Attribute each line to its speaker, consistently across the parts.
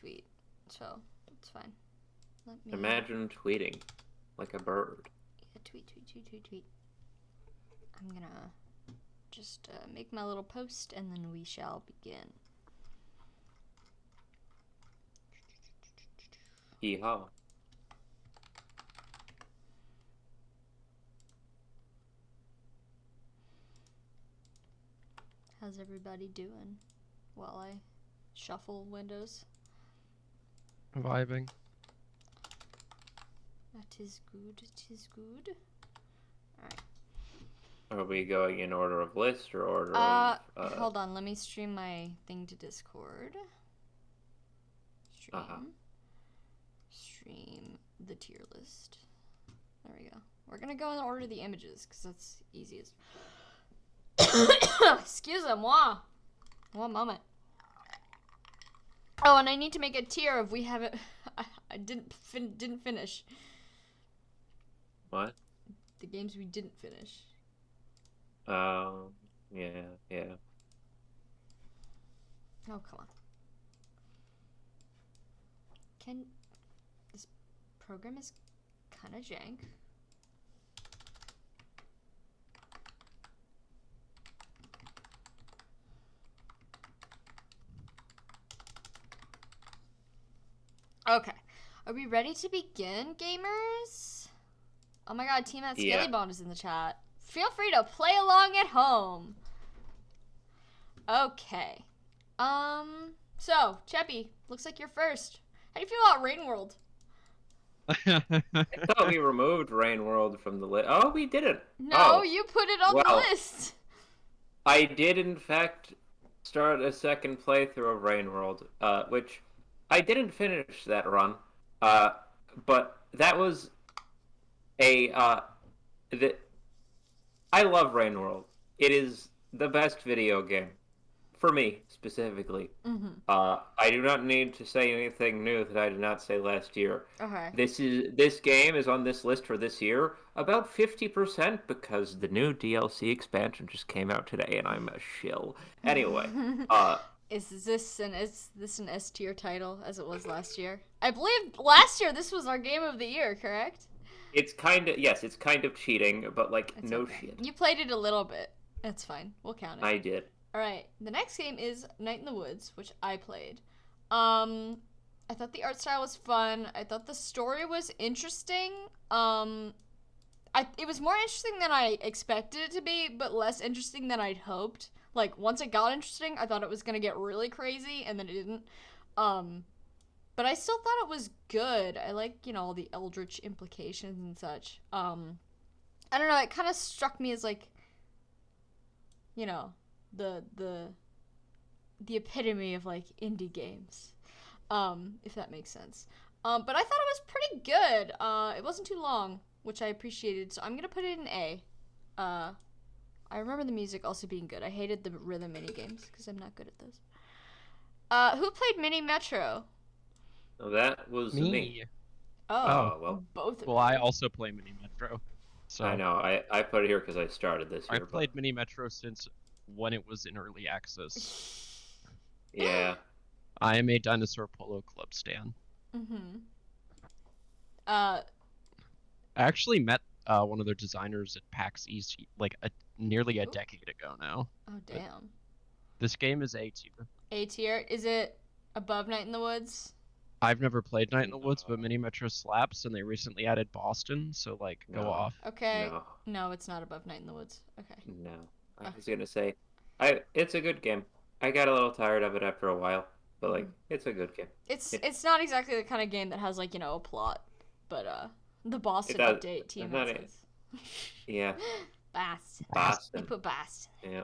Speaker 1: tweet, so it's fine. Let me
Speaker 2: Imagine tweeting like a bird.
Speaker 1: Yeah, tweet. I'm gonna just make my little post, and then we shall begin.
Speaker 2: Hee-haw.
Speaker 1: How's everybody doing while I shuffle windows?
Speaker 3: Vibing.
Speaker 1: That is good. It is good. Alright.
Speaker 2: Are we going in order of list or order of...
Speaker 1: Hold on. Let me stream my thing to Discord. Stream the tier list. There we go. We're gonna go in order of the images, because that's easiest. Excusez-moi. One moment. Oh, and I need to make a tier if we haven't... I didn't finish.
Speaker 2: What?
Speaker 1: The games we didn't finish.
Speaker 2: Yeah.
Speaker 1: Oh, come on. This program is kind of jank. Okay. Are we ready to begin, gamers? Oh my god, Team at
Speaker 2: Yeah.
Speaker 1: Skellybond is in the chat. Feel free to play along at home. Okay. So, Cheppy, looks like you're first. How do you feel about Rain World?
Speaker 2: I thought we removed Rain World from the list. Oh, we didn't.
Speaker 1: No, you put it on the list.
Speaker 2: I did, in fact, start a second playthrough of Rain World, which I didn't finish that run, but that was I love Rain World. It is the best video game. For me, specifically.
Speaker 1: Mm-hmm.
Speaker 2: I do not need to say anything new that I did not say last year.
Speaker 1: Okay.
Speaker 2: This game is on this list for this year about 50% because the new DLC expansion just came out today and I'm a shill. Anyway,
Speaker 1: Is this an S tier title as it was last year? I believe last year this was our game of the year, correct?
Speaker 2: it's kind of cheating, but like
Speaker 1: It's
Speaker 2: no
Speaker 1: okay.
Speaker 2: shit.
Speaker 1: You played it a little bit. That's fine. We'll count it.
Speaker 2: I did.
Speaker 1: Alright, the next game is Night in the Woods, which I played. I thought the art style was fun. I thought the story was interesting. It was more interesting than I expected it to be, but less interesting than I'd hoped. Like, once it got interesting, I thought it was gonna get really crazy, and then it didn't. But I still thought it was good. I like, all the eldritch implications and such. I don't know, it kind of struck me as, like, the epitome of like indie games, if that makes sense. But I thought it was pretty good. It wasn't too long, which I appreciated, so I'm gonna put it in A. I remember the music also being good. I hated the rhythm mini games because I'm not good at those. Who played Mini Metro?
Speaker 2: So that was me.
Speaker 1: Oh,
Speaker 2: well.
Speaker 1: Both of
Speaker 3: Well,
Speaker 1: you.
Speaker 3: I also play Mini Metro. So
Speaker 2: I know. I put it here because I started this year.
Speaker 3: I've played Mini Metro since when it was in early access.
Speaker 2: Yeah.
Speaker 3: I am a Dinosaur Polo Club stan.
Speaker 1: Mm-hmm.
Speaker 3: I actually met one of their designers at PAX East nearly a decade ago now.
Speaker 1: Oh, damn.
Speaker 3: This game is A tier.
Speaker 1: A tier? Is it above Night in the Woods?
Speaker 3: I've never played Night in the Woods, but Mini Metro slaps, and they recently added Boston, so go
Speaker 2: No.
Speaker 3: off.
Speaker 1: Okay.
Speaker 2: No.
Speaker 1: No, it's not above Night in the Woods. Okay.
Speaker 2: No. I was gonna say, it's a good game. I got a little tired of it after a while, but it's a good game.
Speaker 1: It's not exactly the kind of game that has a plot, but the Boston
Speaker 2: does.
Speaker 1: update team
Speaker 2: Not
Speaker 1: says.
Speaker 2: Yeah.
Speaker 1: Boston.
Speaker 2: Boston.
Speaker 1: They put Boston.
Speaker 2: Yeah.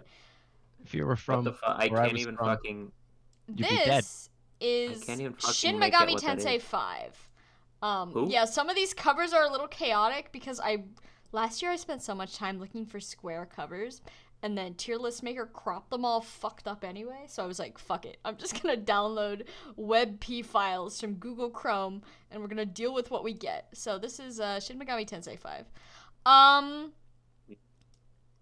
Speaker 3: If you were from,
Speaker 2: I
Speaker 3: where
Speaker 2: can't
Speaker 3: was
Speaker 2: even
Speaker 3: from,
Speaker 2: fucking.
Speaker 3: you'd be dead.
Speaker 1: This is
Speaker 2: I can't even fucking
Speaker 1: Shin
Speaker 2: make
Speaker 1: Megami
Speaker 2: out what that
Speaker 1: Tensei
Speaker 2: is.
Speaker 1: 5.
Speaker 2: Who?
Speaker 1: Yeah, some of these covers are a little chaotic because last year I spent so much time looking for Square covers, and then Tierlist Maker cropped them all fucked up anyway, so I was like, fuck it. I'm just gonna download WebP files from Google Chrome, and we're gonna deal with what we get. So this is Shin Megami Tensei 5.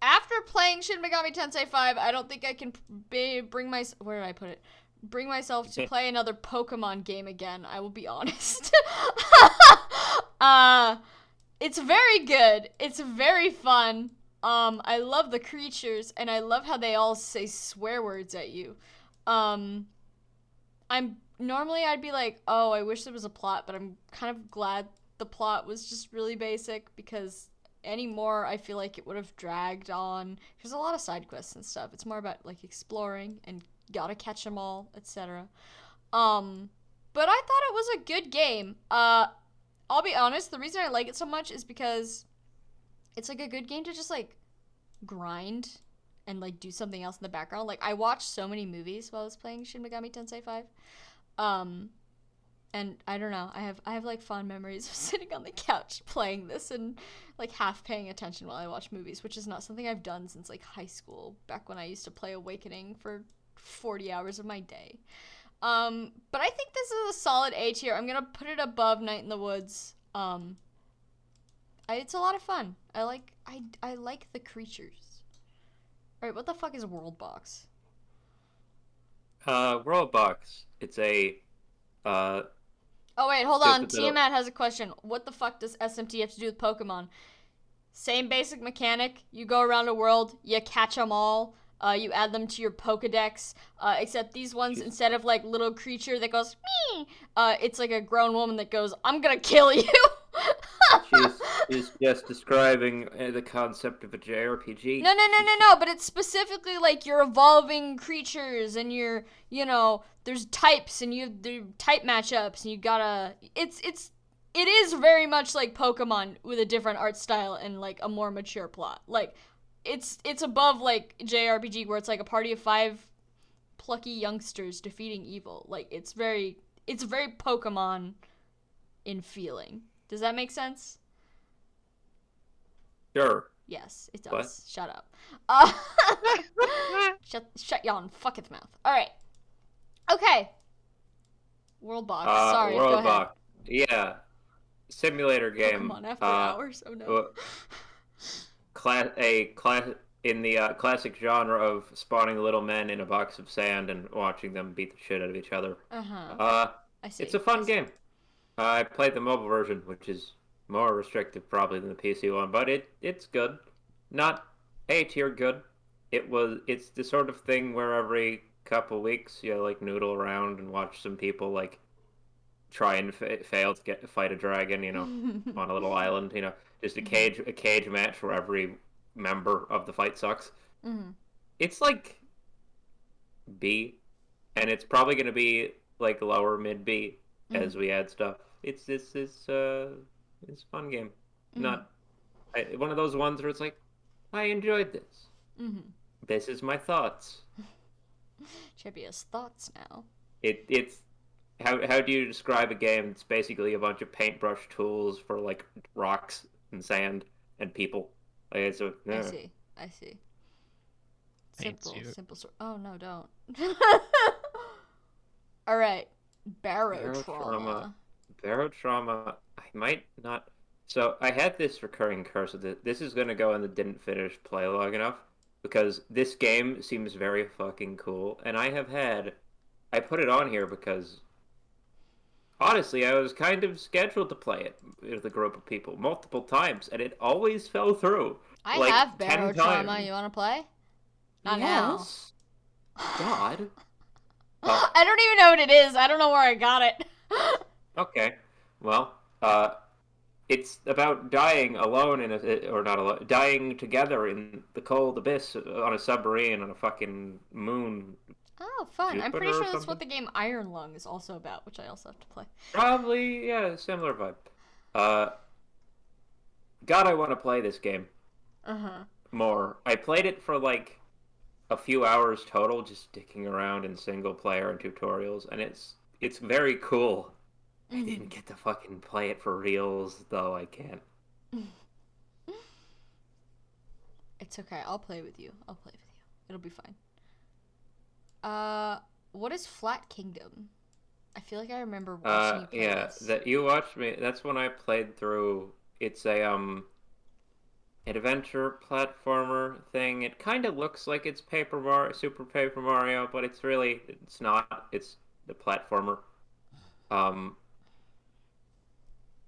Speaker 1: After playing Shin Megami Tensei 5, I don't think I can bring my... Where did I put it? bring myself to play another Pokemon game again, I will be honest. It's very good. It's very fun. I love the creatures, and I love how they all say swear words at you. I'd be like, oh, I wish there was a plot, but I'm kind of glad the plot was just really basic, because anymore I feel like it would have dragged on. There's a lot of side quests and stuff. It's more about like exploring and gotta catch them all, etc. But I thought it was a good game. I'll be honest, the reason I like it so much is because it's like a good game to just like grind and like do something else in the background. Like I watched so many movies while I was playing Shin Megami Tensei 5. And I don't know, I have like fond memories of sitting on the couch playing this and like half paying attention while I watch movies, which is not something I've done since like high school, back when I used to play Awakening for 40 hours of my day. But I think this is a solid A tier. I'm gonna put it above Night in the Woods. It's a lot of fun. I like the creatures. Alright, what the fuck is World Box?
Speaker 2: World Box. It's a
Speaker 1: Oh wait, hold on.
Speaker 2: stupid little-
Speaker 1: Tiamat has a question. What the fuck does SMT have to do with Pokemon? Same basic mechanic. You go around a world, you catch them all, you add them to your Pokedex, except these ones, instead of like little creature that goes, me, it's like a grown woman that goes, I'm gonna kill you.
Speaker 2: she's just describing the concept of a JRPG.
Speaker 1: No, but it's specifically like you're evolving creatures and there's types and you have the type matchups and you gotta, it is very much like Pokemon with a different art style and like a more mature plot. Like it's above like JRPG where it's like a party of 5 plucky youngsters defeating evil. Like it's very Pokemon in feeling. Does that make sense?
Speaker 2: Sure.
Speaker 1: Yes, it does.
Speaker 2: What?
Speaker 1: Shut up. Shut yon fucketh mouth. All right. Okay. World Box. Sorry.
Speaker 2: World
Speaker 1: go ahead.
Speaker 2: Box. Yeah. Simulator game.
Speaker 1: Pokemon after hours. Oh no.
Speaker 2: In the classic genre of spawning little men in a box of sand and watching them beat the shit out of each other.
Speaker 1: I see.
Speaker 2: It's a fun game. I played the mobile version, which is more restrictive probably than the PC one, but it's good. Not A tier good. It's the sort of thing where every couple weeks you like noodle around and watch some people like try and fail to fight a dragon, on a little island, just a cage match for every member of the fight sucks.
Speaker 1: Mm-hmm.
Speaker 2: It's like B, and it's probably gonna be like lower mid B as we add stuff. It's a fun game. Not one of those ones where it's like, I enjoyed this. This is my thoughts.
Speaker 1: Chippy has thoughts now.
Speaker 2: It's how do you describe a game that's basically a bunch of paintbrush tools for like rocks and sand and people? Like it's a,
Speaker 1: I see. Simple. Oh no, don't. All right. Barotrauma.
Speaker 2: Barotrauma. I might not. So I had this recurring curse of this is gonna go in the didn't finish play long enough because this game seems very fucking cool, and I put it on here because honestly I was kind of scheduled to play it with a group of people multiple times, and it always fell through.
Speaker 1: I
Speaker 2: like,
Speaker 1: have
Speaker 2: 10
Speaker 1: Barotrauma.
Speaker 2: times.
Speaker 1: You want to play? Not
Speaker 2: Yes. God.
Speaker 1: I don't even know what it is. I don't know where I got it.
Speaker 2: Okay. Well, it's about dying alone or not alone, dying together in the cold abyss on a submarine on a fucking moon.
Speaker 1: Oh, fun. I'm pretty
Speaker 2: Jupiter or
Speaker 1: sure that's what the
Speaker 2: something?
Speaker 1: game Iron Lung is also about, which I also have to play.
Speaker 2: Probably, yeah, similar vibe. God, I want to play this game more. I played it for like a few hours total, just dicking around in single player and tutorials, and it's very cool. I didn't get to fucking play it for reals, though I can't.
Speaker 1: It's okay. I'll play with you. It'll be fine. What is Flat Kingdom? I feel like I remember watching you play this.
Speaker 2: That you watched me. That's when I played through. It's a adventure platformer thing. It kind of looks like it's Paper Mario, Super Paper Mario, but it's not. It's the platformer. Um,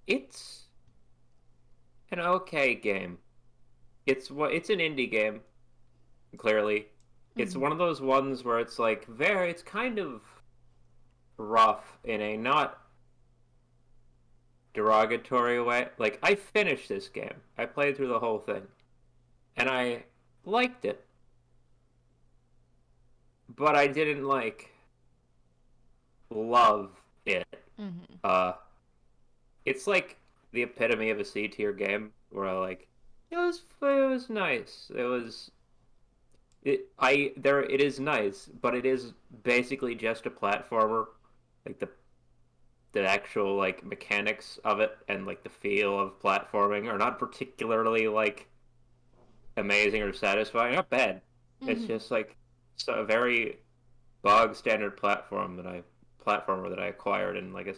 Speaker 2: it's an okay game. It's an indie game, clearly. It's
Speaker 1: Mm-hmm.
Speaker 2: one of those ones where it's like it's kind of rough in a not derogatory way. Like I finished this game. I played through the whole thing and I liked it, but I didn't like love it.
Speaker 1: Mm-hmm.
Speaker 2: Uh it's like the epitome of a C tier game where it was nice. It is nice, but it is basically just a platformer. Like the actual like mechanics of it and like the feel of platforming are not particularly like amazing or satisfying. Not bad. It's
Speaker 1: Mm-hmm.
Speaker 2: just like a very bog standard platformer that I acquired in like a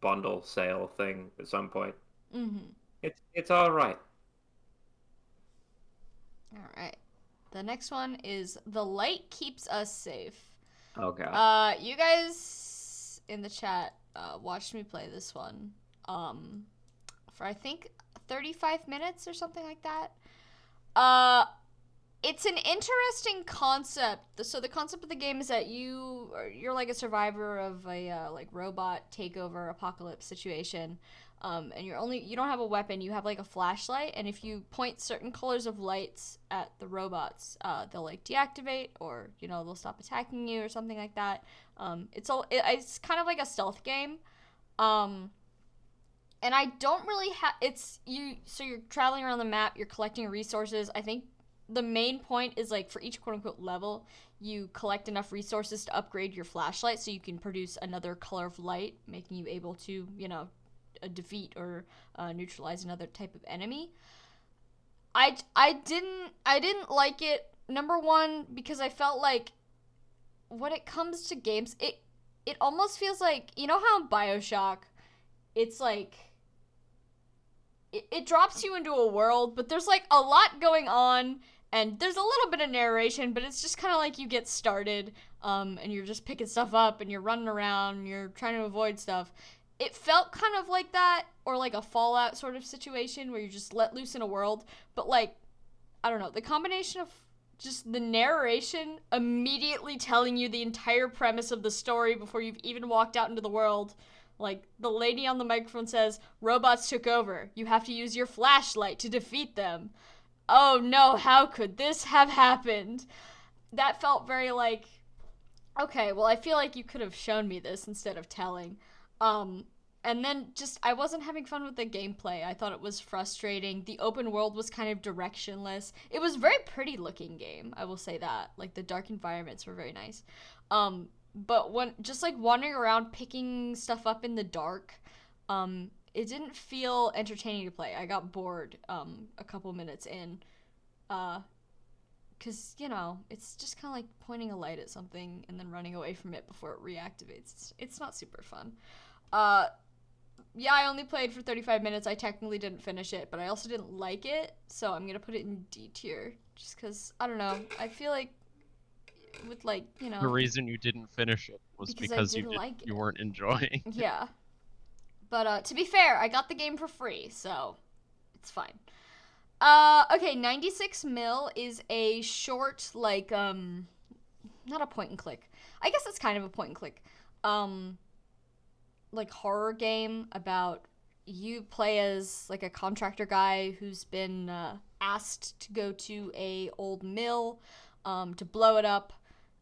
Speaker 2: bundle sale thing at some point.
Speaker 1: Mm-hmm.
Speaker 2: It's all right.
Speaker 1: All right. The next one is The Light Keeps Us Safe.
Speaker 2: Oh god.
Speaker 1: You guys in the chat watched me play this one um, for I think 35 minutes or something like that. Uh, it's an interesting concept. So the concept of the game is that you're like a survivor of a like robot takeover apocalypse situation. And you don't have a weapon. You have like a flashlight, and if you point certain colors of lights at the robots, they'll like deactivate, or they'll stop attacking you, or something like that. It's kind of like a stealth game. Um, and I don't really have it's you so you're traveling around the map, you're collecting resources. I think the main point is like for each quote unquote level, you collect enough resources to upgrade your flashlight so you can produce another color of light, making you able to, defeat or neutralize another type of enemy. I didn't like it. Number one, because I felt like when it comes to games, it almost feels like, how in BioShock it's like it drops you into a world, but there's like a lot going on, and there's a little bit of narration, but it's just kind of like you get started, and you're just picking stuff up, and you're running around, and you're trying to avoid stuff. It felt kind of like that, or like a Fallout sort of situation where you're just let loose in a world, but like, I don't know, the combination of just the narration immediately telling you the entire premise of the story before you've even walked out into the world. Like, the lady on the microphone says, robots took over. You have to use your flashlight to defeat them. Oh no, how could this have happened? That felt very like, okay, well, I feel like you could have shown me this instead of telling. Um, and then just, I wasn't having fun with the gameplay. I thought it was frustrating. The open world was kind of directionless. It was a very pretty looking game, I will say that. Like, the dark environments were very nice. But when just like wandering around picking stuff up in the dark, it didn't feel entertaining to play. I got bored a couple minutes in. Uh, because it's just kind of like pointing a light at something and then running away from it before it reactivates. It's not super fun. uh yeah, I only played for 35 minutes. I technically didn't finish it, but I also didn't like it, so I'm gonna put it in D tier just because I don't know, I feel like with like
Speaker 3: The reason you didn't finish it was
Speaker 1: because I
Speaker 3: because
Speaker 1: didn't like
Speaker 3: you
Speaker 1: it.
Speaker 3: weren't enjoying.
Speaker 1: Yeah, but to be fair, I got the game for free, so it's fine. Okay, 96 mil is a short, like, not a point and click. I guess it's kind of a point and click. Um, like horror game about you play as like a contractor guy who's been asked to go to a old mill to blow it up.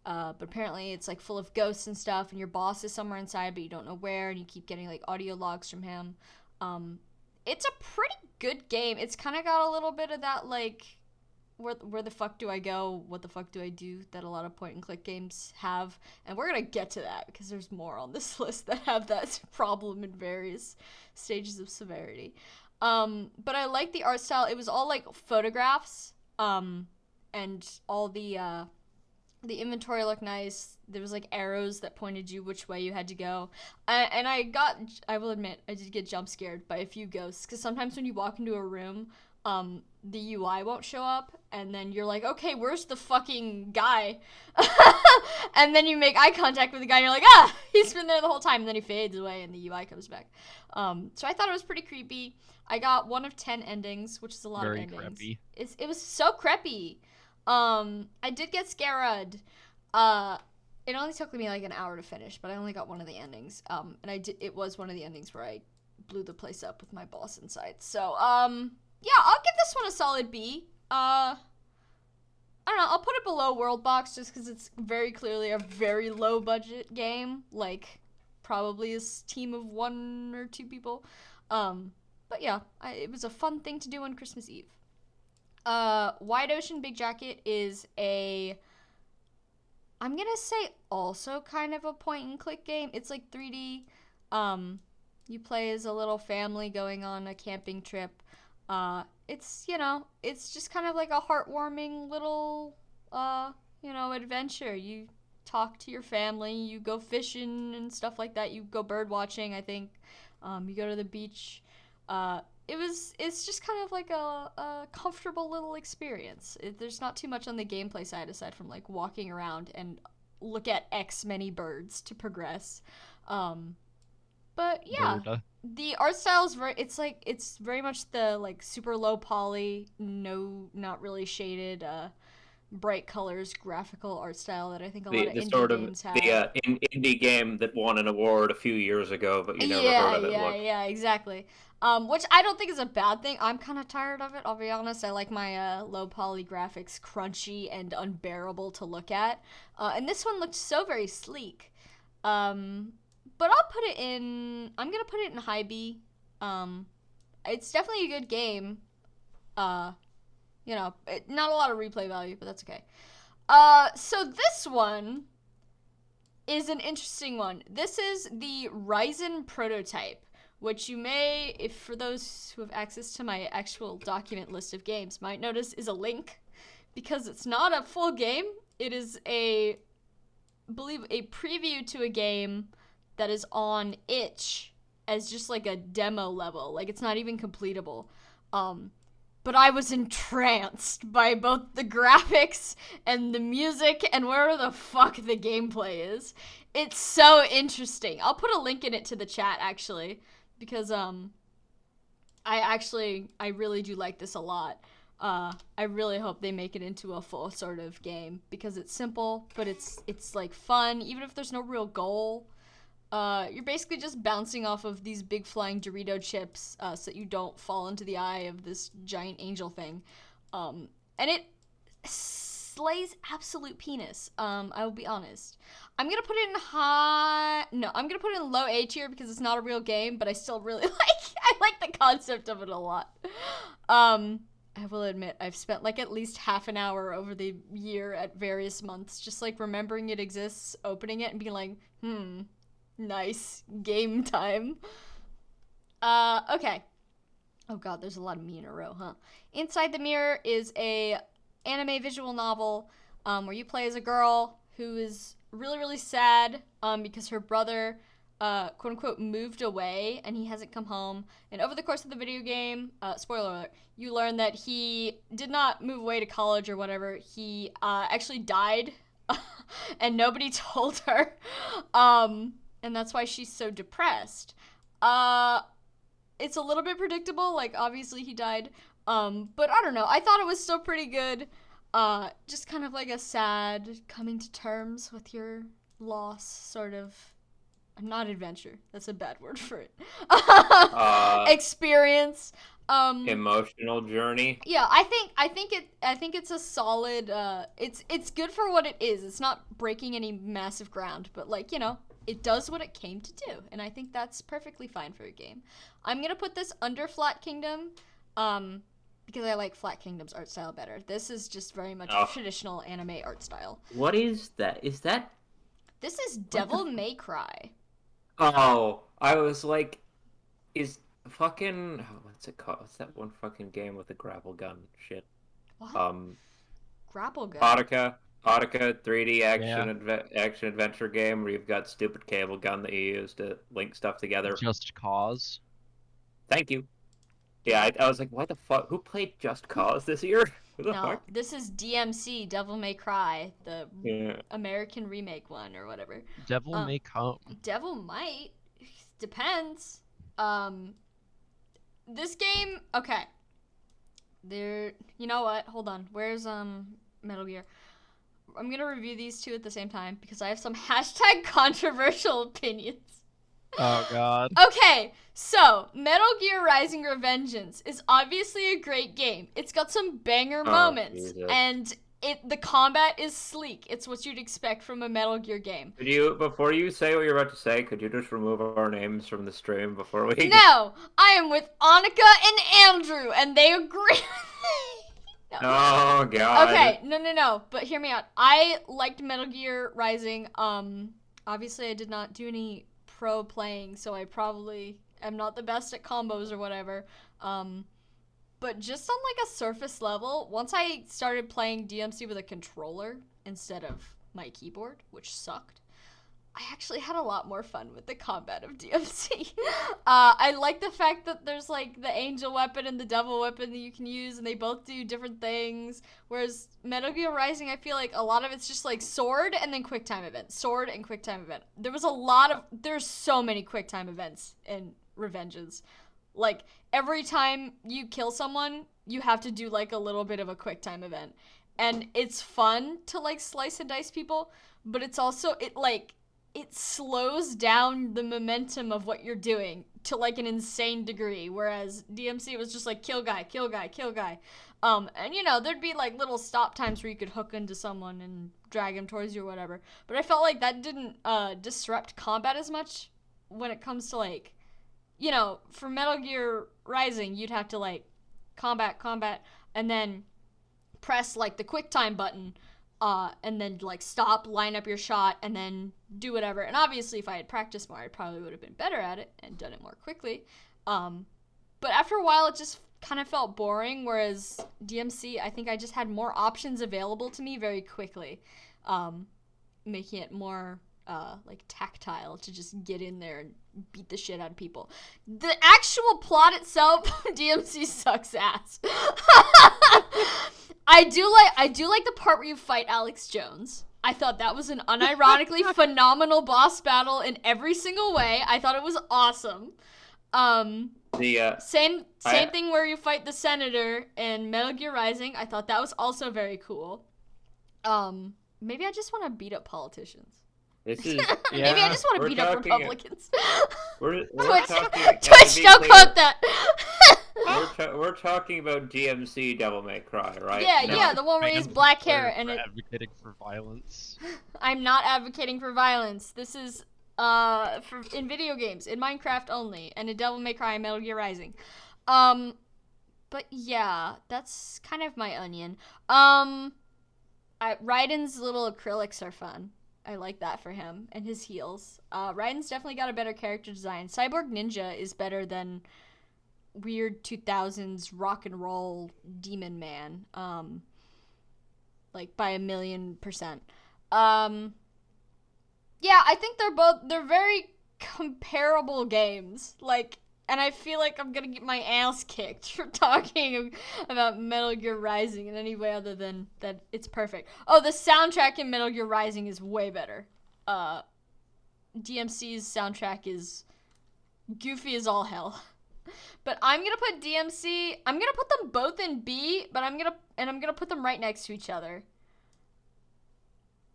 Speaker 1: But apparently it's like full of ghosts and stuff, and your boss is somewhere inside, but you don't know where, and you keep getting like audio logs from him. Um, it's a pretty good game. It's kind of got a little bit of that like where the fuck do I go? What the fuck do I do? That a lot of point and click games have, and we're gonna get to that because there's more on this list that have that problem in various stages of severity. But I like the art style. It was all like photographs, and all the inventory looked nice. There was like arrows that pointed you which way you had to go. I will admit, I did get jump scared by a few ghosts because sometimes when you walk into a room, the UI won't show up, and then you're like, okay, where's the fucking guy? And then you make eye contact with the guy, and you're like, ah, he's been there the whole time, and then he fades away, and the UI comes back. So I thought it was pretty creepy. I got 1 of 10 endings, which is a lot
Speaker 3: Very
Speaker 1: of endings.
Speaker 3: creepy.
Speaker 1: It was so creepy. I did get scared. It only took me like an hour to finish, but I only got 1 of the endings. And it was one of the endings where I blew the place up with my boss inside. So, yeah, I'll give this one a solid B. I don't know, I'll put it below World Box just because it's very clearly a very low budget game. Like, probably a team of 1 or 2 people. But yeah, it was a fun thing to do on Christmas Eve. Wide Ocean Big Jacket is I'm gonna say also kind of a point and click game. It's like 3D. You play as a little family going on a camping trip. It's just kind of like a heartwarming little, adventure. You talk to your family, you go fishing and stuff like that. You go bird watching, I think. You go to the beach. It's just kind of like a comfortable little experience. There's not too much on the gameplay side aside from like walking around and look at X many birds to progress. But yeah, the art style is it's very much the like super low poly, not really shaded, bright colors, graphical art style that I think a lot of indie games have.
Speaker 2: The indie game that won an award a few years ago, but you never heard of it.
Speaker 1: Yeah, exactly. Which I don't think is a bad thing. I'm kind of tired of it, I'll be honest. I like my low poly graphics crunchy and unbearable to look at. And this one looked so very sleek. But I'm gonna put it in high B. It's definitely a good game. Not a lot of replay value, but that's okay. So this one is an interesting one. This is the Ryzen prototype, which you may, if for those who have access to my actual document list of games, might notice is a link, because it's not a full game. It is I believe a preview to a game that is on itch as just like a demo level. Like, it's not even completable. But I was entranced by both the graphics and the music and where the fuck the gameplay is. It's so interesting. I'll put a link in it to the chat, actually, because I really do like this a lot. I really hope they make it into a full sort of game, because it's simple, but it's like fun, even if there's no real goal. You're basically just bouncing off of these big flying Dorito chips so that you don't fall into the eye of this giant angel thing. And it slays absolute penis. I will be honest. I'm gonna put it in low A tier because it's not a real game, but I still really I like the concept of it a lot. I will admit, I've spent like at least half an hour over the year at various months just like remembering it exists, opening it, and being like, nice game time. Okay. Oh god, there's a lot of me in a row, huh? Inside the Mirror is a anime visual novel where you play as a girl who is really, really sad because her brother, quote unquote, moved away and he hasn't come home. And over the course of the video game, spoiler alert, you learn that he did not move away to college or whatever. He actually died and nobody told her. And that's why she's so depressed. It's a little bit predictable, like obviously he died. But I don't know, I thought it was still pretty good. Just kind of like a sad coming to terms with your loss sort of, not adventure, that's a bad word for it. Experience.
Speaker 2: Emotional journey.
Speaker 1: Yeah, I think it's a solid, it's good for what it is. It's not breaking any massive ground, but like, it does what it came to do, and I think that's perfectly fine for a game. I'm gonna put this under Flat Kingdom, because I like Flat Kingdom's art style better. This is just very much traditional anime art style.
Speaker 2: What is that? Is that?
Speaker 1: This is Devil May Cry.
Speaker 2: Oh, I was like, is fucking, what's it called? What's that one fucking game with the grapple gun shit?
Speaker 1: What? Grapple gun?
Speaker 2: Audica 3D action adventure game where you've got stupid cable gun that you use to link stuff together.
Speaker 3: Just Cause.
Speaker 2: Thank you. Yeah, I was like, what the fuck? Who played Just Cause this year? Who the
Speaker 1: No,
Speaker 2: fuck?
Speaker 1: this is DMC, Devil May Cry, the
Speaker 2: Yeah.
Speaker 1: American remake one or whatever.
Speaker 3: Devil
Speaker 1: Um,
Speaker 3: may come.
Speaker 1: Devil might. Depends. This game, okay. You know what? Hold on. Where's Metal Gear? I'm gonna review these two at the same time because I have some hashtag controversial opinions.
Speaker 3: Oh god.
Speaker 1: Okay, so Metal Gear Rising: Revengeance is obviously a great game. It's got some banger moments,
Speaker 2: Jesus.
Speaker 1: and the combat is sleek. It's what you'd expect from a Metal Gear game.
Speaker 2: Could you, before you say what you're about to say, could you just remove our names from the stream before we?
Speaker 1: No, I am with Annika and Andrew, and they agree with me. No.
Speaker 2: Oh god.
Speaker 1: Okay, no. But hear me out. I liked Metal Gear Rising. Obviously I did not do any pro playing, so I probably am not the best at combos or whatever. But just on like a surface level, once I started playing DMC with a controller instead of my keyboard, which sucked, I actually had a lot more fun with the combat of DMC. I like the fact that there's like the angel weapon and the devil weapon that you can use, and they both do different things. Whereas Metal Gear Rising, I feel like a lot of it's just like sword and then quick time event, sword and quick time event. There's so many quick time events in Revengeance. Like every time you kill someone, you have to do like a little bit of a quick time event, and it's fun to like slice and dice people, but it's also it slows down the momentum of what you're doing to like an insane degree, whereas DMC was just like kill guy, kill guy, kill guy. And you know, there'd be like little stop times where you could hook into someone and drag him towards you or whatever. But I felt like that didn't disrupt combat as much when it comes to like, you know, for Metal Gear Rising, you'd have to like combat, and then press like the quick time button. And then like stop, line up your shot, and then do whatever. And obviously, if I had practiced more, I probably would have been better at it and done it more quickly. But after a while, it just kind of felt boring. Whereas DMC, I think I just had more options available to me very quickly, making it more like tactile to just get in there and beat the shit out of people. The actual plot itself, DMC sucks ass. I do like the part where you fight Alex Jones. I thought that was an unironically phenomenal boss battle in every single way. I thought it was awesome. Same thing where you fight the senator in Metal Gear Rising. I thought that was also very cool. Maybe I just want to beat up politicians.
Speaker 2: This is
Speaker 1: Maybe I just want to beat up Republicans.
Speaker 2: We're
Speaker 1: Twitch,
Speaker 2: talking.
Speaker 1: Twitch, don't quote that.
Speaker 2: We're talking about DMC Devil May Cry, right?
Speaker 1: Yeah, the one where he has black hair and it.
Speaker 3: Advocating for violence.
Speaker 1: I'm not advocating for violence. This is in video games, in Minecraft only, and in Devil May Cry and Metal Gear Rising. But yeah, that's kind of my onion. Raiden's little acrylics are fun. I like that for him and his heels. Raiden's definitely got a better character design. Cyborg Ninja is better than weird 2000s rock and roll demon man. Like by 1,000,000%. Yeah, I think they're very comparable games. Like, and I feel like I'm gonna get my ass kicked for talking about Metal Gear Rising in any way other than that it's perfect. Oh, the soundtrack in Metal Gear Rising is way better. DMC's soundtrack is goofy as all hell. But I'm gonna put DMC. I'm gonna put them both in B, but I'm gonna put them right next to each other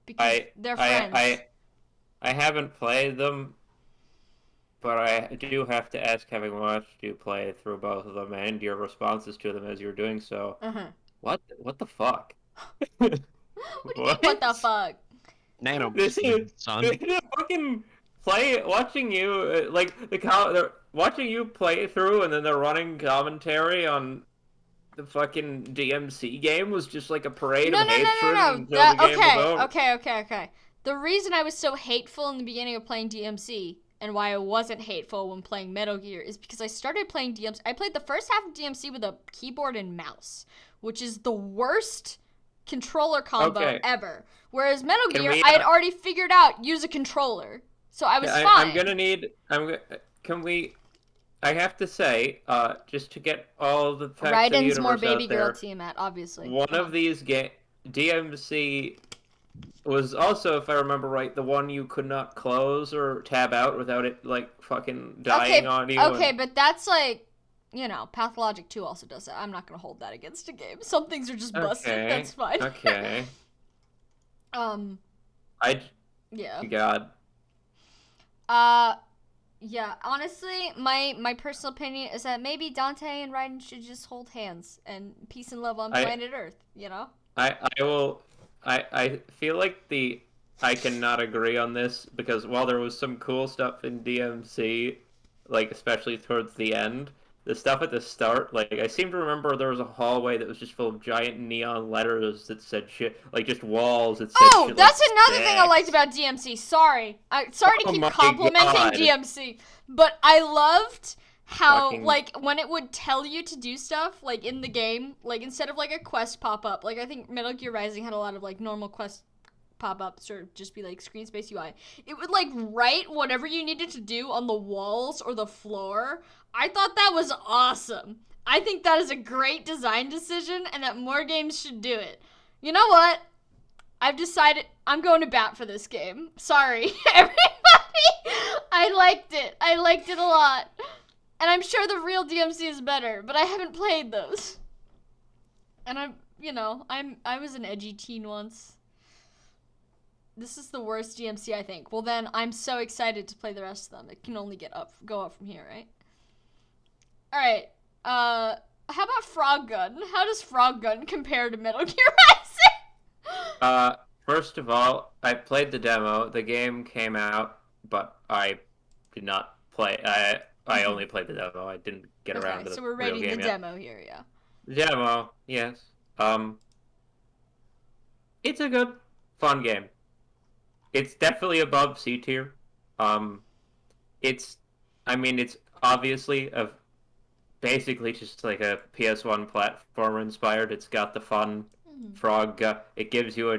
Speaker 1: because they're friends.
Speaker 2: I haven't played them, but I do have to ask, having watched you play through both of them and your responses to them as you were doing so. What the fuck?
Speaker 1: What do you mean, what the fuck?
Speaker 3: Nano, son.
Speaker 2: Fucking watching you watching you play through, and then the running commentary on the fucking DMC game was just like a parade of hatred.
Speaker 1: Okay. The reason I was so hateful in the beginning of playing DMC and why I wasn't hateful when playing Metal Gear is because I started playing DMC. I played the first half of DMC with a keyboard and mouse, which is the worst controller combo ever. Whereas Metal Gear, I had already figured out use a controller, so I was fine.
Speaker 2: I have to say, just to get all the facts of the
Speaker 1: Raiden's more
Speaker 2: universe
Speaker 1: baby
Speaker 2: out
Speaker 1: girl
Speaker 2: there,
Speaker 1: Tiamat, obviously.
Speaker 2: one
Speaker 1: Come
Speaker 2: of
Speaker 1: on.
Speaker 2: these DMC was also, if I remember right, the one you could not close or tab out without it like fucking dying on you.
Speaker 1: Okay, but that's like, you know, Pathologic 2 also does that. I'm not gonna hold that against a game. Some things are just busted.
Speaker 2: Okay.
Speaker 1: That's fine.
Speaker 2: Okay.
Speaker 1: Um.
Speaker 2: I.
Speaker 1: Yeah.
Speaker 2: God.
Speaker 1: Yeah. Honestly, my personal opinion is that maybe Dante and Raiden should just hold hands and peace and love on planet Earth. You know.
Speaker 2: I will. I feel like I cannot agree on this because while there was some cool stuff in DMC, like especially towards the end, the stuff at the start, like I seem to remember there was a hallway that was just full of giant neon letters that said shit, like just walls that said shit.
Speaker 1: That's
Speaker 2: like,
Speaker 1: another thing I liked
Speaker 2: sex.
Speaker 1: about DMC. Sorry, sorry to
Speaker 2: Oh
Speaker 1: keep
Speaker 2: my
Speaker 1: complimenting
Speaker 2: God.
Speaker 1: DMC, but I loved how
Speaker 2: Fucking-
Speaker 1: like when it would tell you to do stuff like in the game, like instead of like a quest pop up, like I think Metal Gear Rising had a lot of like normal quest pop ups or just be like screen space UI. It would like write whatever you needed to do on the walls or the floor. I thought that was awesome. I think that is a great design decision and that more games should do it. You know what? I've decided I'm going to bat for this game. Sorry, everybody. I liked it. I liked it a lot. And I'm sure the real DMC is better, but I haven't played those. And I was an edgy teen once. This is the worst DMC, I think. Well, then I'm so excited to play the rest of them. It can only go up from here, right? All right. How about Frog Gun? How does Frog Gun compare to Metal Gear Rising?
Speaker 2: First of all, I played the demo. The game came out, but I did not play. I only played the demo. I didn't get around to the
Speaker 1: so we're
Speaker 2: real
Speaker 1: rating
Speaker 2: game
Speaker 1: the
Speaker 2: yet.
Speaker 1: demo here, yeah.
Speaker 2: Demo, yes. It's a good, fun game. It's definitely above C tier. It's obviously basically just like a PS1 platformer inspired. It's got the fun frog. It gives you a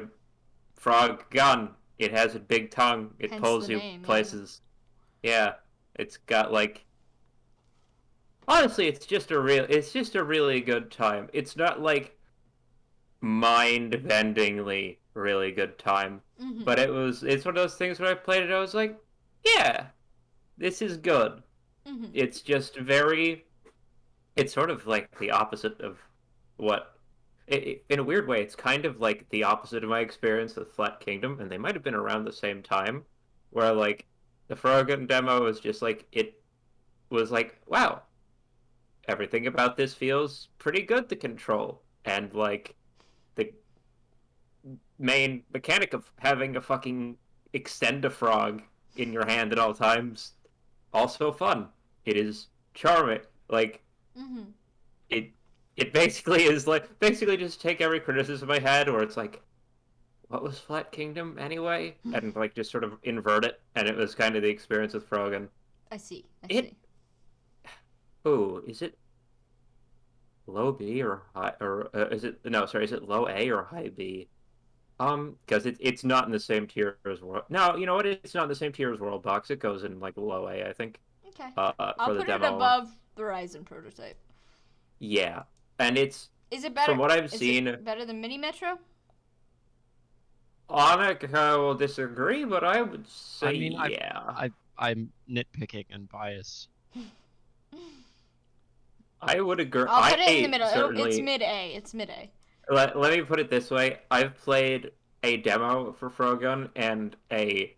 Speaker 2: frog gun. It has a big tongue. It
Speaker 1: Hence
Speaker 2: pulls
Speaker 1: the
Speaker 2: you
Speaker 1: name,
Speaker 2: places. Yeah, it's got like. Honestly, it's just a really good time. It's not like mind-bendingly really good time, but it's one of those things when I played it, I was like, yeah, this is good. It's just it's sort of like the opposite of what. In a weird way, it's kind of like the opposite of my experience with Flat Kingdom, and they might have been around the same time, where like the Frogun demo was just like it was like, wow, everything about this feels pretty good to control, and like the main mechanic of having a fucking extend a frog in your hand at all times also fun. It is charming. Like it basically is like basically just take every criticism I had where it's like, what was Flat Kingdom anyway? And like just sort of invert it, and it was kind of the experience with Frogan.
Speaker 1: I see. See.
Speaker 2: Oh, is it low B or high, or is it no? Sorry, is it low A or high B? Because it's not in the same tier as World. No, you know what? It's not in the same tier as World Box. It goes in like low A, I think.
Speaker 1: Okay.
Speaker 2: For
Speaker 1: I'll
Speaker 2: the
Speaker 1: put
Speaker 2: demo.
Speaker 1: it above the Ryzen prototype.
Speaker 2: Yeah, and it's.
Speaker 1: Is it better?
Speaker 2: From what I've seen,
Speaker 1: it better than Mini Metro?
Speaker 2: Annika will disagree, but I would say
Speaker 3: yeah. I'm nitpicking and biased.
Speaker 2: I would agree.
Speaker 1: I'll put it in the middle.
Speaker 2: Certainly...
Speaker 1: It's mid A. It's mid A.
Speaker 2: Let me put it this way. I've played a demo for Frogun and a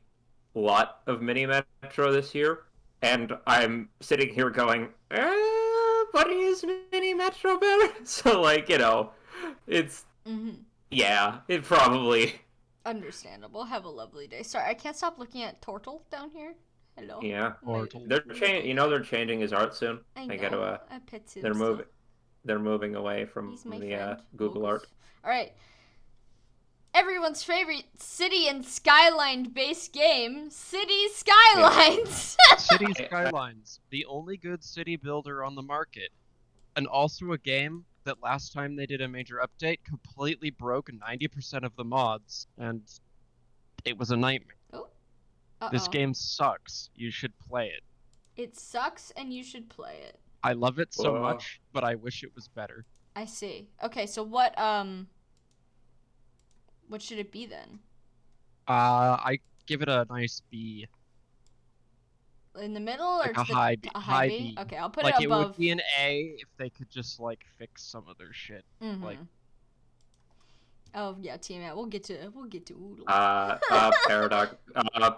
Speaker 2: lot of Mini Metro this year, and I'm sitting here going, but is Mini Metro better? So, like, you know, it's... Yeah, it probably...
Speaker 1: Understandable. Have a lovely day. Sorry, I can't stop looking at Tortle down here. Hello.
Speaker 2: Yeah.
Speaker 3: Tortle.
Speaker 2: They're they're changing his art soon.
Speaker 1: I
Speaker 2: They
Speaker 1: know.
Speaker 2: gotta,
Speaker 1: I pet him
Speaker 2: they're
Speaker 1: still.
Speaker 2: moving. They're moving away from
Speaker 1: He's my
Speaker 2: the
Speaker 1: friend.
Speaker 2: Google
Speaker 1: Focus.
Speaker 2: art.
Speaker 1: All right. Everyone's favorite city and skyline-based game, City Skylines.
Speaker 3: City Skylines, the only good city builder on the market, and also a game that last time they did a major update completely broke 90% of the mods, and it was a nightmare.
Speaker 1: Oh.
Speaker 3: This game sucks. You should play it.
Speaker 1: It sucks, and you should play it.
Speaker 3: I love it so
Speaker 2: Whoa.
Speaker 3: much, but I wish it was better.
Speaker 1: I see. Okay, so what should it be then?
Speaker 3: I give it a nice B.
Speaker 1: In the middle or
Speaker 3: Like
Speaker 1: to
Speaker 3: a high B.
Speaker 1: a high B?
Speaker 3: B.
Speaker 1: Okay, I'll put
Speaker 3: Like
Speaker 1: it
Speaker 3: it would
Speaker 1: above.
Speaker 3: be an A if they could just like fix some of their shit.
Speaker 1: Mhm.
Speaker 3: Like
Speaker 1: Oh yeah, Tiamat. We'll get to Oodle.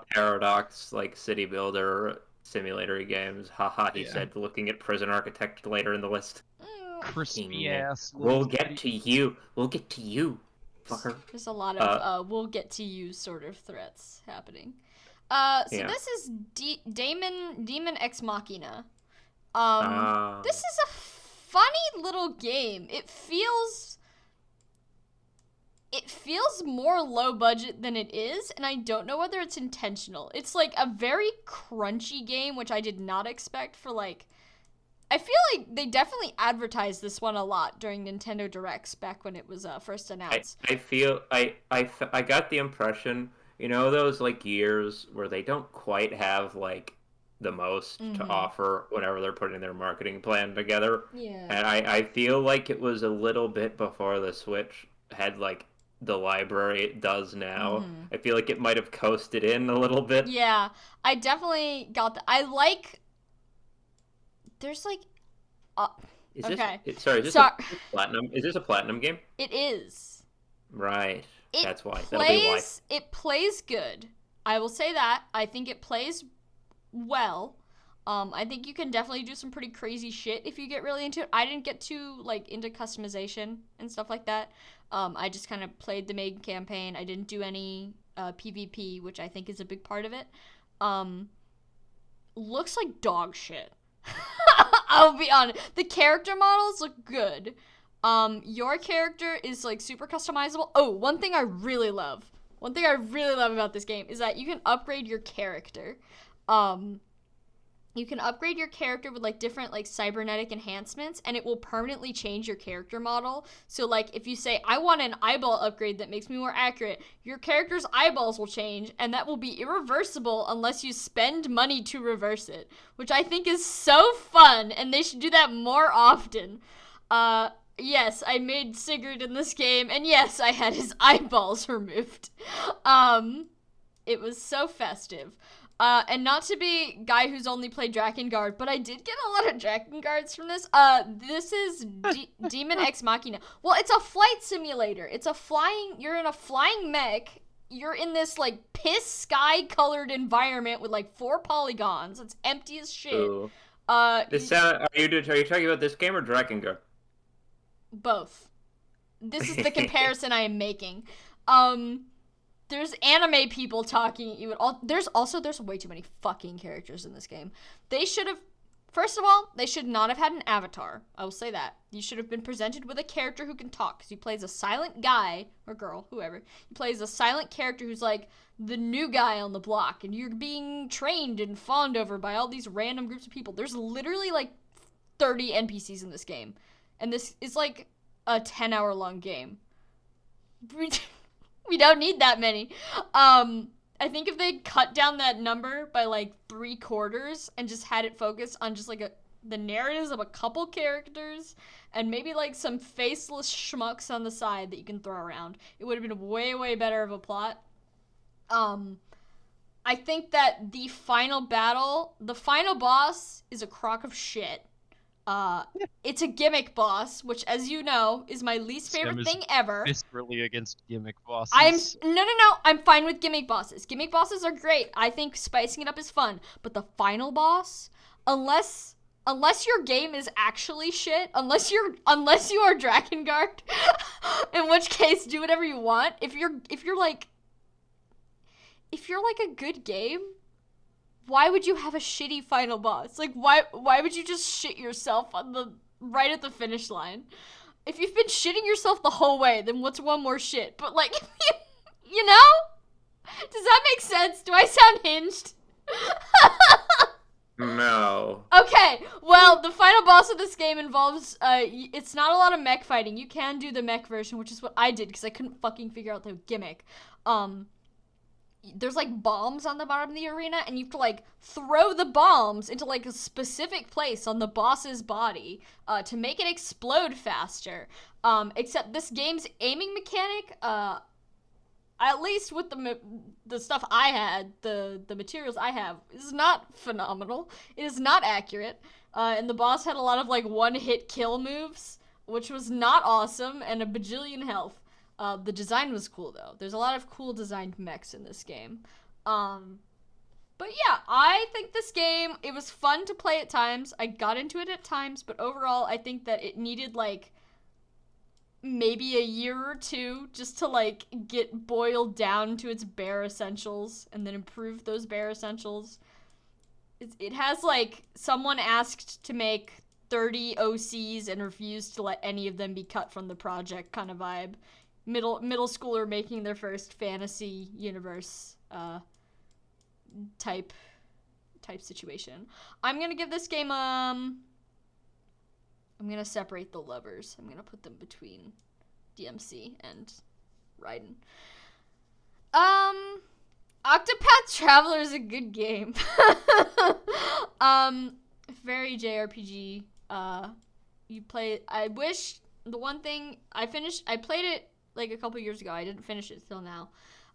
Speaker 2: Paradox, like city builder simulator games. Haha, he
Speaker 3: Yeah.
Speaker 2: said, looking at Prison Architect later in the list.
Speaker 3: crispy ass.
Speaker 2: We'll get to you. We'll get to you, fucker.
Speaker 1: There's a lot of we'll get to you sort of threats happening. So
Speaker 2: Yeah.
Speaker 1: this is Demon Ex Machina.
Speaker 2: Ah.
Speaker 1: This is a funny little game. It feels more low budget than it is, and I don't know whether it's intentional. It's like a very crunchy game, which I did not expect for like. I feel like they definitely advertised this one a lot during Nintendo Directs back when it was first announced.
Speaker 2: I got the impression, you know, those like years where they don't quite have like the most to offer whenever they're putting their marketing plan together.
Speaker 1: Yeah.
Speaker 2: And I feel like it was a little bit before the Switch had like the library it does now. I feel like it might have coasted in a little bit.
Speaker 1: Yeah, I definitely got that. I like. There's like,
Speaker 2: Is
Speaker 1: okay.
Speaker 2: this sorry? Is this
Speaker 1: Sorry.
Speaker 2: a platinum? Is this a platinum game?
Speaker 1: It is.
Speaker 2: Right.
Speaker 1: It
Speaker 2: That's why. That'll be why.
Speaker 1: It plays good. I will say that. I think it plays well. I think you can definitely do some pretty crazy shit if you get really into it. I didn't get too like into customization and stuff like that. I just kind of played the main campaign. I didn't do any PvP, which I think is a big part of it. Looks like dog shit. I'll be honest. The character models look good. Your character is like super customizable. Oh, one thing I really love about this game is that you can upgrade your character. You can upgrade your character with like different like cybernetic enhancements, and it will permanently change your character model. So like if you say I want an eyeball upgrade that makes me more accurate, your character's eyeballs will change, and that will be irreversible unless you spend money to reverse it, which I think is so fun, and they should do that more often. Yes, I made Sigurd in this game, and yes, I had his eyeballs removed. It was so festive. And not to be guy who's only played Drakengard, but I did get a lot of Drakengards from this. This is Demon Ex Machina. Well, it's a flight simulator. You're in a flying mech. You're in this, like, piss sky-colored environment with, like, 4 polygons. It's empty as shit.
Speaker 2: Ooh. Are you talking about this game or Drakengard?
Speaker 1: Both. This is the comparison I am making. There's anime people talking at you. There's way too many fucking characters in this game. First of all, they should not have had an avatar. I will say that. You should have been presented with a character who can talk, because he plays a silent guy, or girl, whoever. He plays a silent character who's like the new guy on the block, and you're being trained and fawned over by all these random groups of people. There's literally like 30 NPCs in this game, and this is like a 10-hour long game. We don't need that many. I think if they cut down that number by like 3/4 and just had it focus on just like the narratives of a couple characters and maybe like some faceless schmucks on the side that you can throw around, it would have been way, way better of a plot. I think that the final boss is a crock of shit. It's a gimmick boss, which, as you know, is my least favorite thing ever.
Speaker 3: Viscerally against gimmick bosses.
Speaker 1: I'm fine with gimmick bosses. Gimmick bosses are great. I think spicing it up is fun. But the final boss, unless your game is actually shit, unless you are Drakengard, in which case do whatever you want. If you're like a good game, why would you have a shitty final boss? Like, why would you just shit yourself right at the finish line? If you've been shitting yourself the whole way, then what's one more shit? But like, you know? Does that make sense? Do I sound hinged?
Speaker 2: No.
Speaker 1: Okay, well, the final boss of this game involves, it's not a lot of mech fighting. You can do the mech version, which is what I did, because I couldn't fucking figure out the gimmick. there's like bombs on the bottom of the arena, and you have to like throw the bombs into like a specific place on the boss's body to make it explode faster. Except this game's aiming mechanic, at least with the stuff I had, the materials I have, is not phenomenal. It is not accurate, and the boss had a lot of like one-hit kill moves, which was not awesome, and a bajillion health. The design was cool though. There's a lot of cool designed mechs in this game. But yeah, I think this game, it was fun to play at times. I got into it at times, but overall I think that it needed like maybe a year or two just to like get boiled down to its bare essentials and then improve those bare essentials. It has like someone asked to make 30 OCs and refused to let any of them be cut from the project kind of vibe. Middle schooler making their first fantasy universe type situation. I'm gonna give this game I'm gonna separate the lovers. I'm gonna put them between DMC and Raiden. Octopath Traveler is a good game. Very JRPG. You play. I wish the one thing I played it like a couple years ago. I didn't finish it till now.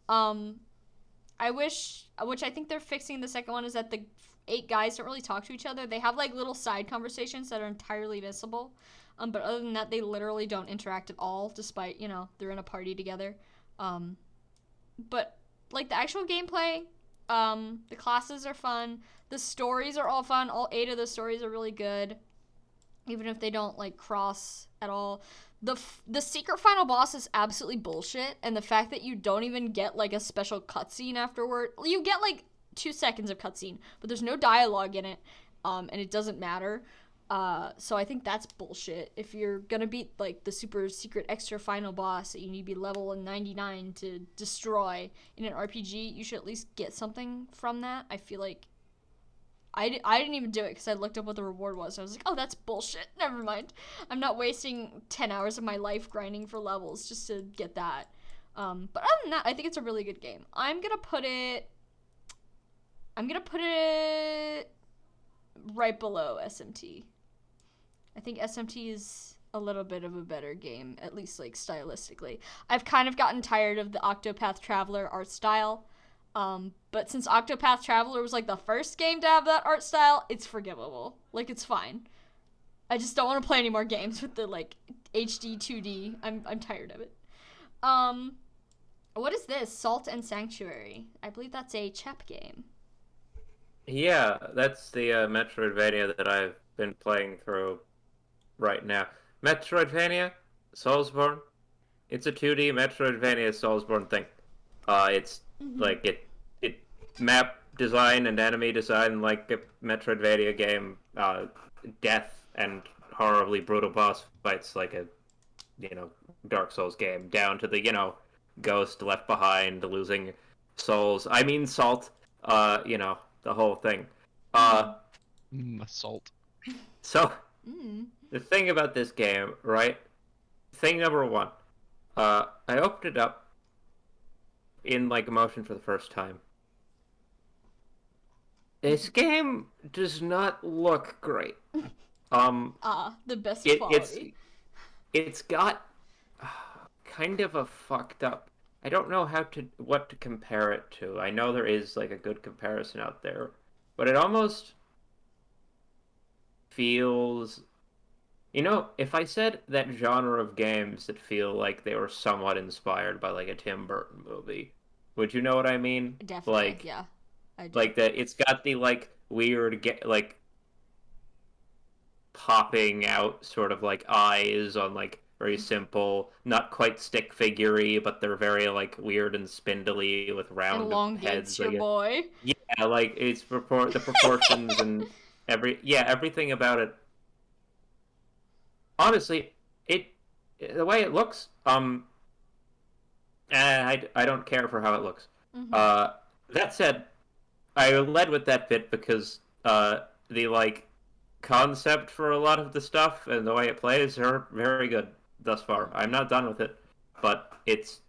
Speaker 1: I wish, which I think they're fixing the second one, is that the 8 guys don't really talk to each other. They have like little side conversations that are entirely visible. But other than that, they literally don't interact at all, despite, they're in a party together. But like the actual gameplay, the classes are fun. The stories are all fun. All 8 of the stories are really good, even if they don't like cross at all. The secret final boss is absolutely bullshit, and the fact that you don't even get like a special cutscene afterward. You get like 2 seconds of cutscene, but there's no dialogue in it, and it doesn't matter. So I think that's bullshit. If you're gonna beat like the super secret extra final boss that you need to be level 99 to destroy in an RPG, you should at least get something from that. I feel like I didn't even do it because I looked up what the reward was. I was like, oh, that's bullshit. Never mind. I'm not wasting 10 hours of my life grinding for levels just to get that. But other than that, I think it's a really good game. I'm gonna put it right below SMT. I think SMT is a little bit of a better game, at least like stylistically. I've kind of gotten tired of the Octopath Traveler art style. But since Octopath Traveler was like the first game to have that art style, it's forgivable. Like, it's fine. I just don't want to play any more games with the like HD 2D. I'm tired of it. What is this? Salt and Sanctuary. I believe that's a Chep game.
Speaker 2: Yeah, that's the Metroidvania that I've been playing through right now. Metroidvania, Soulsborne. It's a 2D Metroidvania Soulsborne thing. It's like it map design and enemy design like a Metroidvania game. Death and horribly brutal boss fights like a Dark Souls game, down to the ghost left behind, losing souls. I mean salt. The whole thing.
Speaker 3: Assault.
Speaker 2: So the thing about this game, right? Thing number 1. I opened it up in like emotion for the first time. This game does not look great.
Speaker 1: The best quality.
Speaker 2: It's got kind of a fucked up. I don't know what to compare it to. I know there is like a good comparison out there, but it almost feels, if I said that genre of games that feel like they were somewhat inspired by like a Tim Burton movie, would you know what I mean?
Speaker 1: Definitely,
Speaker 2: like,
Speaker 1: yeah. I do.
Speaker 2: Like that, it's got the like weird like popping out sort of like eyes on like very simple, not quite stick figure-y, but they're very like weird and spindly with round
Speaker 1: Elongates
Speaker 2: heads.
Speaker 1: your boy.
Speaker 2: Yeah, like it's the proportions and everything about it. Honestly, the way it looks, I don't care for how it looks. That said, I led with that bit because the like concept for a lot of the stuff and the way it plays are very good thus far. I'm not done with it, but it's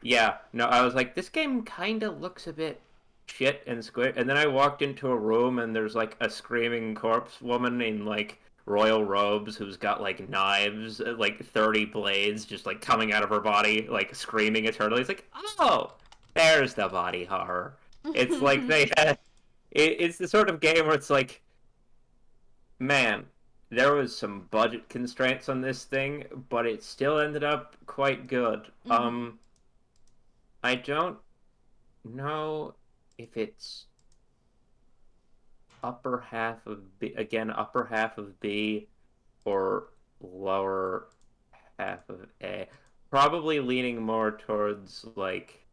Speaker 2: Yeah, no, I was like, this game kind of looks a bit shit and squid. And then I walked into a room and there's like a screaming corpse woman in like royal robes who's got like knives, like 30 blades just like coming out of her body, like screaming eternally. It's like, oh, there's the body horror. It's like they had. It's the sort of game where it's like, man, there was some budget constraints on this thing, but it still ended up quite good. I don't know if it's upper half of B, again, upper half of B or lower half of A. Probably leaning more towards like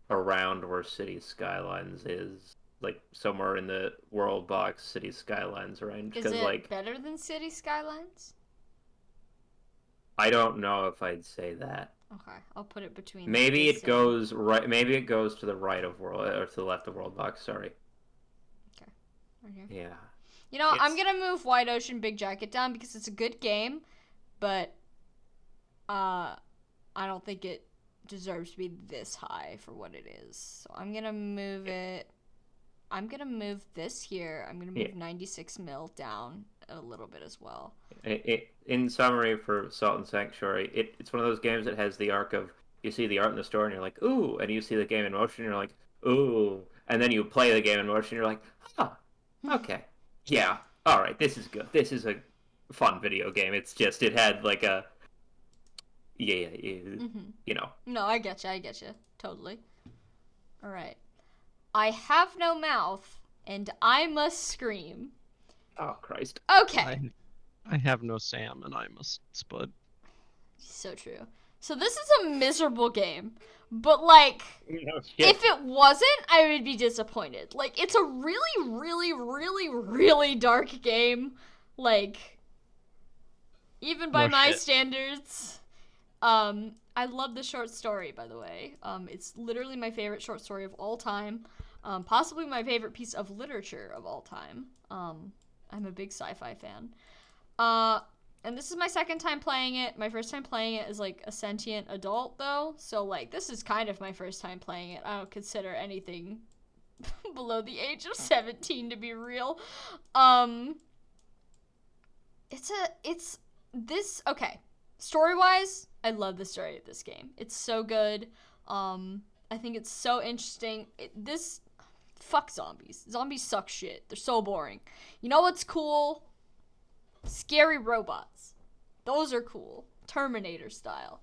Speaker 2: around where City Skylines is, like somewhere in the World Box City Skylines range.
Speaker 1: Is
Speaker 2: Because
Speaker 1: it
Speaker 2: like
Speaker 1: better than City Skylines?
Speaker 2: I don't know if I'd say that.
Speaker 1: Okay, I'll put it between.
Speaker 2: Maybe
Speaker 1: the
Speaker 2: it
Speaker 1: same.
Speaker 2: goes right. Maybe it goes to the right of World or to the left of World Box. Sorry.
Speaker 1: Okay. Right here.
Speaker 2: Yeah.
Speaker 1: You know, I'm
Speaker 2: It's-
Speaker 1: gonna move White Ocean Big Jacket down because it's a good game, but I don't think it deserves to be this high for what it is. So I'm gonna move it. I'm gonna move this here. I'm gonna move
Speaker 2: Yeah.
Speaker 1: 96 mil down a little bit as well.
Speaker 2: In summary, for Salt and Sanctuary, it's one of those games that has the arc of you see the art in the store and you're like, ooh, and you see the game in motion and you're like, ooh, and then you play the game in motion and you're like, oh, okay, yeah, all right, this is good. This is a fun video game. It's just it had like a yeah, you know.
Speaker 1: No, I get you. I get you. Totally. All right. I have no mouth, and I must scream.
Speaker 2: Oh Christ.
Speaker 1: Okay.
Speaker 3: I have no Sam, and I must spud.
Speaker 1: So true. So this is a miserable game, but like,
Speaker 2: No shit.
Speaker 1: if it wasn't, I would be disappointed. Like, it's a really, really, really, really dark game. Like, even by
Speaker 3: No
Speaker 1: my
Speaker 3: shit.
Speaker 1: standards. I love the short story, by the way. It's literally my favorite short story of all time. Possibly my favorite piece of literature of all time. I'm a big sci-fi fan. And this is my second time playing it. My first time playing it is like a sentient adult, though. So, like, this is kind of my first time playing it. I don't consider anything below the age of 17 to be real. Okay. Story-wise, I love the story of this game. It's so good. I think it's so interesting. Fuck zombies. Zombies suck shit. They're so boring. You know what's cool? Scary robots. Those are cool. Terminator style.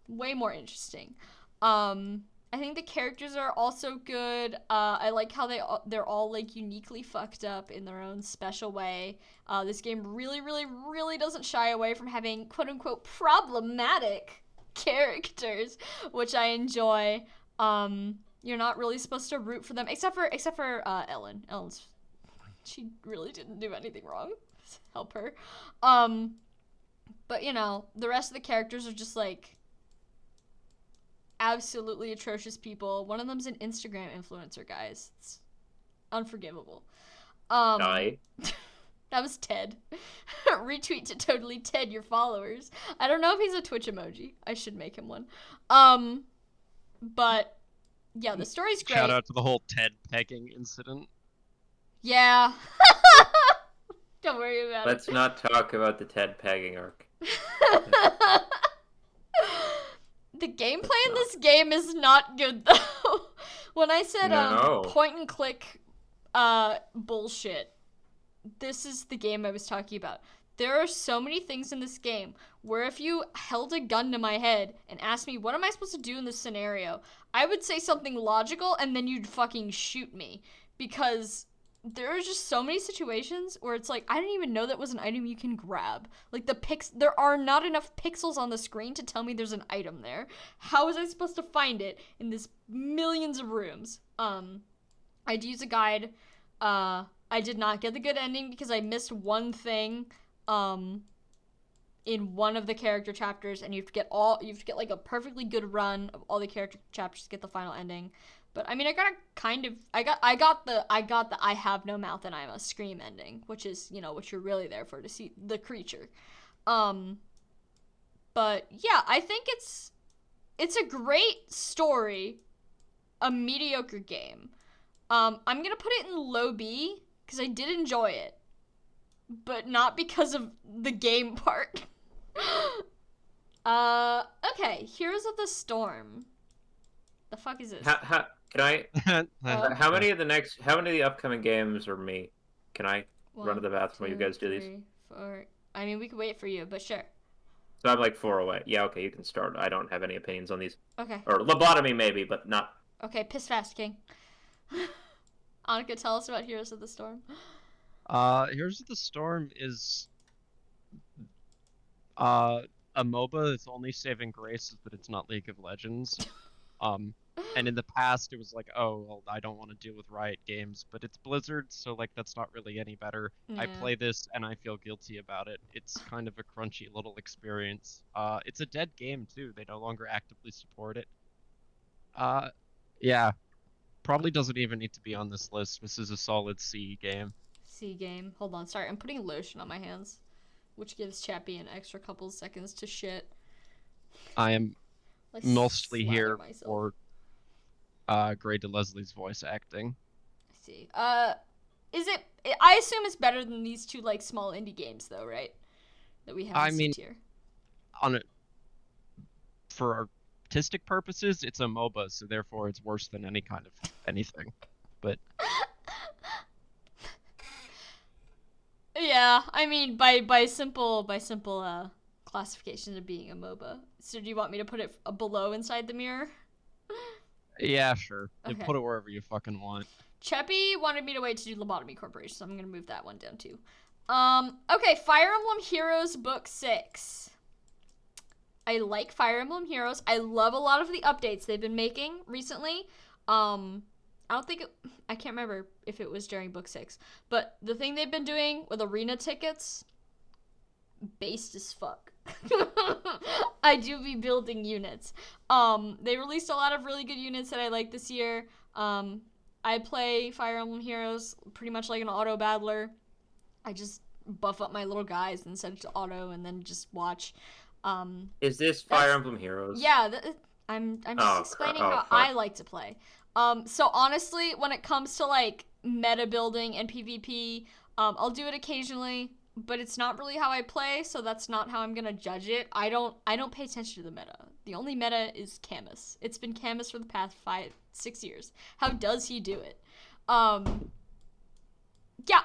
Speaker 1: Way more interesting. I think the characters are also good. I like how they're all like uniquely fucked up in their own special way. This game really, really, really doesn't shy away from having quote unquote problematic characters, which I enjoy. You're not really supposed to root for them, except for Ellen. She really didn't do anything wrong. Help her. But you know, the rest of the characters are just like absolutely atrocious people. One of them's an Instagram influencer, guys. It's unforgivable.
Speaker 2: Die.
Speaker 1: That was Ted. Retweet to totally Ted your followers. I don't know if he's a Twitch emoji. I should make him one. But yeah, the story's great.
Speaker 3: Shout out to the whole Ted pegging incident.
Speaker 1: Yeah. Don't worry about
Speaker 2: Let's
Speaker 1: it.
Speaker 2: not talk about the Ted pegging arc.
Speaker 1: The gameplay in this game is not good though. When I said
Speaker 2: No.
Speaker 1: point and click bullshit, this is the game I was talking about. There are so many things in this game where if you held a gun to my head and asked me what am I supposed to do in this scenario, I would say something logical and then you'd fucking shoot me, because there are just so many situations where it's like I didn't even know that was an item you can grab. Like there are not enough pixels on the screen to tell me there's an item there. How was I supposed to find it in this millions of rooms? I'd use a guide. I did not get the good ending because I missed one thing in one of the character chapters, and you have to get like a perfectly good run of all the character chapters to get the final ending. But I mean, I got the I have no mouth and I must scream ending, which is, you know, what you're really there for, to see the creature. But yeah, I think it's it's a great story, a mediocre game. I'm gonna put it in low B because I did enjoy it, but not because of the game part. Okay, Heroes of the Storm. The fuck is this?
Speaker 2: Can I? How many of the upcoming games are me? Can I run to the bathroom while you guys do these?
Speaker 1: 4. I mean, we could wait for you, but sure.
Speaker 2: So I'm like 4 away. Yeah, okay, you can start. I don't have any opinions on these.
Speaker 1: Okay.
Speaker 2: Or lobotomy maybe, but not.
Speaker 1: Okay, piss fast, King. Annika, tell us about Heroes of the Storm.
Speaker 3: Heroes of the Storm is a MOBA. Its only saving grace is that it's not League of Legends. And in the past, it was like, oh, well, I don't want to deal with Riot Games, but it's Blizzard, so like that's not really any better.
Speaker 1: Yeah.
Speaker 3: I play this and I feel guilty about it. It's kind of a crunchy little experience. It's a dead game too. They no longer actively support it. Yeah, probably doesn't even need to be on this list. This is a solid C game.
Speaker 1: C game. Hold on, sorry, I'm putting lotion on my hands, which gives Chappie an extra couple seconds to shit.
Speaker 3: I am
Speaker 1: Let's
Speaker 3: mostly
Speaker 1: slather
Speaker 3: here
Speaker 1: myself.
Speaker 3: for Grade to Leslie's voice acting.
Speaker 1: I see. Is it? I assume it's better than these two like small indie games, though, right? That we have.
Speaker 3: I
Speaker 1: in
Speaker 3: mean,
Speaker 1: C tier.
Speaker 3: For artistic purposes, it's a MOBA, so therefore it's worse than any kind of anything. But
Speaker 1: yeah, I mean by simple classification of being a MOBA. So do you want me to put it below inside the mirror?
Speaker 3: yeah, sure.
Speaker 1: Okay.
Speaker 3: Put it wherever you fucking want.
Speaker 1: Cheppy wanted me to wait to do Lobotomy Corporation, so I'm gonna move that one down too. Okay, Fire Emblem Heroes Book 6. I like Fire Emblem Heroes. I love a lot of the updates they've been making recently. I can't remember if it was during Book 6, but the thing they've been doing with arena tickets, based as fuck. I do be building units. They released a lot of really good units that I like this year. I play Fire Emblem Heroes pretty much like an auto battler. I just buff up my little guys and set it to auto and then just watch.
Speaker 2: Is this Fire Emblem Heroes?
Speaker 1: Yeah, I'm just explaining how
Speaker 2: fuck.
Speaker 1: I like to play. So honestly, when it comes to like meta building and PvP, I'll do it occasionally, but it's not really how I play, so that's not how I'm gonna judge it. I don't pay attention to the meta. The only meta is Camus. It's been Camus for the past 5-6 years. How does he do it? Yeah,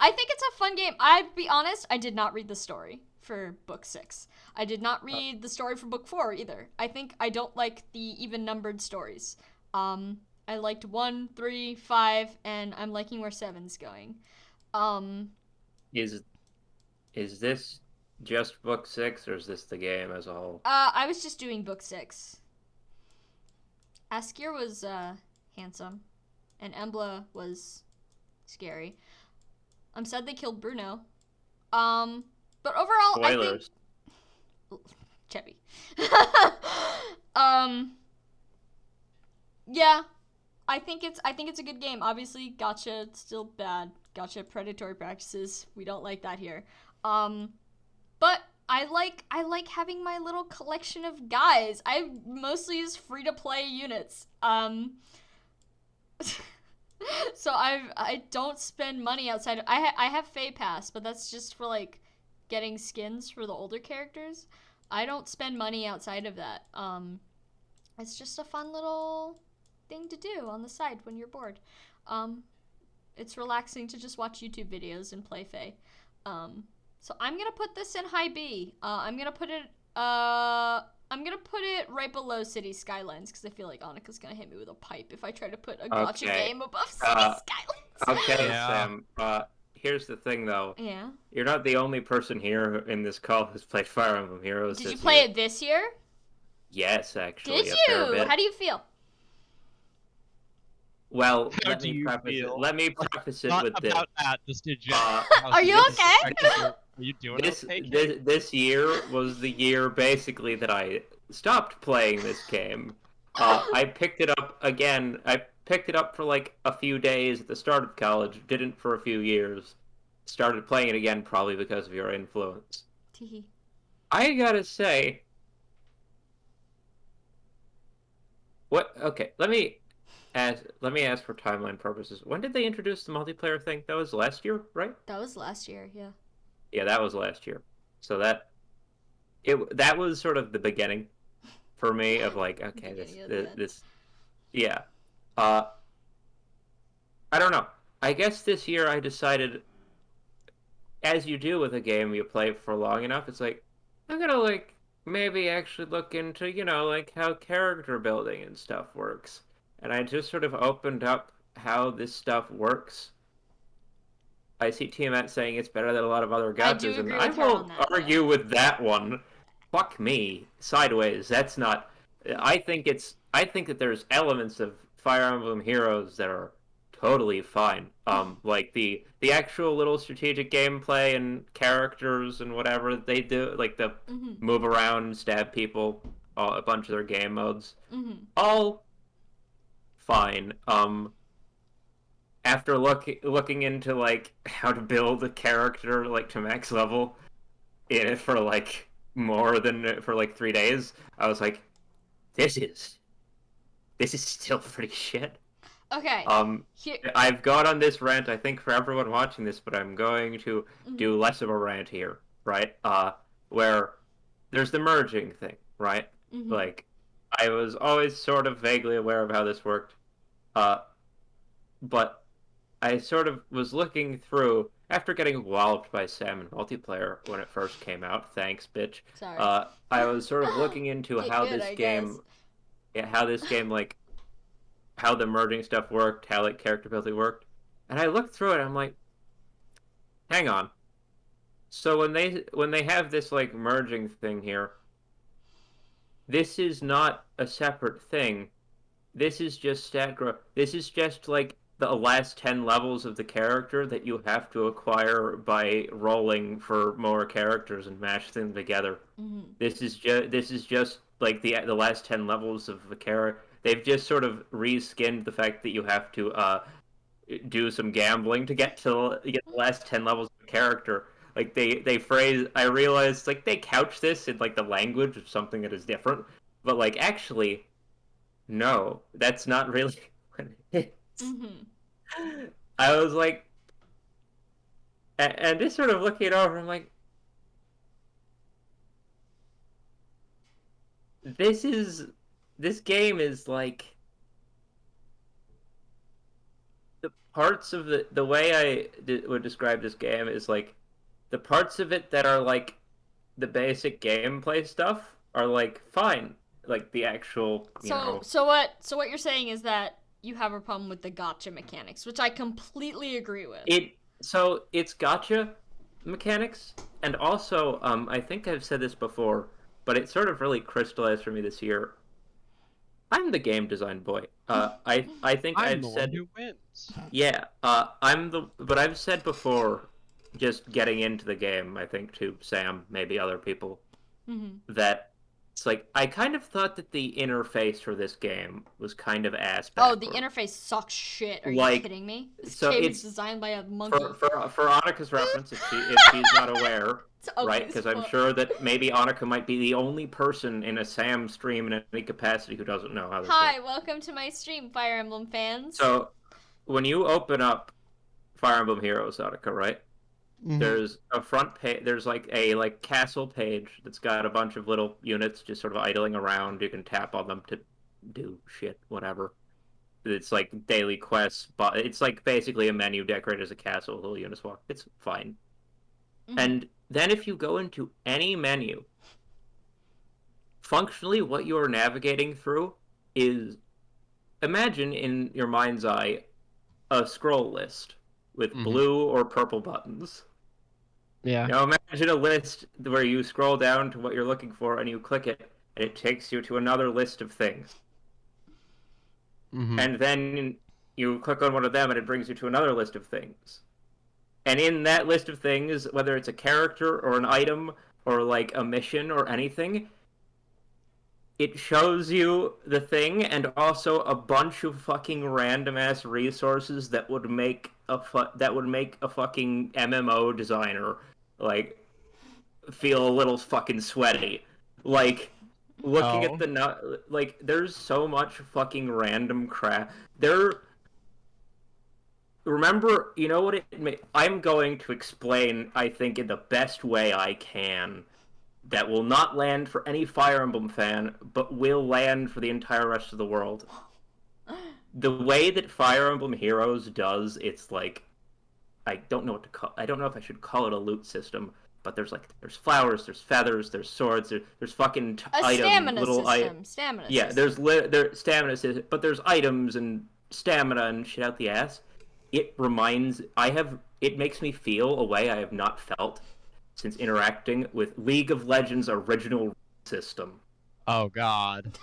Speaker 1: I think it's a fun game. I'll be honest, I did not read the story for Book 6. I did not read the story for Book 4 either. I think I don't like the even-numbered stories. I liked 1, 3, 5, and I'm liking where 7's going.
Speaker 2: Is this just Book 6, or is this the game as a whole?
Speaker 1: I was just doing Book 6. Askir was handsome, and Embla was scary. I'm sad they killed Bruno. But overall,
Speaker 2: Spoilers.
Speaker 1: I think Cheppy. Yeah, I think it's a good game. Obviously, gacha it's still bad. Gacha predatory practices. We don't like that here. But I like having my little collection of guys. I mostly use free to play units. So I don't spend money outside. I have Fae Pass, but that's just for like getting skins for the older characters. I don't spend money outside of that. It's just a fun little thing to do on the side when you're bored. It's relaxing to just watch YouTube videos and play Fae. So I'm gonna put this in high B. I'm gonna put it right below City Skylines because I feel like Annika's gonna hit me with a pipe if I try to put a gacha game above City Skylines.
Speaker 2: Okay,
Speaker 3: Yeah.
Speaker 2: Sam. Here's the thing, though.
Speaker 1: Yeah.
Speaker 2: You're not the only person here in this call who's played Fire Emblem Heroes.
Speaker 1: Did you play it this year?
Speaker 2: Yes, actually.
Speaker 1: Did
Speaker 2: a fair
Speaker 1: you?
Speaker 2: bit.
Speaker 1: How do you feel?
Speaker 2: Well,
Speaker 3: How
Speaker 2: let
Speaker 3: do
Speaker 2: me
Speaker 3: you
Speaker 2: preface
Speaker 3: feel?
Speaker 2: it. Let me preface it
Speaker 3: Not
Speaker 2: with this.
Speaker 3: about that, just in general.
Speaker 1: Are you okay?
Speaker 3: Are you doing okay? Kate?
Speaker 2: This year was the year basically that I stopped playing this game. I picked it up again. I picked it up for like a few days at the start of college. Didn't for a few years. Started playing it again probably because of your influence.
Speaker 1: Teehee.
Speaker 2: I gotta say, What? Okay, let me ask for timeline purposes. When did they introduce the multiplayer thing? That was last year, right?
Speaker 1: That was last year, yeah.
Speaker 2: Yeah, that was last year. So that was sort of the beginning for me of like, okay,
Speaker 1: Beginning of the end.
Speaker 2: yeah. Uh, I don't know. I guess this year I decided, as you do with a game, you play it for long enough. It's like I'm gonna like maybe actually look into like how character building and stuff works. And I just sort of opened up how this stuff works. I see Tiamat saying it's better than a lot of other
Speaker 1: I do
Speaker 2: gachas, and
Speaker 1: agree
Speaker 2: I
Speaker 1: with her on
Speaker 2: will
Speaker 1: that,
Speaker 2: argue with that one. Fuck me, sideways. That's not. I think that there's elements of Fire Emblem Heroes that are totally fine. Like the actual little strategic gameplay and characters and whatever they do, like the
Speaker 1: Mm-hmm.
Speaker 2: move around, stab people, a bunch of their game modes,
Speaker 1: Mm-hmm.
Speaker 2: all fine. After looking into like how to build a character like to max level in it for like more than for like 3 days, I was like, this is still pretty shit.
Speaker 1: Okay.
Speaker 2: Um,
Speaker 1: Here.
Speaker 2: I've gone on this rant, I think, for everyone watching this, but I'm going to
Speaker 1: Mm-hmm.
Speaker 2: do less of a rant here, right? Where there's the merging thing, right?
Speaker 1: Mm-hmm.
Speaker 2: Like, I was always sort of vaguely aware of how this worked, uh, but I sort of was looking through after getting walloped by Sam in multiplayer when it first came out. Thanks, bitch.
Speaker 1: Sorry.
Speaker 2: I was sort of looking into
Speaker 1: Get good, I guess.
Speaker 2: how this game like how the merging stuff worked, how like character building worked, and I looked through it. I'm like, hang on. So when they have this like merging thing here, this is not a separate thing. This is just stat growth. This is just like the last 10 levels of the character that you have to acquire by rolling for more characters and mash them together.
Speaker 1: Mm-hmm.
Speaker 2: This is just like the last 10 levels of the character. They've just sort of reskinned the fact that you have to do some gambling to get the last 10 levels of character. Like they phrase I realized like they couch this in like the language of something that is different, but like actually no, that's not really what it is.
Speaker 1: Mm-hmm.
Speaker 2: I was like, and just sort of looking it over, I'm like, this is, this game is like, the parts of the way would describe this game is like, the parts of it that are like the basic gameplay stuff are like fine. Like the actual,
Speaker 1: So what you're saying is that you have a problem with the gotcha mechanics, which I completely agree with.
Speaker 2: It's gotcha mechanics, and also I think I've said this before, but it sort of really crystallized for me this year. I'm the game design boy. I think
Speaker 3: I'm
Speaker 2: I've
Speaker 3: the one
Speaker 2: said
Speaker 3: who wins.
Speaker 2: yeah. But I've said before, just getting into the game. I think to Sam, maybe other people,
Speaker 1: Mm-hmm.
Speaker 2: that it's like I kind of thought that the interface for this game was kind of ass
Speaker 1: Oh, the
Speaker 2: backward.
Speaker 1: interface sucks shit. Are you
Speaker 2: Like,
Speaker 1: kidding me? This
Speaker 2: so
Speaker 1: game
Speaker 2: it's
Speaker 1: is designed by a monkey.
Speaker 2: for Annika's reference, if she's not aware,
Speaker 1: It's ugly
Speaker 2: right?
Speaker 1: as
Speaker 2: Because I'm
Speaker 1: fuck.
Speaker 2: sure that maybe Annika might be the only person in a Sam stream in any capacity who doesn't know how this
Speaker 1: Hi,
Speaker 2: works.
Speaker 1: welcome to my stream, Fire Emblem fans.
Speaker 2: So when you open up Fire Emblem Heroes, Annika, right?
Speaker 3: Mhm.
Speaker 2: There's a front page. There's like a castle page that's got a bunch of little units just sort of idling around. You can tap on them to do shit, whatever. It's like daily quests, but it's like basically a menu decorated as a castle with little units walk. It's fine.
Speaker 1: Mhm.
Speaker 2: And then if you go into any menu, functionally what you are navigating through is, imagine in your mind's eye a scroll list with
Speaker 3: Mhm.
Speaker 2: blue or purple buttons.
Speaker 3: Yeah.
Speaker 2: Now imagine a list where you scroll down to what you're looking for and you click it, and it takes you to another list of things.
Speaker 3: Mhm.
Speaker 2: And then you click on one of them and it brings you to another list of things. And in that list of things, whether it's a character or an item or like a mission or anything, it shows you the thing and also a bunch of fucking random ass resources that would make a fucking MMO designer like feel a little fucking sweaty. Like looking at
Speaker 3: No.
Speaker 2: the like, there's so much fucking random crap. Remember, you know what I'm going to explain, I think, in the best way I can, that will not land for any Fire Emblem fan, but will land for the entire rest of the world. The way that Fire Emblem Heroes does, it's like, I don't know what to call. I don't know if I should call it a loot system, but there's flowers, there's feathers, there's swords, there's fucking
Speaker 1: A
Speaker 2: items,
Speaker 1: stamina system. Stamina
Speaker 2: yeah,
Speaker 1: system.
Speaker 2: there's stamina system, but there's items and stamina and shit out the ass. It makes me feel a way I have not felt since interacting with League of Legends original system.
Speaker 3: Oh God.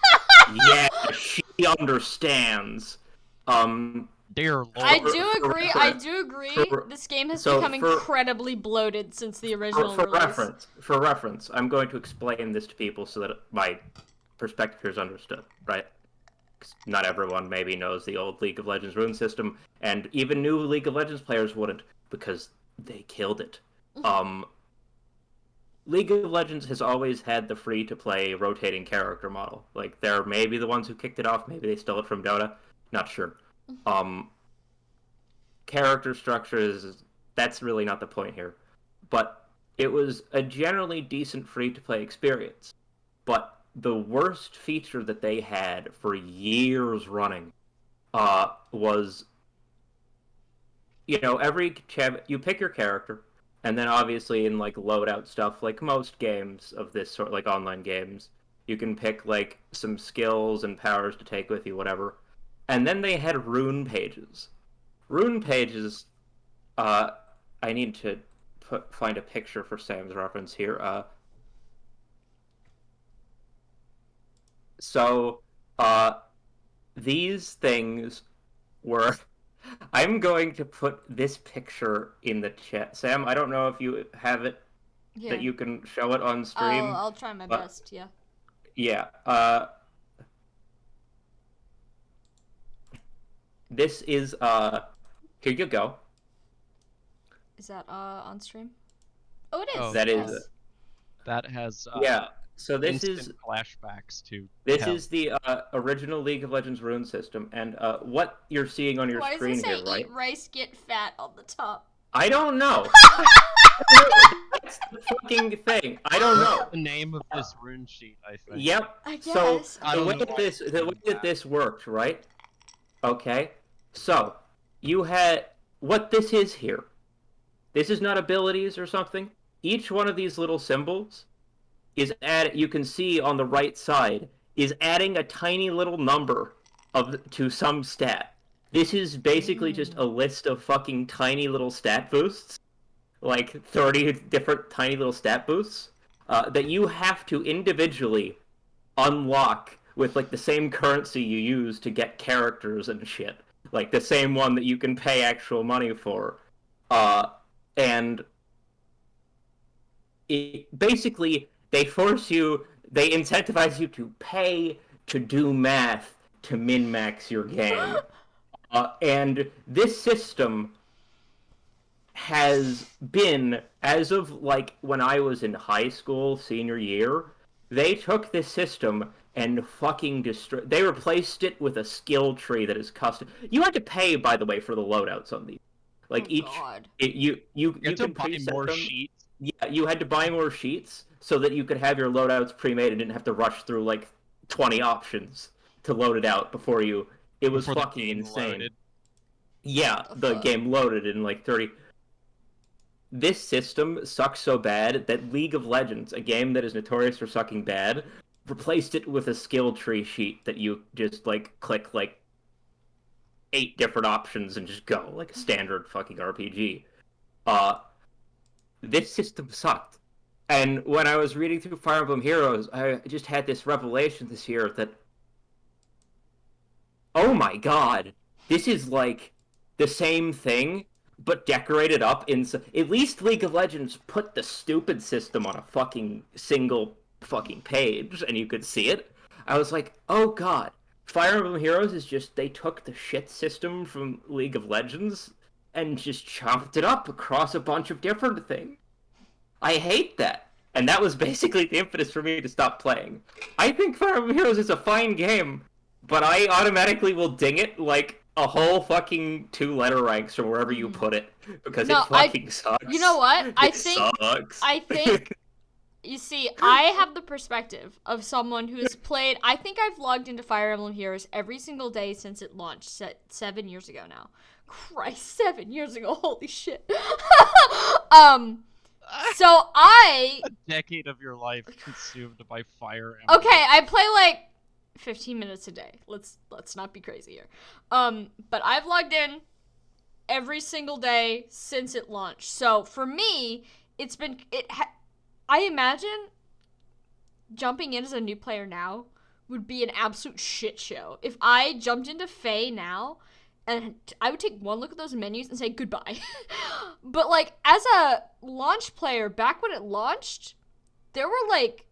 Speaker 2: Yeah, she understands.
Speaker 3: Dear Lord.
Speaker 1: I do agree. I
Speaker 2: reference-
Speaker 1: do agree.
Speaker 2: for-
Speaker 1: This game has
Speaker 2: so
Speaker 1: become
Speaker 2: for-
Speaker 1: incredibly bloated since the original release.
Speaker 2: For reference, I'm going to explain this to people so that my perspective is understood, right? 'Cause not everyone maybe knows the old League of Legends rune system, and even new League of Legends players wouldn't because they killed it. League of Legends has always had the free-to-play rotating character model. Like, they're maybe the ones who kicked it off, maybe they stole it from Dota, not sure. Character structures, that's really not the point here. But it was a generally decent free-to-play experience. But the worst feature that they had for years running was, you know, you pick your character, and then obviously in like loadout stuff, like most games of this sort, like online games, you can pick like some skills and powers to take with you, whatever. And then they had rune pages. Rune pages, I need to find a picture for Sam's reference here. So, these things were... I'm going to put this picture in the chat. Sam, I don't know if you have it,
Speaker 1: Yeah.
Speaker 2: that you can show it on stream.
Speaker 1: I'll try my best. Yeah.
Speaker 2: Yeah. This is, here you go.
Speaker 1: Is that on stream? Oh, it is.
Speaker 3: Oh,
Speaker 2: That
Speaker 1: yes.
Speaker 2: is-
Speaker 3: That has
Speaker 2: Yeah. So this
Speaker 3: instant
Speaker 2: is
Speaker 3: flashbacks to
Speaker 2: this
Speaker 3: hell.
Speaker 2: is the original League of Legends rune system, and what you're seeing on your
Speaker 1: Why does
Speaker 2: screen
Speaker 1: it say
Speaker 2: here, right?
Speaker 1: "Eat rice, get fat" on the top?
Speaker 2: I don't know. That's the fucking thing. I don't know.
Speaker 3: the name of this rune sheet, I think.
Speaker 2: Yep.
Speaker 1: I
Speaker 2: So
Speaker 1: guess.
Speaker 3: I
Speaker 2: the
Speaker 3: don't
Speaker 2: way
Speaker 3: know
Speaker 2: that
Speaker 3: why
Speaker 2: this
Speaker 3: it's
Speaker 2: the way
Speaker 3: doing
Speaker 2: that
Speaker 3: that.
Speaker 2: this worked, right? Okay. So you had what this is here. This is not abilities or something. Each one of these little symbols is you can see on the right side is adding a tiny little number to some stat. This is basically just a list of fucking tiny little stat boosts, like 30 different tiny little stat boosts that you have to individually unlock with like the same currency you use to get characters and shit, like the same one that you can pay actual money for, and basically they incentivize you to pay to do math to min-max your game. And this system has been, as of like when I was in high school, senior year, they took this system and fucking destroyed. They replaced it with a skill tree that is custom. You had to pay, by the way, for the loadouts on these. Like
Speaker 1: Oh, God.
Speaker 2: you
Speaker 3: You have to
Speaker 2: can
Speaker 3: buy
Speaker 2: preset
Speaker 3: more
Speaker 2: them.
Speaker 3: sheets.
Speaker 2: Yeah, you had to buy more sheets so that you could have your loadouts pre-made and didn't have to rush through like 20 options to load it out before you. It was
Speaker 3: before the
Speaker 2: fucking
Speaker 3: game
Speaker 2: insane.
Speaker 3: loaded.
Speaker 2: Yeah, the
Speaker 1: fuck?
Speaker 2: game loaded in like 30. This system sucks so bad that League of Legends, a game that is notorious for sucking bad, replaced it with a skill tree sheet that you just like click like 8 different options and just go like a standard fucking RPG. This system sucked. And when I was reading through Fire Emblem Heroes, I just had this revelation this year that, oh my god, this is like the same thing, but decorated up in... At least League of Legends put the stupid system on a fucking single fucking page, and you could see it. I was like, oh god, Fire Emblem Heroes is just... They took the shit system from League of Legends and just chopped it up across a bunch of different things. I hate that. and that was basically the impetus for me to stop playing. I think Fire Emblem Heroes is a fine game, but I automatically will ding it like a whole fucking 2-letter ranks from wherever you put it, because
Speaker 1: No,
Speaker 2: it fucking sucks.
Speaker 1: You know what?
Speaker 2: It sucks.
Speaker 1: I think you see, I have the perspective of someone who has played. I think I've logged into Fire Emblem Heroes every single day since it launched 7 years ago now. Christ, 7 years ago. Holy shit. So
Speaker 3: A decade of your life consumed by Fire Emblem.
Speaker 1: Okay, I play like 15 minutes a day. Let's not be crazy here. But I've logged in every single day since it launched. So for me, it's been I imagine jumping in as a new player now would be an absolute shit show. If I jumped into Faye now, and I would take one look at those menus and say goodbye. But like as a launch player, back when it launched, there were like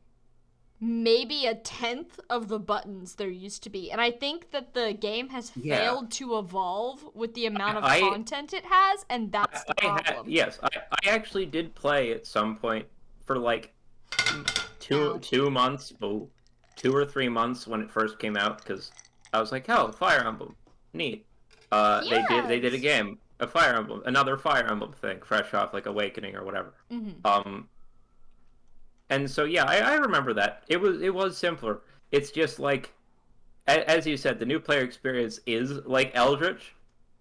Speaker 1: maybe 1/10 of the buttons there used to be. And I think that the game has failed to evolve with the amount of content it has, and that's the problem.
Speaker 2: I actually did play at some point for like 2 months, 2 or 3 months when it first came out, because I was like, oh, Fire Emblem, neat. They did a game, a Fire Emblem, another Fire Emblem thing, fresh off like Awakening or whatever. And so yeah, I remember that. It was simpler. It's just like, as you said, the new player experience is like Eldritch,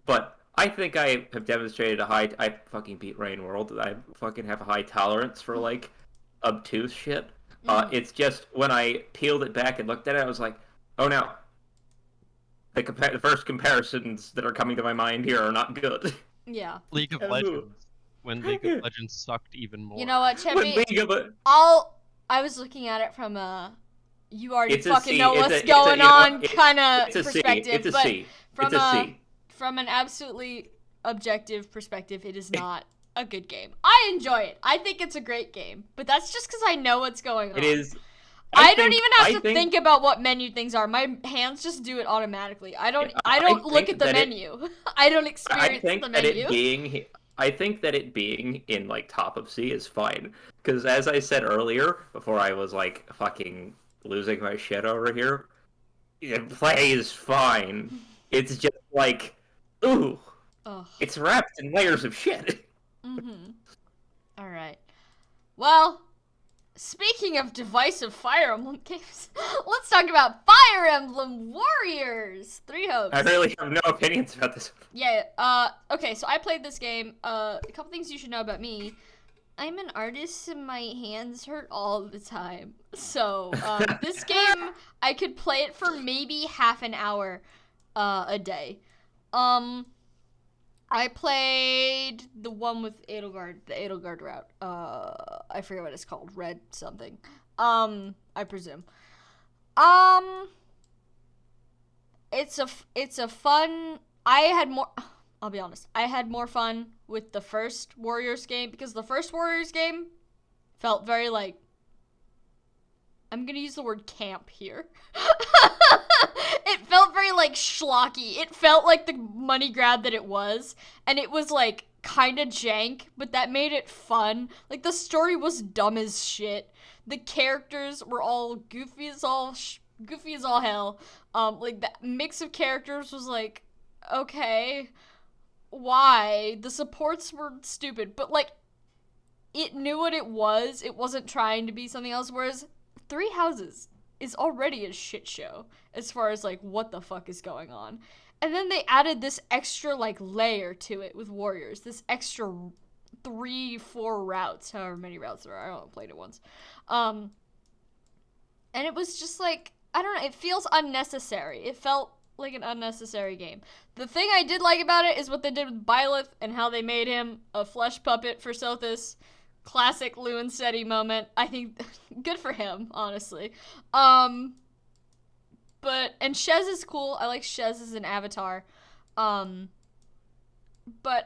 Speaker 2: but I think I have demonstrated I fucking beat Rain World. I fucking have a high tolerance for like obtuse shit. It's just when I peeled it back and looked at it, I was like, oh no. The first comparisons that are coming to my mind here are not good.
Speaker 1: Yeah.
Speaker 3: League of Legends. When League of Legends sucked even more.
Speaker 1: You know what, Chippy? I was looking at it from a you already fucking know what's going on kind of perspective. But from an absolutely objective perspective, it is not a good game. I enjoy it. I think it's a great game. But that's just because I know what's going on.
Speaker 2: It is.
Speaker 1: I don't even have to think about what menu things are. My hands just do it automatically. I don't look at the menu. I don't experience the menu.
Speaker 2: I think that it being in like top of C is fine, because as I said earlier, before I was like fucking losing my shit over here, it plays fine. It's just like, ooh, it's wrapped in layers of shit.
Speaker 1: All right. Well, speaking of divisive Fire Emblem games, let's talk about Fire Emblem Warriors 3 Hopes.
Speaker 2: I really have no opinions about this.
Speaker 1: Yeah, okay, so I played this game. A couple things you should know about me. I'm an artist and my hands hurt all the time. So, this game, I could play it for maybe half an hour a day. I played the one with Edelgard, the Edelgard route. I forget what it's called. Red something. I presume. It's a fun. I'll be honest. I had more fun with the first Warriors game, because the first Warriors game felt very like, I'm gonna use the word camp here. It felt very like schlocky. It felt like the money grab that it was, and it was like kind of jank, but that made it fun. Like the story was dumb as shit. The characters were all goofy as all hell. Like that mix of characters was like, okay, why? The supports were stupid, but like it knew what it was. It wasn't trying to be something else. Whereas Three Houses is already a shit show as far as like what the fuck is going on. And then they added this extra like layer to it with Warriors. This extra 3-4 routes, however many routes there are. I only played it once. And it was just like, I don't know, it feels unnecessary. It felt like an unnecessary game. The thing I did like about it is what they did with Byleth and how they made him a flesh puppet for Sothis. Classic Lou and Seti moment. I think good for him, honestly. And Shez is cool. I like Shez as an avatar. But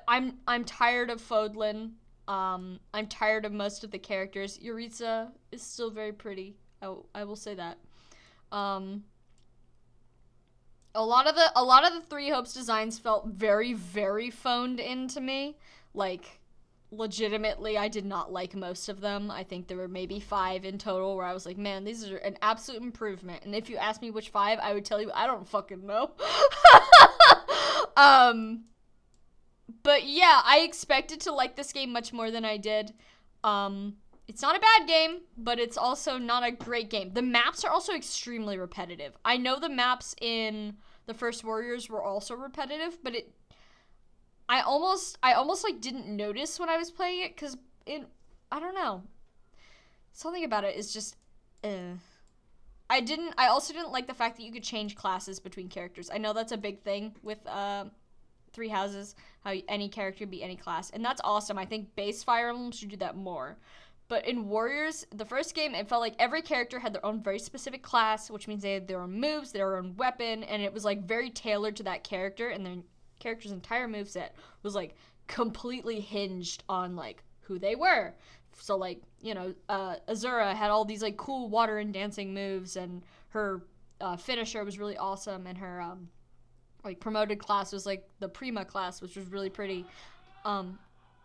Speaker 1: I'm tired of Fodlan. I'm tired of most of the characters. Yuritsa is still very pretty. I will say that. A lot of the Three Hopes designs felt very, very phoned in to me. Like legitimately, I did not like most of them. I think there were maybe 5 in total where I was like, man, these are an absolute improvement. And if you ask me which 5, I would tell you I don't fucking know. But yeah, I expected to like this game much more than I did. It's not a bad game, but it's also not a great game. The maps are also extremely repetitive. I know the maps in the first Warriors were also repetitive, but I almost like didn't notice when I was playing it, because I don't know. Something about it is just, I also didn't like the fact that you could change classes between characters. I know that's a big thing with, Three Houses, how any character be any class, and that's awesome. I think base Fire Emblem should do that more. But in Warriors, the first game, it felt like every character had their own very specific class, which means they had their own moves, their own weapon, and it was like very tailored to that character, and their character's entire moveset was like completely hinged on like who they were. So like, you know, Azura had all these like cool water and dancing moves, and her finisher was really awesome, and her like promoted class was like the Prima class, which was really pretty.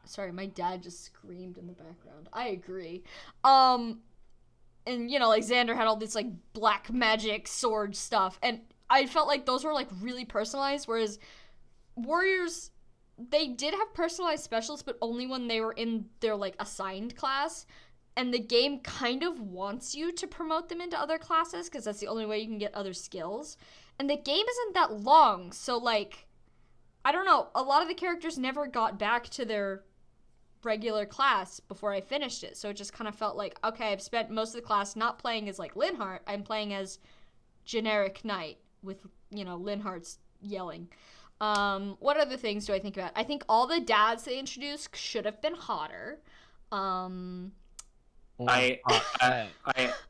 Speaker 1: Sorry, my dad just screamed in the background. I agree. And you know, like Xander had all this like black magic sword stuff, and I felt like those were like really personalized, whereas Warriors, they did have personalized specials, but only when they were in their like assigned class, and the game kind of wants you to promote them into other classes because that's the only way you can get other skills. And the game isn't that long, so like, I don't know, a lot of the characters never got back to their regular class before I finished it, so it just kind of felt like, okay, I've spent most of the class not playing as like Linhardt, I'm playing as generic knight with, you know, Linhardt's yelling. What other things do I think about? I think all the dads they introduced should have been hotter.
Speaker 2: I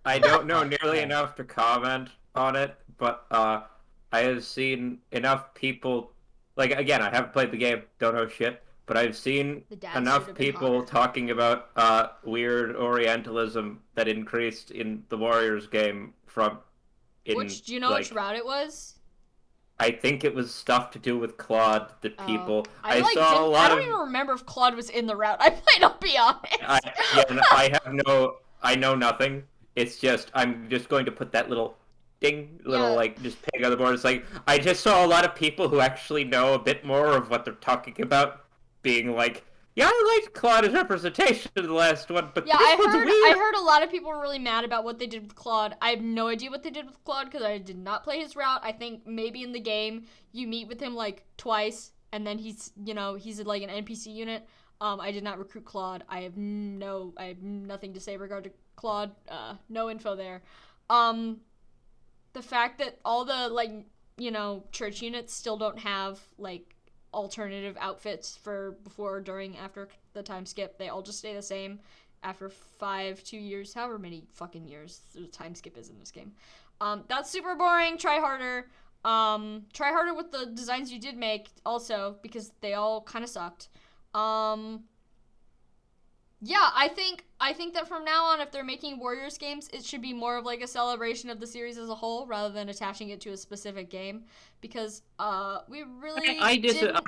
Speaker 2: don't know nearly enough to comment on it, but I have seen enough people, like, again, I haven't played the game, don't know shit, but I've seen enough people talking about weird Orientalism that increased in the Warriors game from...
Speaker 1: do you know which route it was?
Speaker 2: I think it was stuff to do with Claude that people... I
Speaker 1: don't even remember if Claude was in the route. I might not be honest.
Speaker 2: I know nothing. It's just, I'm just going to put that little like, just pig on the board. It's like, I just saw a lot of people who actually know a bit more of what they're talking about being like, yeah, I liked Claude's representation in the last one, but
Speaker 1: I heard a lot of people were really mad about what they did with Claude. I have no idea what they did with Claude because I did not play his route. I think maybe in the game you meet with him like twice, and then he's like an NPC unit. I did not recruit Claude. I have nothing to say regarding Claude. No info there. The fact that all the like, you know, church units still don't have like alternative outfits for before, during, after the time skip. They all just stay the same after 2 years, however many fucking years the time skip is in this game. That's super boring. Try harder. Try harder with the designs you did make also, because they all kind of sucked. Yeah, I think that from now on, if they're making Warriors games, it should be more of like a celebration of the series as a whole rather than attaching it to a specific game, because we really
Speaker 2: I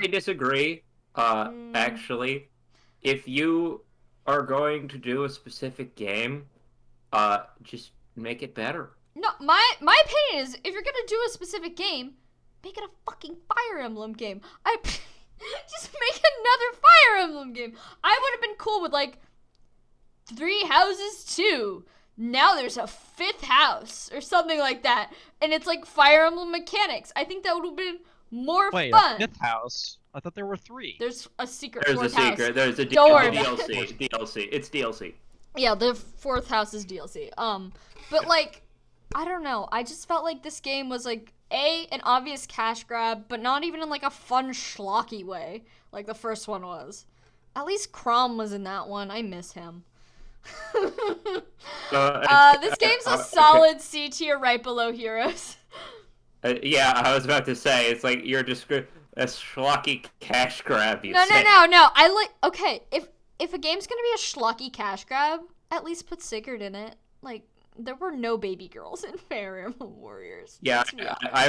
Speaker 2: disagree. Actually, if you are going to do a specific game, just make it better.
Speaker 1: No, my opinion is, if you're gonna do a specific game, make it a fucking Fire Emblem game. Just make another Fire Emblem game. I would have been cool with like Three Houses 2. Now there's a 5th house or something like that, and it's like Fire Emblem mechanics. I think that would have been more fun.
Speaker 3: Wait, a 5th house? I thought there were 3.
Speaker 1: There's a secret.
Speaker 2: There's
Speaker 1: house.
Speaker 2: There's a
Speaker 1: Don't worry
Speaker 2: DLC. DLC. It's DLC.
Speaker 1: Yeah, the 4th house is DLC. But like, I don't know. I just felt like this game was like an obvious cash grab, but not even in like a fun schlocky way like the first one was. At least Crom was in that one. I miss him. This game's a solid C tier, right below Heroes.
Speaker 2: Yeah, I was about to say, it's like you're just a schlocky cash grab.
Speaker 1: No. I like, okay, if a game's gonna be a schlocky cash grab, at least put Sigurd in it. Like, there were no baby girls in Fire Emblem Warriors.
Speaker 2: Yeah, I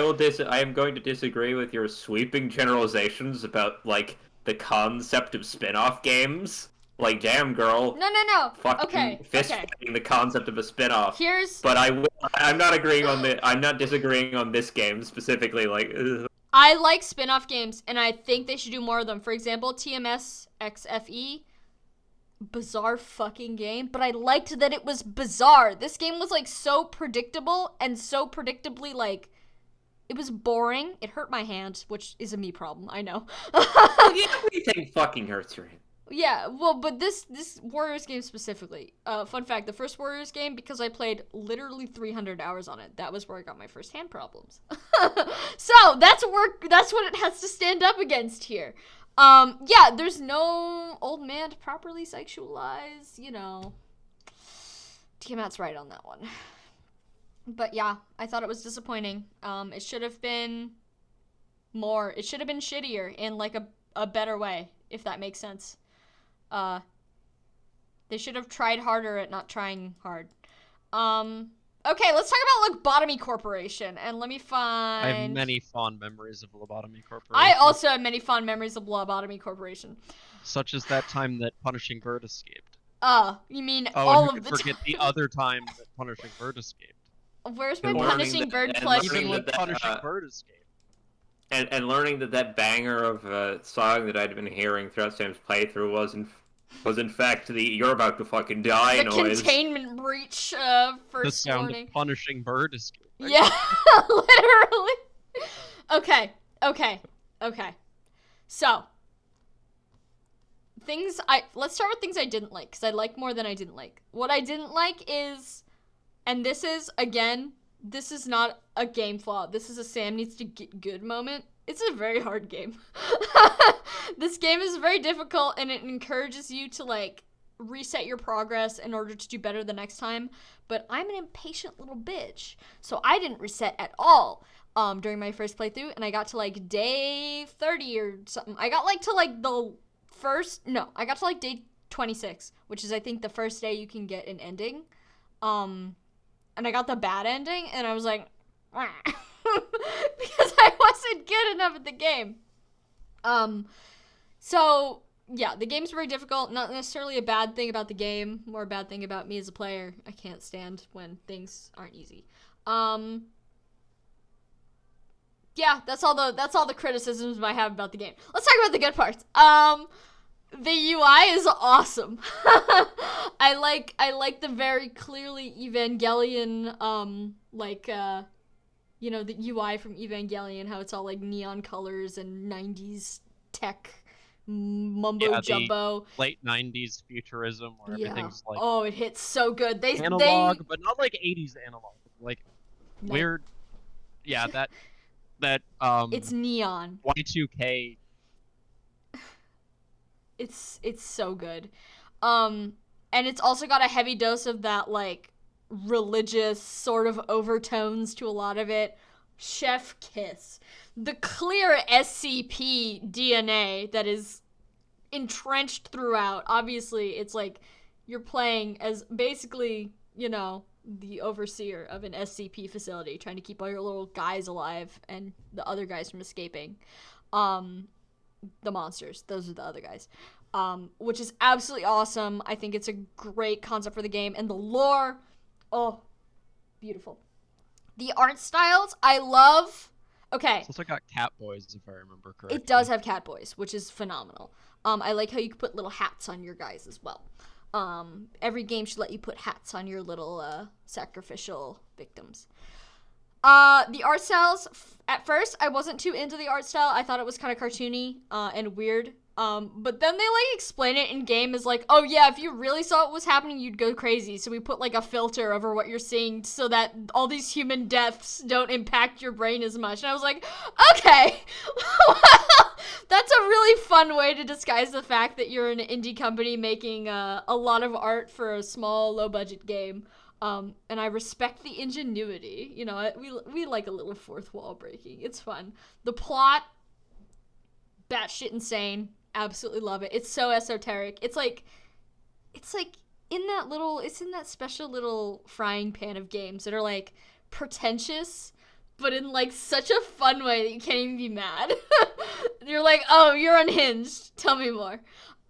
Speaker 2: am going to disagree with your sweeping generalizations about like the concept of spin-off games. like, damn, girl.
Speaker 1: No.
Speaker 2: Fucking
Speaker 1: Okay.
Speaker 2: fist fighting the concept of a spin-off.
Speaker 1: Here's
Speaker 2: But I'm not disagreeing on this game specifically. Like, ugh.
Speaker 1: I like spin-off games, and I think they should do more of them. For example, TMS XFE, bizarre fucking game, but I liked that it was bizarre. This game was like so predictable and so predictably like it was boring. It hurt my hand, which is a me problem, I know.
Speaker 2: Everything fucking hurts your hand.
Speaker 1: Yeah, well, but this Warriors game specifically. Fun fact: the first Warriors game, because I played literally 300 hours on it, that was where I got my first hand problems. So that's what it has to stand up against here. Yeah, there's no old man to properly sexualize. You know, Tiamat's right on that one. But yeah, I thought it was disappointing. It should have been more. It should have been shittier in like a better way, if that makes sense. They should have tried harder at not trying hard. Okay, let's talk about Lobotomy Corporation, and let me find...
Speaker 3: I have many fond memories of Lobotomy Corporation.
Speaker 1: I also have many fond memories of Lobotomy Corporation.
Speaker 3: Such as that time that Punishing Bird escaped.
Speaker 1: You mean
Speaker 3: Oh,
Speaker 1: all
Speaker 3: and
Speaker 1: of
Speaker 3: who
Speaker 1: the
Speaker 3: could forget the other time that Punishing Bird escaped.
Speaker 1: Where's my
Speaker 2: And
Speaker 1: Punishing Bird plushie?
Speaker 3: Even when
Speaker 2: that,
Speaker 3: Punishing Bird escaped.
Speaker 2: And learning that banger of a song that I'd been hearing throughout Sam's playthrough was in fact the "you're about to fucking die"
Speaker 1: The
Speaker 2: noise.
Speaker 1: containment breach,
Speaker 3: The
Speaker 1: first
Speaker 3: sound
Speaker 1: warning.
Speaker 3: of Punishing Bird escape.
Speaker 1: Yeah, literally. Okay. So, let's start with things I didn't like, because I like more than I didn't like. What I didn't like is, and this is, again, this is not a game flaw. This is a Sam needs to get good moment. It's a very hard game. This game is very difficult, and it encourages you to, like, reset your progress in order to do better the next time. But I'm an impatient little bitch, so I didn't reset at all during my first playthrough, and I got to, like, day 30 or something. I got, like, to, like, I got to, like, day 26, which is, I think, the first day you can get an ending. And I got the bad ending, and I was like, because I wasn't good enough at the game. So, yeah, the game's very difficult. Not necessarily a bad thing about the game, more a bad thing about me as a player. I can't stand when things aren't easy. Yeah, that's all the criticisms I have about the game. Let's talk about the good parts. The UI is awesome. I like the very clearly Evangelion, the UI from Evangelion, how it's all like neon colors and 90s tech mumbo jumbo.
Speaker 3: Late 90s futurism where everything's like
Speaker 1: oh, it hits so good. They
Speaker 3: analog, but not like 80s analog. Like weird. Yeah, that
Speaker 1: it's neon.
Speaker 3: Y2K.
Speaker 1: It's so good. And it's also got a heavy dose of that like religious sort of overtones to a lot of it. Chef kiss. The clear SCP DNA that is entrenched throughout. Obviously, it's like you're playing as basically, the overseer of an SCP facility, trying to keep all your little guys alive and the other guys from escaping. The monsters, those are the other guys. Which is absolutely awesome. I think it's a great concept for the game. And the lore, oh, beautiful. The art styles, I love. Okay.
Speaker 3: It's also got cat boys, if I remember correctly.
Speaker 1: It does have cat boys, which is phenomenal. I like how you can put little hats on your guys as well. Every game should let you put hats on your little sacrificial victims. The art styles, at first, I wasn't too into the art style. I thought it was kind of cartoony and weird. But then they, explain it in game as, oh, yeah, if you really saw what was happening, you'd go crazy. So we put, a filter over what you're seeing so that all these human deaths don't impact your brain as much. And I was like, okay, that's a really fun way to disguise the fact that you're an indie company making a lot of art for a small, low-budget game. And I respect the ingenuity. We like a little fourth wall breaking. It's fun. The plot, batshit insane. Absolutely love it. It's so esoteric. It's in that special little frying pan of games that are pretentious, but in such a fun way that you can't even be mad. You're like, oh, you're unhinged. Tell me more.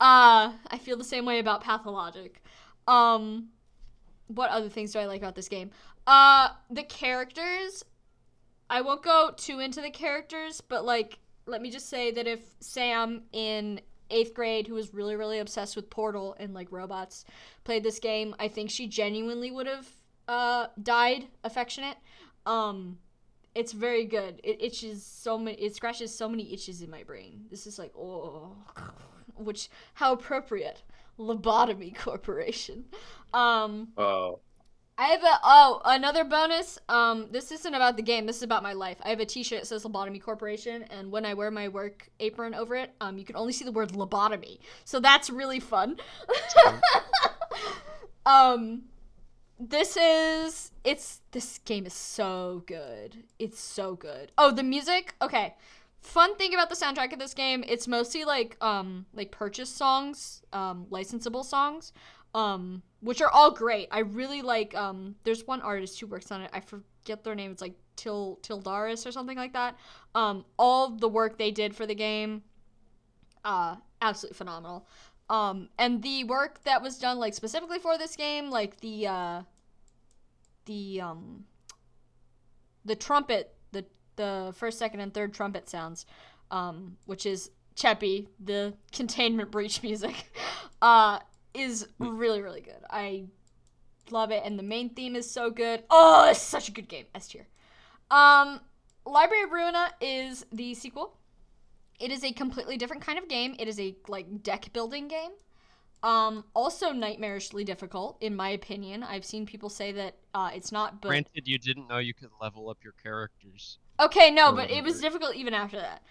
Speaker 1: I feel the same way about Pathologic. What other things do I like about this game? The characters. I won't go too into the characters, but like, let me just say that if Sam in 8th grade, who was really, really obsessed with Portal and like robots, played this game, I think she genuinely would have died affectionate. It's very good. It scratches so many itches in my brain. This is like, oh, which, how appropriate. Lobotomy Corporation.
Speaker 2: Oh.
Speaker 1: I have another bonus. This isn't about the game. This is about my life. I have a T-shirt that says Lobotomy Corporation, and when I wear my work apron over it, you can only see the word lobotomy. So that's really fun. This game is so good. It's so good. Oh, the music. Okay. Fun thing about the soundtrack of this game, it's mostly like purchase songs, licensable songs. Which are all great. I really like, there's one artist who works on it. I forget their name. It's like Tildaris or something like that. All the work they did for the game, absolutely phenomenal. And the work that was done, like, specifically for this game, like the trumpet, the first, second, and third trumpet sounds, which is Cheppy, the containment breach music, is really, really good. I love it, and the main theme is so good. Oh, it's such a good game. S tier. Library of Ruina is the sequel. It is a completely different kind of game. It is a like deck building game. Also nightmarishly difficult, in my opinion. I've seen people say that it's not, but
Speaker 3: Granted, you didn't know you could level up your characters.
Speaker 1: Okay, no, but it was difficult even after that.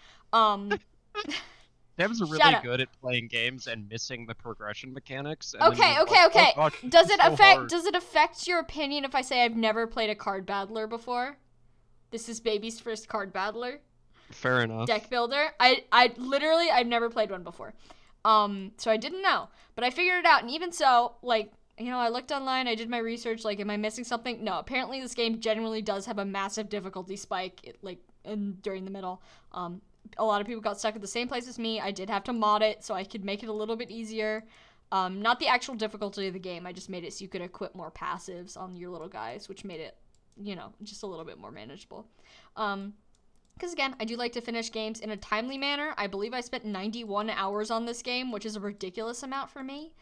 Speaker 3: Devs are really good at playing games and missing the progression mechanics. And
Speaker 1: okay.
Speaker 3: Oh, gosh,
Speaker 1: does it
Speaker 3: so
Speaker 1: affect?
Speaker 3: hard.
Speaker 1: Does it affect your opinion if I say I've never played a card battler before? This is baby's first card battler.
Speaker 3: Fair enough.
Speaker 1: Deck builder. I've never played one before. So I didn't know, but I figured it out, and even so, like, you know, I looked online, I did my research, like, am I missing something? No, apparently this game genuinely does have a massive difficulty spike, during the middle. A lot of people got stuck at the same place as me. I did have to mod it so I could make it a little bit easier. Not the actual difficulty of the game, I just made it so you could equip more passives on your little guys, which made it, you know, just a little bit more manageable. Because again, I do like to finish games in a timely manner. I believe I spent 91 hours on this game, which is a ridiculous amount for me.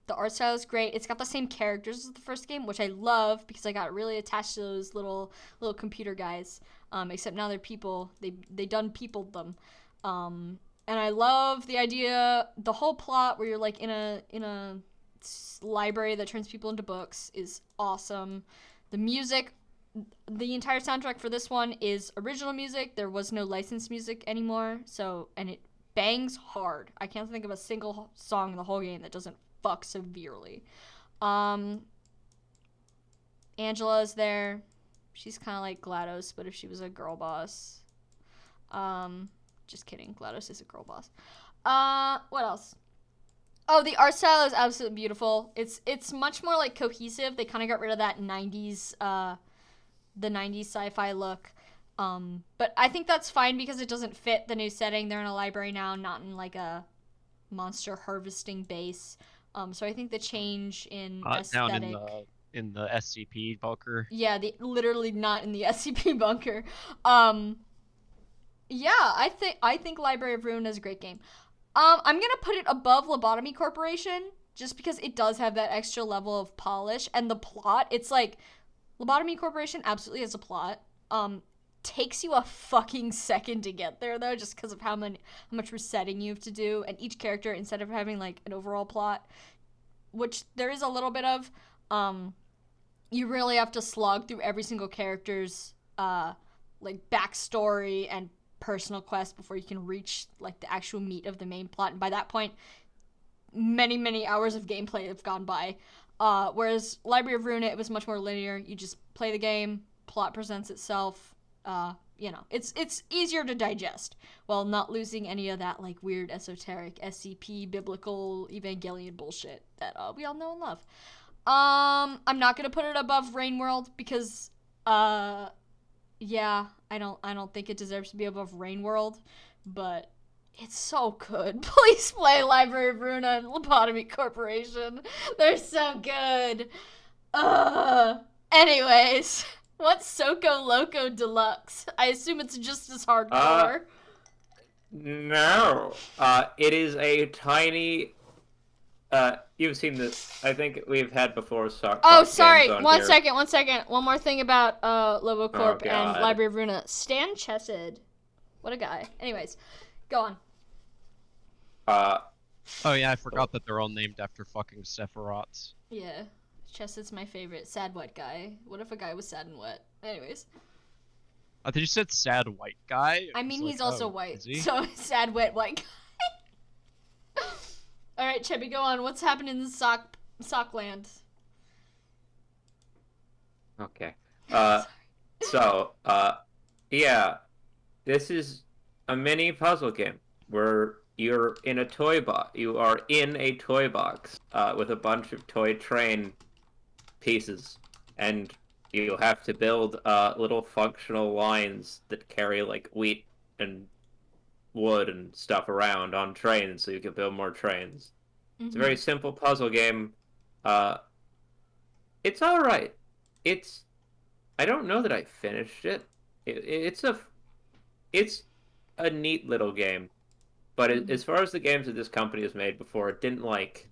Speaker 1: The art style is great. It's got the same characters as the first game, which I love because I got really attached to those little computer guys. Except now they're people. They done peopled them. And I love the idea, the whole plot where you're like in a library that turns people into books is awesome. The music, the entire soundtrack for this one is original music. There was no licensed music anymore. And it bangs hard. I can't think of a single song in the whole game that doesn't fuck severely. Angela's there. She's kind of like GLaDOS, but if she was a girl boss. Just kidding. GLaDOS is a girl boss. What else? Oh, the art style is absolutely beautiful. It's much more like cohesive. They kind of got rid of that 90s, the 90s sci-fi look. But I think that's fine because it doesn't fit the new setting. They're in a library now, not in like a monster harvesting base. So I think the change in aesthetic.
Speaker 3: Down in the SCP bunker.
Speaker 1: Yeah, literally not in the SCP bunker. Yeah, I think Library of Ruin is a great game. I'm gonna put it above Lobotomy Corporation just because it does have that extra level of polish, and the plot. It's like Lobotomy Corporation absolutely has a plot. Takes you a fucking second to get there though, just because of how much resetting you have to do, and each character, instead of having like an overall plot, which there is a little bit of, you really have to slog through every single character's like backstory and personal quest before you can reach like the actual meat of the main plot, and by that point many hours of gameplay have gone by, whereas Library of Ruin, it was much more linear. You just play the game, plot presents itself. You know, it's easier to digest while not losing any of that like weird esoteric SCP biblical Evangelion bullshit that we all know and love. I'm not gonna put it above Rain World because yeah, I don't think it deserves to be above Rain World, but It's so good. Please play Library of Runa and Lobotomy Corporation. They're so good. Anyways, what's Soko Loco Deluxe? I assume it's just as hardcore.
Speaker 2: No. It is a tiny. You've seen this. I think we've had before.
Speaker 1: Oh, sorry.
Speaker 2: Games on
Speaker 1: One
Speaker 2: here.
Speaker 1: second. One more thing about Lobocorp and
Speaker 2: God.
Speaker 1: Library of Runa. Stan Chesed. What a guy. Anyways, go on.
Speaker 3: Oh yeah, I forgot that they're all named after fucking Sephiroths.
Speaker 1: Yeah. Chesed's my favorite. Sad wet guy. What if a guy was sad and wet? Anyways.
Speaker 3: I thought you said sad white guy.
Speaker 1: I mean,
Speaker 3: was
Speaker 1: he's
Speaker 3: like,
Speaker 1: also
Speaker 3: oh,
Speaker 1: white.
Speaker 3: is he?
Speaker 1: So, sad wet white guy. Alright, Chebby, go on. What's happening in Sockland?
Speaker 2: Okay. Yeah. This is a mini puzzle game where you're in a toy box. You are in a toy box with a bunch of toy train pieces, and you have to build little functional lines that carry like wheat and wood and stuff around on trains, so you can build more trains. It's a very simple puzzle game. It's all right. I don't know that I finished it. It's a neat little game, but as far as the games that this company has made before, it didn't like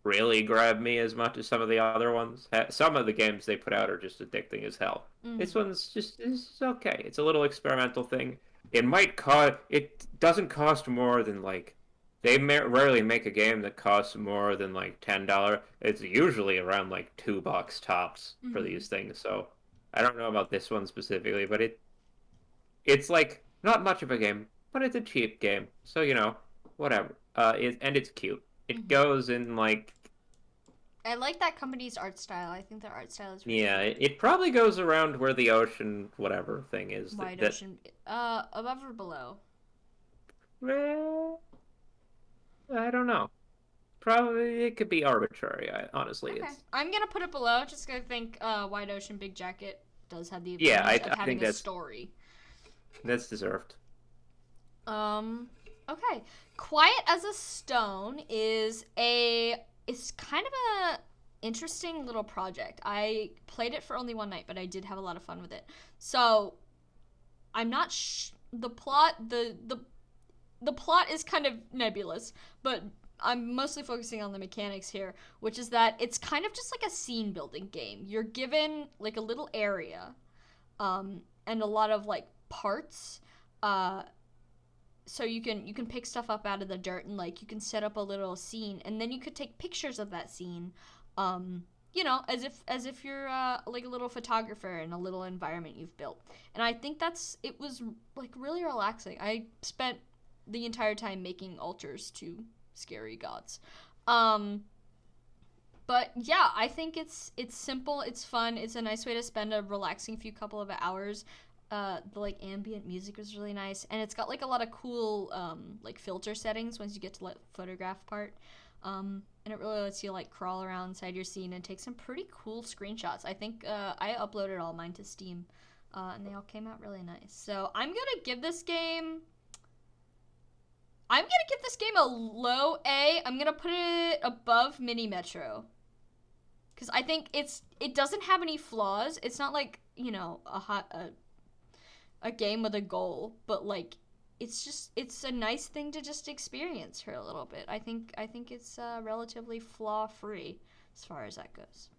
Speaker 2: really grab me as much as some of the other ones. Some of the games they put out are just addicting as hell. This one's it's okay. It's a little experimental thing. It doesn't cost more than like rarely make a game that costs more than like $10. It's usually around like $2 tops for these things. So I don't know about this one specifically, but it's like not much of a game, but it's a cheap game. So whatever. And it's cute. It goes in like.
Speaker 1: I like that company's art style. I think their art style is really
Speaker 2: Yeah,
Speaker 1: good.
Speaker 2: it probably goes around where the ocean whatever thing is.
Speaker 1: Wide ocean. Above or below?
Speaker 2: Well, I don't know. Probably it could be arbitrary. Honestly,
Speaker 1: Okay.
Speaker 2: it's.
Speaker 1: I'm gonna put it below, just because I think Wide Ocean Big Jacket does have the
Speaker 2: Yeah,
Speaker 1: advantage of
Speaker 2: I
Speaker 1: having
Speaker 2: think
Speaker 1: a
Speaker 2: that's
Speaker 1: story.
Speaker 2: That's deserved.
Speaker 1: Okay. Quiet as a Stone is kind of a interesting little project. I played it for only one night, but I did have a lot of fun with it. So, I'm not the plot the plot is kind of nebulous, but I'm mostly focusing on the mechanics here, which is that it's kind of just like a scene building game. You're given like a little area and a lot of like parts so you can pick stuff up out of the dirt, and like you can set up a little scene, and then you could take pictures of that scene as if you're like a little photographer in a little environment you've built. And I think it was like really relaxing. I spent the entire time making altars to scary gods. But yeah, I think it's simple, it's fun, it's a nice way to spend a relaxing couple of hours. The like ambient music was really nice, and it's got like a lot of cool like filter settings once you get to the photograph part. And it really lets you like crawl around inside your scene and take some pretty cool screenshots. I think I uploaded all mine to Steam, and they all came out really nice. So I'm gonna give this game a low A. I'm gonna put it above Mini Metro, because I think it doesn't have any flaws. It's not like a game with a goal, but like it's a nice thing to just experience for a little bit. I think it's relatively flaw free as far as that goes.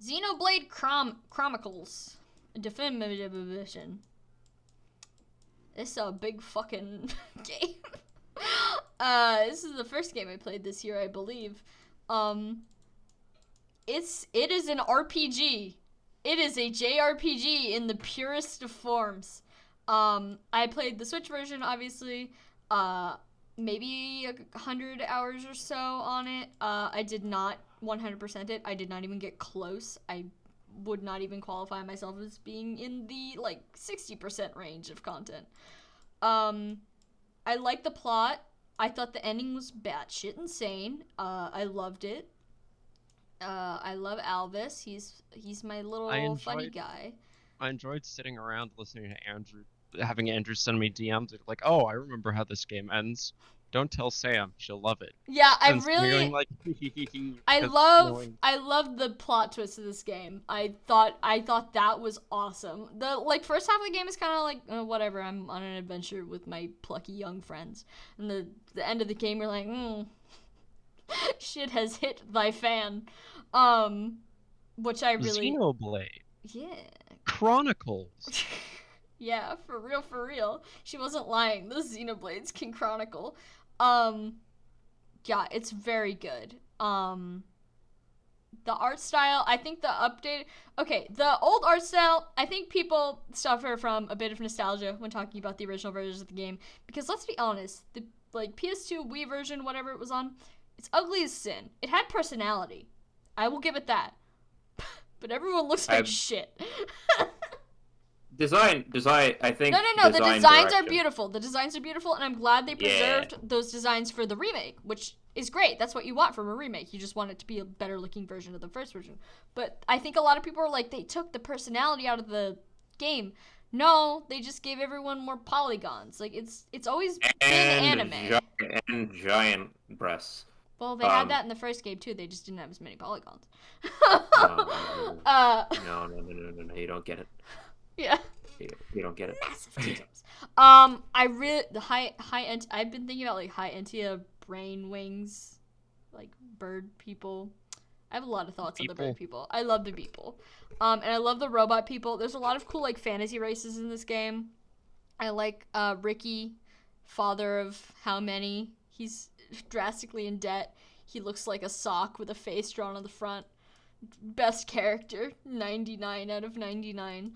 Speaker 1: Xenoblade Chronicles Definitive Edition. It's a big fucking game. This is the first game I played this year, I believe. It is an RPG. It is a JRPG in the purest of forms. I played the Switch version, obviously. Maybe 100 hours or so on it. I did not 100% it. I did not even get close. I would not even qualify myself as being in the like 60% range of content. I liked the plot. I thought the ending was batshit insane. I loved it. I love Alvis. He's my little funny guy.
Speaker 3: I enjoyed sitting around listening to Andrew having Andrew send me DMs like, oh, I remember how this game ends. Don't tell Sam, she'll love it.
Speaker 1: Yeah,
Speaker 3: And you're going like,
Speaker 1: I
Speaker 3: because
Speaker 1: love the plot twist of this game. I thought that was awesome. The first half of the game is kind of like whatever. I'm on an adventure with my plucky young friends, and the end of the game you're like, shit has hit thy fan, which I really
Speaker 3: Xenoblade
Speaker 1: yeah.
Speaker 3: Chronicles.
Speaker 1: Yeah, for real. She wasn't lying. Those Xenoblades can chronicle. Yeah, it's very good. The art style, I think the old art style, I think people suffer from a bit of nostalgia when talking about the original versions of the game, because let's be honest, the PS2 Wii version, whatever it was on, it's ugly as sin. It had personality. I will give it that. But everyone looks like shit.
Speaker 2: Design. I think.
Speaker 1: No. The designs are beautiful. The designs are beautiful, and I'm glad they preserved those designs for the remake, which is great. That's what you want from a remake. You just want it to be a better looking version of the first version. But I think a lot of people are like, they took the personality out of the game. No, they just gave everyone more polygons. Like it's always been anime.
Speaker 2: And giant breasts.
Speaker 1: Well, they had that in the first game too. They just didn't have as many polygons.
Speaker 2: No, you don't get it.
Speaker 1: Yeah.
Speaker 2: You don't get it.
Speaker 1: Massive titties. I really the high end. I've been thinking about like high Entia brain wings, like bird people. I have a lot of thoughts on the bird people. I love the people, and I love the robot people. There's a lot of cool like fantasy races in this game. I like Ricky, father of how many. He's drastically in debt. He looks like a sock with a face drawn on the front. Best character, 99 out of 99.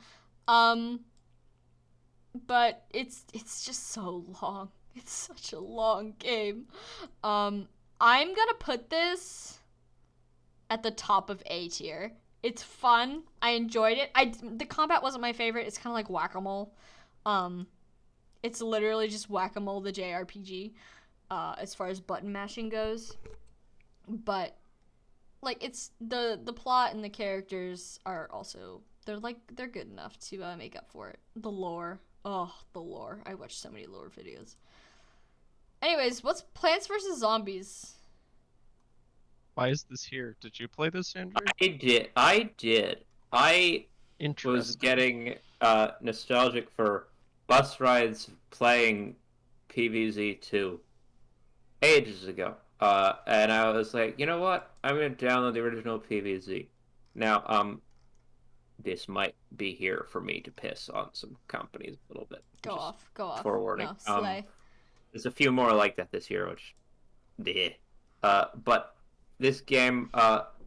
Speaker 1: But it's just so long. It's such a long game. I'm gonna put this at the top of A tier. It's fun. I enjoyed it. The combat wasn't my favorite. It's kind of like whack-a-mole. It's literally just whack-a-mole, the JRPG, as far as button mashing goes. But like it's the plot and the characters are also they're good enough to make up for it. The lore. Oh, the lore. I watched so many lore videos. Anyways, what's Plants vs. Zombies?
Speaker 3: Why is this here? Did you play this, Andrew?
Speaker 2: I did. I was getting nostalgic for bus rides playing PvZ2 ages ago. And I was like, you know what? I'm going to download the original PvZ. Now, this might be here for me to piss on some companies a little bit.
Speaker 1: Go off.
Speaker 2: Forewarning.
Speaker 1: No, slay.
Speaker 2: There's a few more like that this year, which, but this game,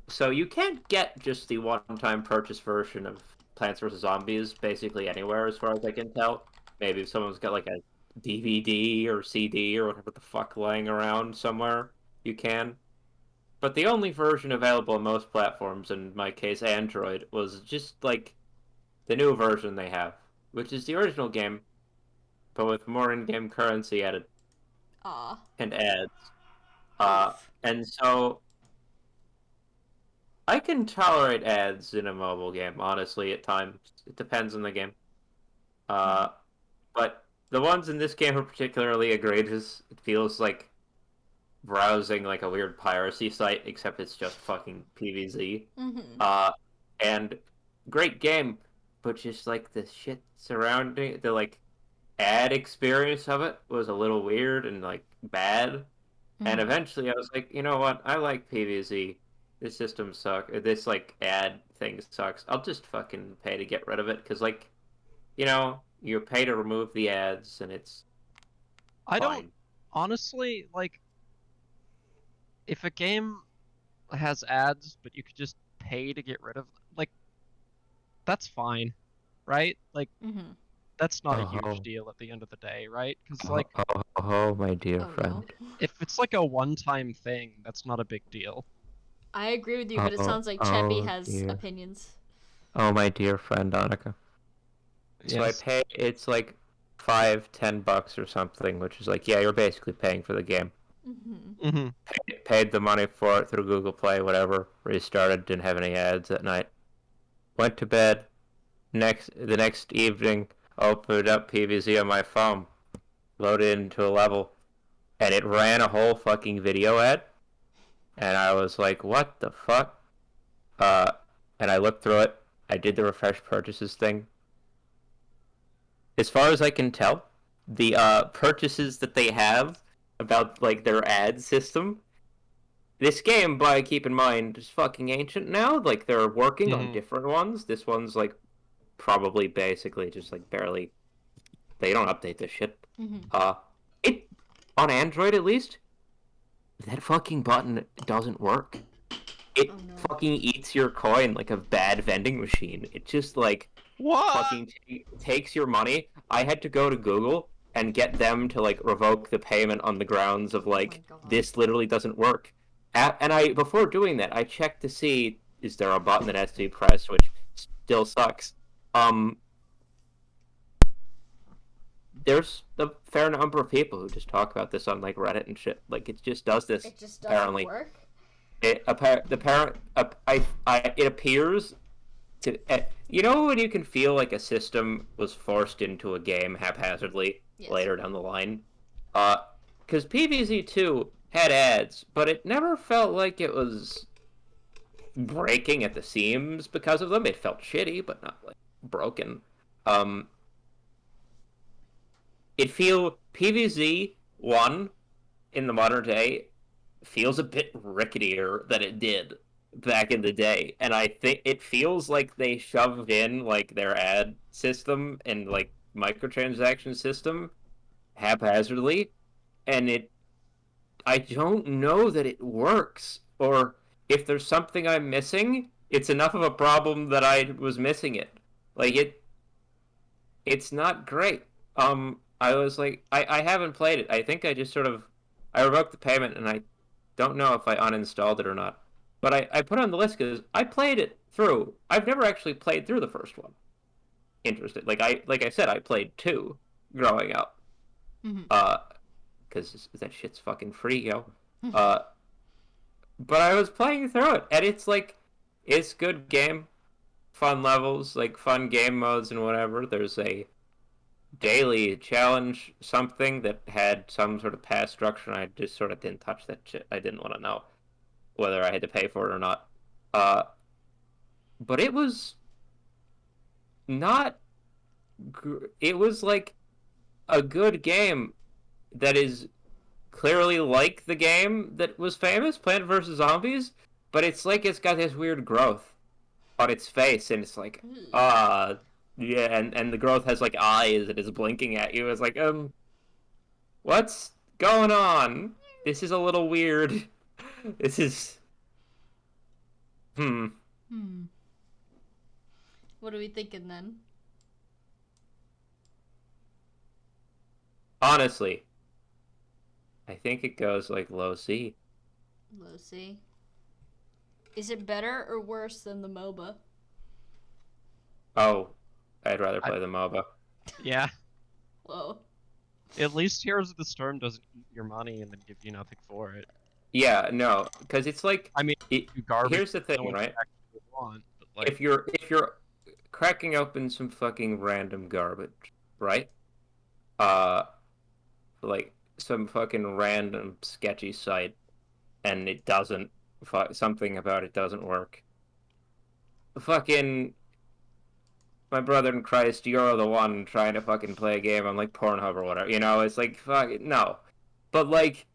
Speaker 2: so you can't get just the one-time purchase version of Plants vs. Zombies basically anywhere, as far as I can tell. Maybe if someone's got like a DVD or CD or whatever the fuck lying around somewhere, you can. But the only version available on most platforms, in my case Android, was just like the new version they have, which is the original game, but with more in-game currency added. And ads. And so I can tolerate ads in a mobile game, honestly, at times. It depends on the game. But the ones in this game are particularly egregious. It feels like browsing like a weird piracy site, except it's just fucking PvZ. And great game, but just like the shit surrounding the like ad experience of it was a little weird and like bad. And eventually I was like, you know what? I like PvZ. This system sucks. This like ad thing sucks. I'll just fucking pay to get rid of it because like, you know, you pay to remove the ads and it's
Speaker 3: I don't honestly like if a game has ads but you could just pay to get rid of like that's fine, right? Like that's not a huge deal at the end of the day, right? Because like
Speaker 2: my dear friend,
Speaker 3: if it's like a one-time thing, that's not a big deal.
Speaker 1: I agree with you, but it sounds like Cheppy has opinions.
Speaker 2: Oh, my dear friend Annika. So yes. I pay, it's like $5-10 or something, which is like, yeah, you're basically paying for the game. Paid the money for it through Google Play, whatever. Restarted, didn't have any ads at night. Went to bed. The next evening, opened up PVZ on my phone, loaded into a level, and it ran a whole fucking video ad. And I was like, what the fuck? And I looked through it. I did the refresh purchases thing. As far as I can tell, the purchases that they have about like their ad system, this game, by keep in mind, is fucking ancient now. Like they're working on different ones. This one's like probably basically just like barely. They don't update this shit. It on Android at least. That fucking button doesn't work. It fucking eats your coin like a bad vending machine. It just like fucking takes your money. I had to go to Google and get them to like revoke the payment on the grounds of like this literally doesn't work. And I before doing that, I checked to see is there a button that has to be pressed, which still sucks. There's a fair number of people who just talk about this on like Reddit and shit. Like it just does this.
Speaker 1: It just doesn't
Speaker 2: apparently.
Speaker 1: work.
Speaker 2: It appears to you know when you can feel like a system was forced into a game haphazardly later down the line, because PvZ2 had ads, but it never felt like it was breaking at the seams because of them. It felt shitty, but not like broken. It feel PvZ 1 in the modern day feels a bit ricketier than it did back in the day, and I think it feels like they shoved in like their ad system and like microtransaction system haphazardly, and I don't know that it works, or if there's something I'm missing, it's enough of a problem that I was missing it. Like it's not great. I was like, I haven't played it. I think I just I revoked the payment, and I don't know if I uninstalled it or not. But I put it on the list because I played it through. I've never actually played through the first one. Interested. Like I said, I played 2 growing up. Because that shit's fucking free, yo. But I was playing through it, and it's good game. Fun levels, like fun game modes and whatever. There's a daily challenge something that had some sort of pass structure, and I just sort of didn't touch that shit. I didn't want to know whether I had to pay for it or not. But it was not... It was like a good game that is clearly like the game that was famous, Plant vs. Zombies, but it's like it's got this weird growth on its face, and it's like, yeah, and the growth has like eyes and is blinking at you. It's like, what's going on? This is a little weird. This is...
Speaker 1: What are we thinking then?
Speaker 2: Honestly, I think it goes like low C.
Speaker 1: Low C. Is it better or worse than the MOBA?
Speaker 2: Oh, I'd rather play the MOBA.
Speaker 3: Yeah.
Speaker 1: Whoa.
Speaker 3: At least Heroes of the Storm doesn't eat your money and then give you nothing for it.
Speaker 2: Yeah, no, because it's like...
Speaker 3: I mean, garbage.
Speaker 2: Here's the thing, right?
Speaker 3: Want, but like...
Speaker 2: If you're cracking open some fucking random garbage, right? Like some fucking random sketchy site, and it doesn't... something about it doesn't work. Fucking... My brother in Christ, you're the one trying to fucking play a game on, like, Pornhub or whatever. You know, it's like, fuck, no. But, like,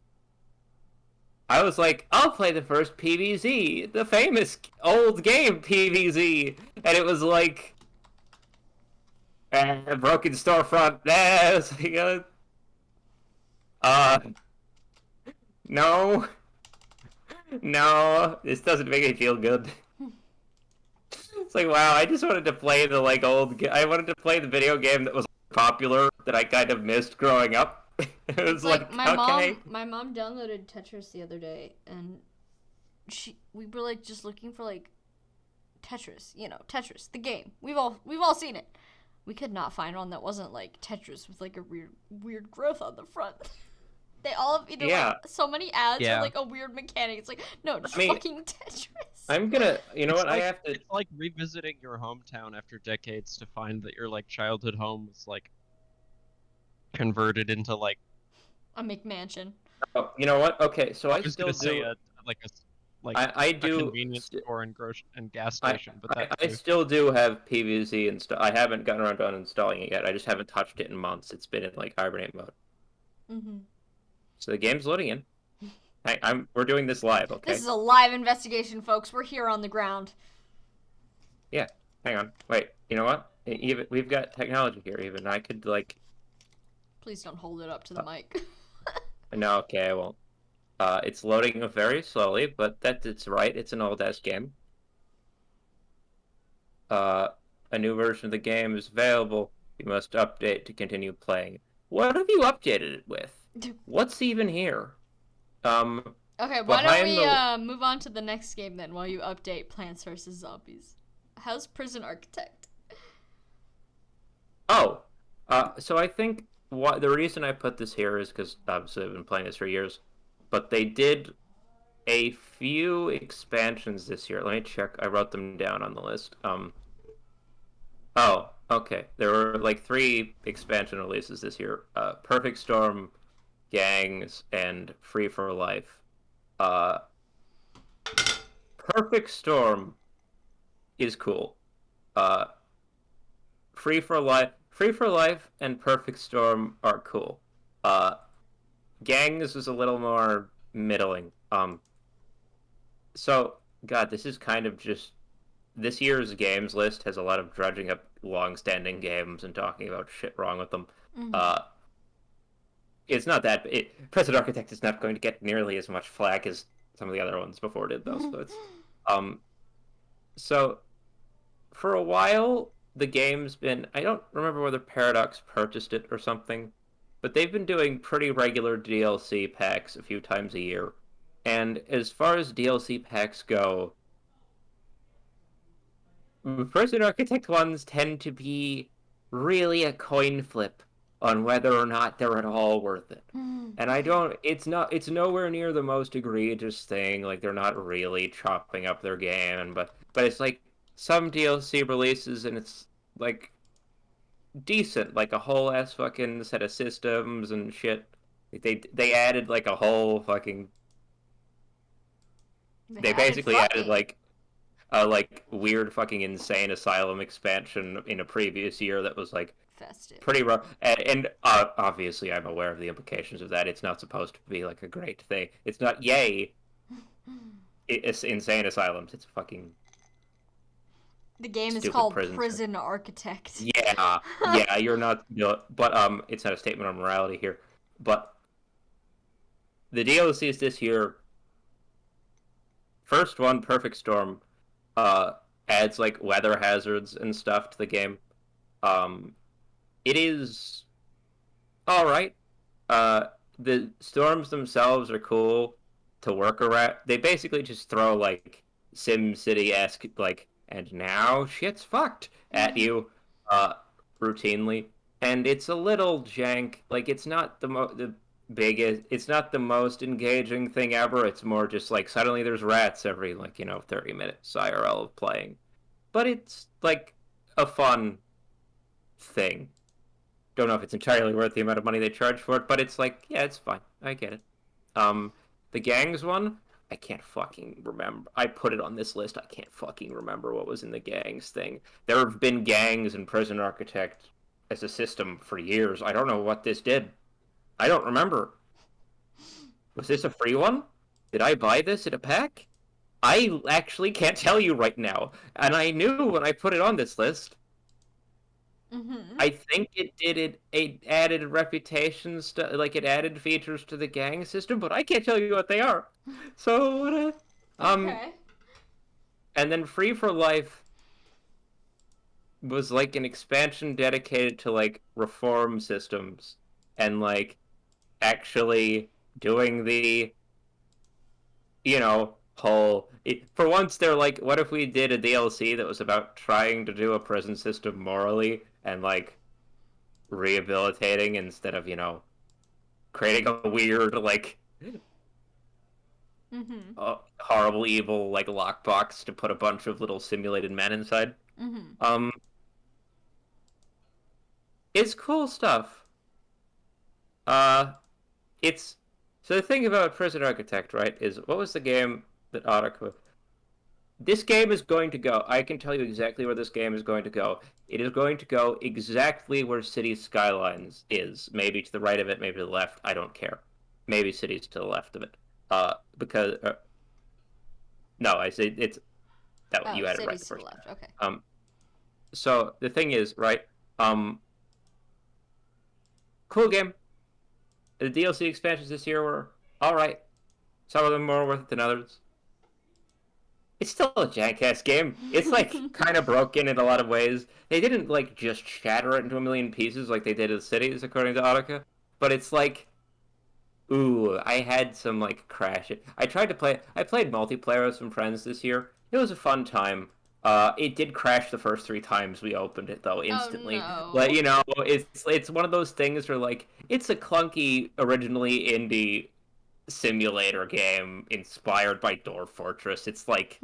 Speaker 2: I was like, I'll play the first PvZ, the famous old game PvZ. And it was like, broken storefront. No. No, this doesn't make me feel good. It's like, wow, I just wanted to play the, like, I wanted to play the video game that was popular that I kind of missed growing up. It was like
Speaker 1: my
Speaker 2: okay.
Speaker 1: My mom downloaded Tetris the other day, and we were, like, just looking for, like, Tetris, Tetris, the game. We've all seen it. We could not find one that wasn't, like, Tetris with, like, a weird growth on the front. They all have either, like, so many ads or, like, a weird mechanic. It's like, no, just fucking Tetris.
Speaker 2: I'm gonna. You know
Speaker 3: It's
Speaker 2: what? I
Speaker 3: like
Speaker 2: have to.
Speaker 3: it's like revisiting your hometown after decades to find that your like childhood home was like converted into like
Speaker 1: A McMansion.
Speaker 2: Oh, you know what? Okay, so
Speaker 3: I
Speaker 2: I
Speaker 3: was
Speaker 2: still
Speaker 3: gonna say
Speaker 2: do.
Speaker 3: a like a like
Speaker 2: I
Speaker 3: a
Speaker 2: do.
Speaker 3: convenience store and gas
Speaker 2: I,
Speaker 3: station, but that
Speaker 2: I
Speaker 3: too.
Speaker 2: still do have PVZ installed. I haven't gotten around to uninstalling it yet. I just haven't touched it in months. It's been in like hibernate mode.
Speaker 1: Mm-hmm.
Speaker 2: So the game's loading in. We're doing this live,
Speaker 1: This
Speaker 2: okay?
Speaker 1: is a live investigation, folks. We're here on the ground.
Speaker 2: Yeah. Hang on. Wait. You know what? Even we've got technology here. Even I could like.
Speaker 1: Please don't hold it up to the mic.
Speaker 2: No, okay, I won't. It's loading very slowly, but it's right. It's an old ass game. Uh, a new version of the game is available. You must update to continue playing. What have you updated it with? What's even here?
Speaker 1: Okay, why don't
Speaker 2: Behind
Speaker 1: we
Speaker 2: the
Speaker 1: move on to the next game then while you update Plants vs. Zombies? How's Prison Architect?
Speaker 2: oh, so I think the reason I put this here is because obviously I've been playing this for years, but they did a few expansions this year. Let me check. I wrote them down on the list. Oh, okay. There were like 3 expansion releases this year. Perfect Storm, Gangs, and Free for Life. Uh, Perfect Storm is cool. Uh, Free for Life, and Perfect Storm are cool. Uh, Gangs is a little more middling. So God, this is kind of just this year's games list has a lot of drudging up long-standing games and talking about shit wrong with them.
Speaker 1: Mm-hmm.
Speaker 2: It's not that President Architect is not going to get nearly as much flack as some of the other ones before did, though. So it's um. So for a while, the game's been. I don't remember whether Paradox purchased it or something, but they've been doing pretty regular DLC packs a few times a year. And as far as DLC packs go, President Architect ones tend to be really a coin flip on whether or not they're at all worth it. And I don't, it's nowhere near the most egregious thing. Like, they're not really chopping up their game, but it's like some DLC releases and it's like decent, like a whole ass fucking set of systems and shit. They added like a whole fucking, they
Speaker 1: Added
Speaker 2: basically added
Speaker 1: fucking.
Speaker 2: like a like weird fucking insane asylum expansion in a previous year that was like
Speaker 1: Festive.
Speaker 2: pretty rough. And obviously, I'm aware of the implications of that. It's not supposed to be like a great thing. It's not yay. It's insane asylums. It's a fucking
Speaker 1: The game is
Speaker 2: stupid
Speaker 1: called
Speaker 2: prison.
Speaker 1: Prison Architect.
Speaker 2: Yeah, yeah. You're not. But it's not a statement of morality here. But the DLCs this year. First one, Perfect Storm, uh, adds like weather hazards and stuff to the game. Um, it is all right. Uh, the storms themselves are cool to work around. They basically just throw like Sim City esque like, and now shit's fucked at you, uh, routinely, and it's a little jank. Like it's not the biggest. It's not the most engaging thing ever. It's more just like suddenly there's rats every like 30 minutes IRL of playing, but it's like a fun thing. Don't know if it's entirely worth the amount of money they charge for it, but it's like, yeah, it's fine. I get it. Um, the gangs one, I can't fucking remember. I put it on this list. I can't fucking remember what was in the gangs thing. There have been gangs in Prison Architect as a system for years. I don't know what this did. I don't remember. Was this a free one? Did I buy this in a pack? I actually can't tell you right now. And I knew when I put it on this list.
Speaker 1: Mm-hmm.
Speaker 2: I think it did it added reputations to, like it added features to the gang system, but I can't tell you what they are. So
Speaker 1: Okay.
Speaker 2: and then Free for Life was like an expansion dedicated to like reform systems and like actually doing the whole for once they're like, what if we did a DLC that was about trying to do a prison system morally and like rehabilitating instead of creating a weird like
Speaker 1: Mm-hmm.
Speaker 2: horrible, evil like lockbox to put a bunch of little simulated men inside.
Speaker 1: Mm-hmm.
Speaker 2: Um, it's cool stuff. Uh, it's so the thing about Prison Architect, right, is what was the game that Otacua? This game is going to go. I can tell you exactly where this game is going to go. It is going to go exactly where City Skylines is. Maybe to the right of it, maybe to the left. I don't care. Maybe City's to the left of it. Because no, I say it's that
Speaker 1: Oh,
Speaker 2: you had it right
Speaker 1: cities
Speaker 2: the
Speaker 1: to the
Speaker 2: first
Speaker 1: left. Okay.
Speaker 2: time. So the thing is, right? Cool game. The DLC expansions this year were all right. Some of them more worth it than others. It's still a jank-ass game. It's like kind of broken in a lot of ways. They didn't like just shatter it into a million pieces like they did with Cities, according to Audica. But it's like, ooh, I had some like crash it. I tried to play. I played multiplayer with some friends this year. It was a fun time. It did crash the first 3 times we opened it though
Speaker 1: Oh
Speaker 2: instantly. But
Speaker 1: no.
Speaker 2: you know, it's one of those things where like it's a clunky, originally indie simulator game inspired by Dwarf Fortress. It's like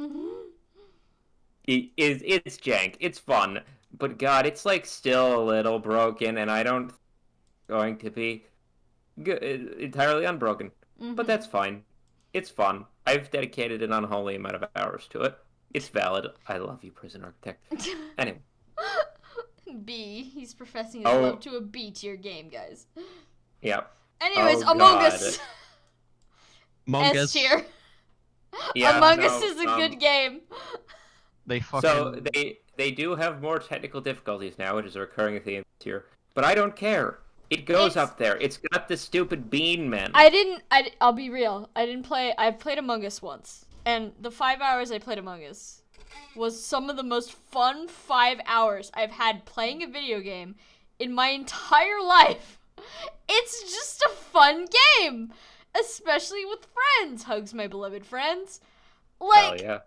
Speaker 2: it's jank. It's fun, but God, it's like still a little broken, and I don't going to be good, entirely unbroken. But
Speaker 1: Mm-hmm.
Speaker 2: that's fine. It's fun. I've dedicated an unholy amount of hours to it. It's valid. I love you, Prison Architect. Anyway.
Speaker 1: B. He's professing his love
Speaker 2: Oh,
Speaker 1: to a B tier game, guys.
Speaker 2: yeah.
Speaker 1: Anyways,
Speaker 2: Oh
Speaker 1: Among
Speaker 2: God.
Speaker 1: Us. S
Speaker 3: Mungus,
Speaker 1: tier.
Speaker 2: Yeah.
Speaker 1: Among Us
Speaker 2: No.
Speaker 1: is a good game.
Speaker 3: they
Speaker 2: So
Speaker 3: fucking
Speaker 2: they do have more technical difficulties now, which is a recurring theme here. But I don't care. It goes
Speaker 1: It's.
Speaker 2: up there. It's got the stupid bean men.
Speaker 1: I didn't. I'll be real. I didn't play. I've played Among Us once, and the 5 hours I played Among Us was some of the most fun 5 hours I've had playing a video game in my entire life. It's just a fun game, especially with friends. Hugs, my beloved friends.
Speaker 2: Hell
Speaker 1: Like,
Speaker 2: yeah.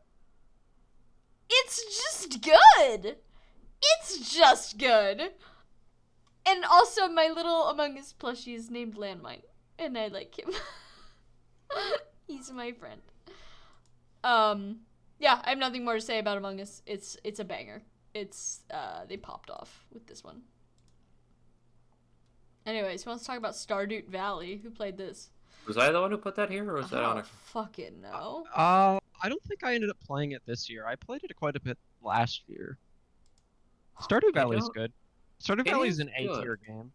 Speaker 1: it's just good. It's just good. And also, my little Among Us plushie is named Landmine, and I like him. He's my friend. Yeah, I have nothing more to say about Among Us. It's a banger. It's they popped off with this one. Anyways, who wants to talk about Stardew Valley? Who played this?
Speaker 2: Was I the one who put that here, or was that
Speaker 1: I
Speaker 2: on
Speaker 1: don't
Speaker 2: a...
Speaker 1: fucking know.
Speaker 3: I don't think I ended up playing it this year. I played it quite a bit last year. Stardew
Speaker 2: I
Speaker 3: Valley's
Speaker 2: don't...
Speaker 3: good. Stardew
Speaker 2: It
Speaker 3: Valley's
Speaker 2: is
Speaker 3: an A
Speaker 2: good.
Speaker 3: tier game.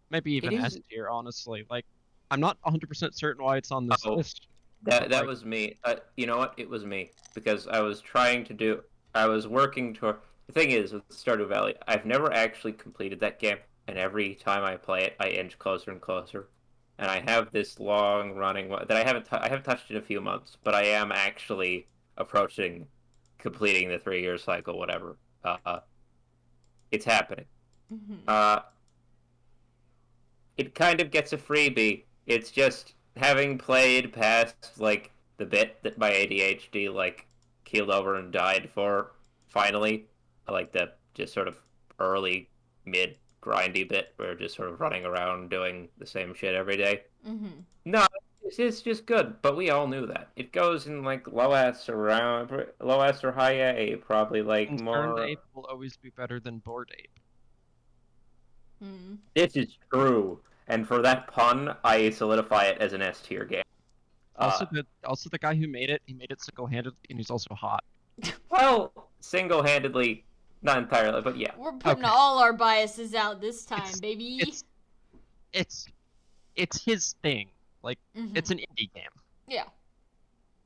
Speaker 3: Maybe
Speaker 2: It
Speaker 3: even S
Speaker 2: is...
Speaker 3: tier, honestly. Like, I'm not 100% certain why it's on this
Speaker 2: Oh,
Speaker 3: list.
Speaker 2: that
Speaker 3: But like,
Speaker 2: was me. You know what? It was me. Because I was trying to do... I was working toward... The thing is, with Stardew Valley, I've never actually completed that game, and every time I play it, I inch closer and closer. And I have this long running one that I haven't touched in a few months, but I am actually approaching completing the 3 year cycle, whatever. It's happening.
Speaker 1: Mm-hmm.
Speaker 2: Uh, it kind of gets a freebie. It's just having played past like the bit that my ADHD like keeled over and died for. Finally, like the just sort of early mid grindy bit where we're just sort of running around doing the same shit every day.
Speaker 1: Mm-hmm.
Speaker 2: No, it's just good, but we all knew that. It goes in like low S or high A, probably like
Speaker 3: Concerned
Speaker 2: more.
Speaker 3: Ape will always be better than Bored Ape.
Speaker 1: Mm-hmm.
Speaker 2: This is true, and for that pun, I solidify it as an S tier game. Uh,
Speaker 3: Also the guy who made it, he made it single-handedly, and he's also hot.
Speaker 2: well, single-handedly, not entirely, but yeah.
Speaker 1: We're putting
Speaker 3: Okay.
Speaker 1: all our biases out this time,
Speaker 3: It's
Speaker 1: baby.
Speaker 3: it's his thing. Like,
Speaker 1: Mhm.
Speaker 3: it's an indie game.
Speaker 1: Yeah.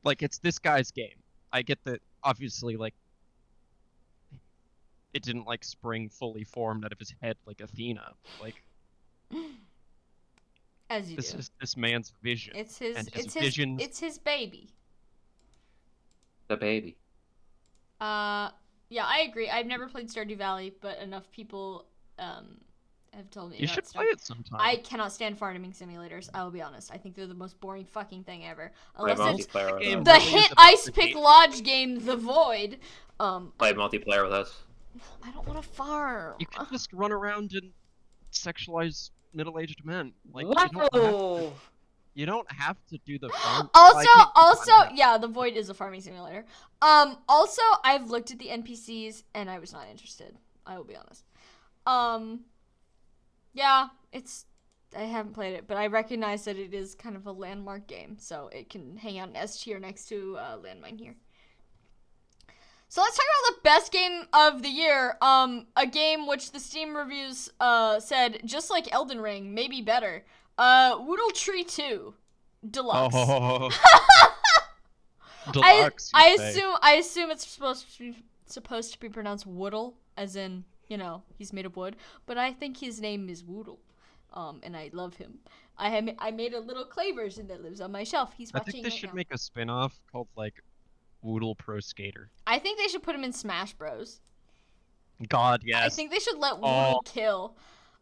Speaker 3: Like, it's this guy's game. I get that, obviously, like, it didn't, like, spring fully formed out of his head like Athena. Like,
Speaker 1: As you
Speaker 3: this
Speaker 1: do.
Speaker 3: is this man's vision.
Speaker 1: It's his.
Speaker 3: And his
Speaker 1: It's his.
Speaker 3: visions.
Speaker 1: It's his baby.
Speaker 2: The baby.
Speaker 1: Yeah, I agree. I've never played Stardew Valley, but enough people have told me
Speaker 3: You
Speaker 1: about
Speaker 3: should
Speaker 1: stuff.
Speaker 3: play it sometime.
Speaker 1: I cannot stand farming simulators. I will be honest. I think they're the most boring fucking thing ever.
Speaker 2: Play
Speaker 1: Unless it's
Speaker 2: multiplayer with
Speaker 3: game
Speaker 2: us.
Speaker 1: the
Speaker 3: really is
Speaker 1: hit
Speaker 3: about
Speaker 1: ice
Speaker 3: the
Speaker 1: pick
Speaker 3: game.
Speaker 1: lodge game, The Void.
Speaker 2: Play multiplayer with us.
Speaker 1: I don't want to farm.
Speaker 3: You can just run around and sexualize middle-aged men. Like, you don't have to.
Speaker 2: Whoa!
Speaker 3: You don't have to do the farm.
Speaker 1: Also, yeah, the Void is a farming simulator. Also, I've looked at the NPCs and I was not interested. I will be honest. Yeah, I haven't played it, but I recognize that it is kind of a landmark game, so it can hang out in S tier next to Landmine here. So let's talk about the best game of the year. A game which the Steam reviews said, just like Elden Ring, maybe better. Woodle Tree 2 Deluxe.
Speaker 3: Oh, deluxe.
Speaker 1: I assume it's supposed to be pronounced Woodle, as in, he's made of wood, but I think his name is Woodle. And I love him. I made a little clay version that lives on my shelf. He's watching.
Speaker 3: I think they should make a spin-off called like Woodle Pro Skater.
Speaker 1: I think they should put him in Smash Bros.
Speaker 3: God, yes.
Speaker 1: I think they should let Woodle kill.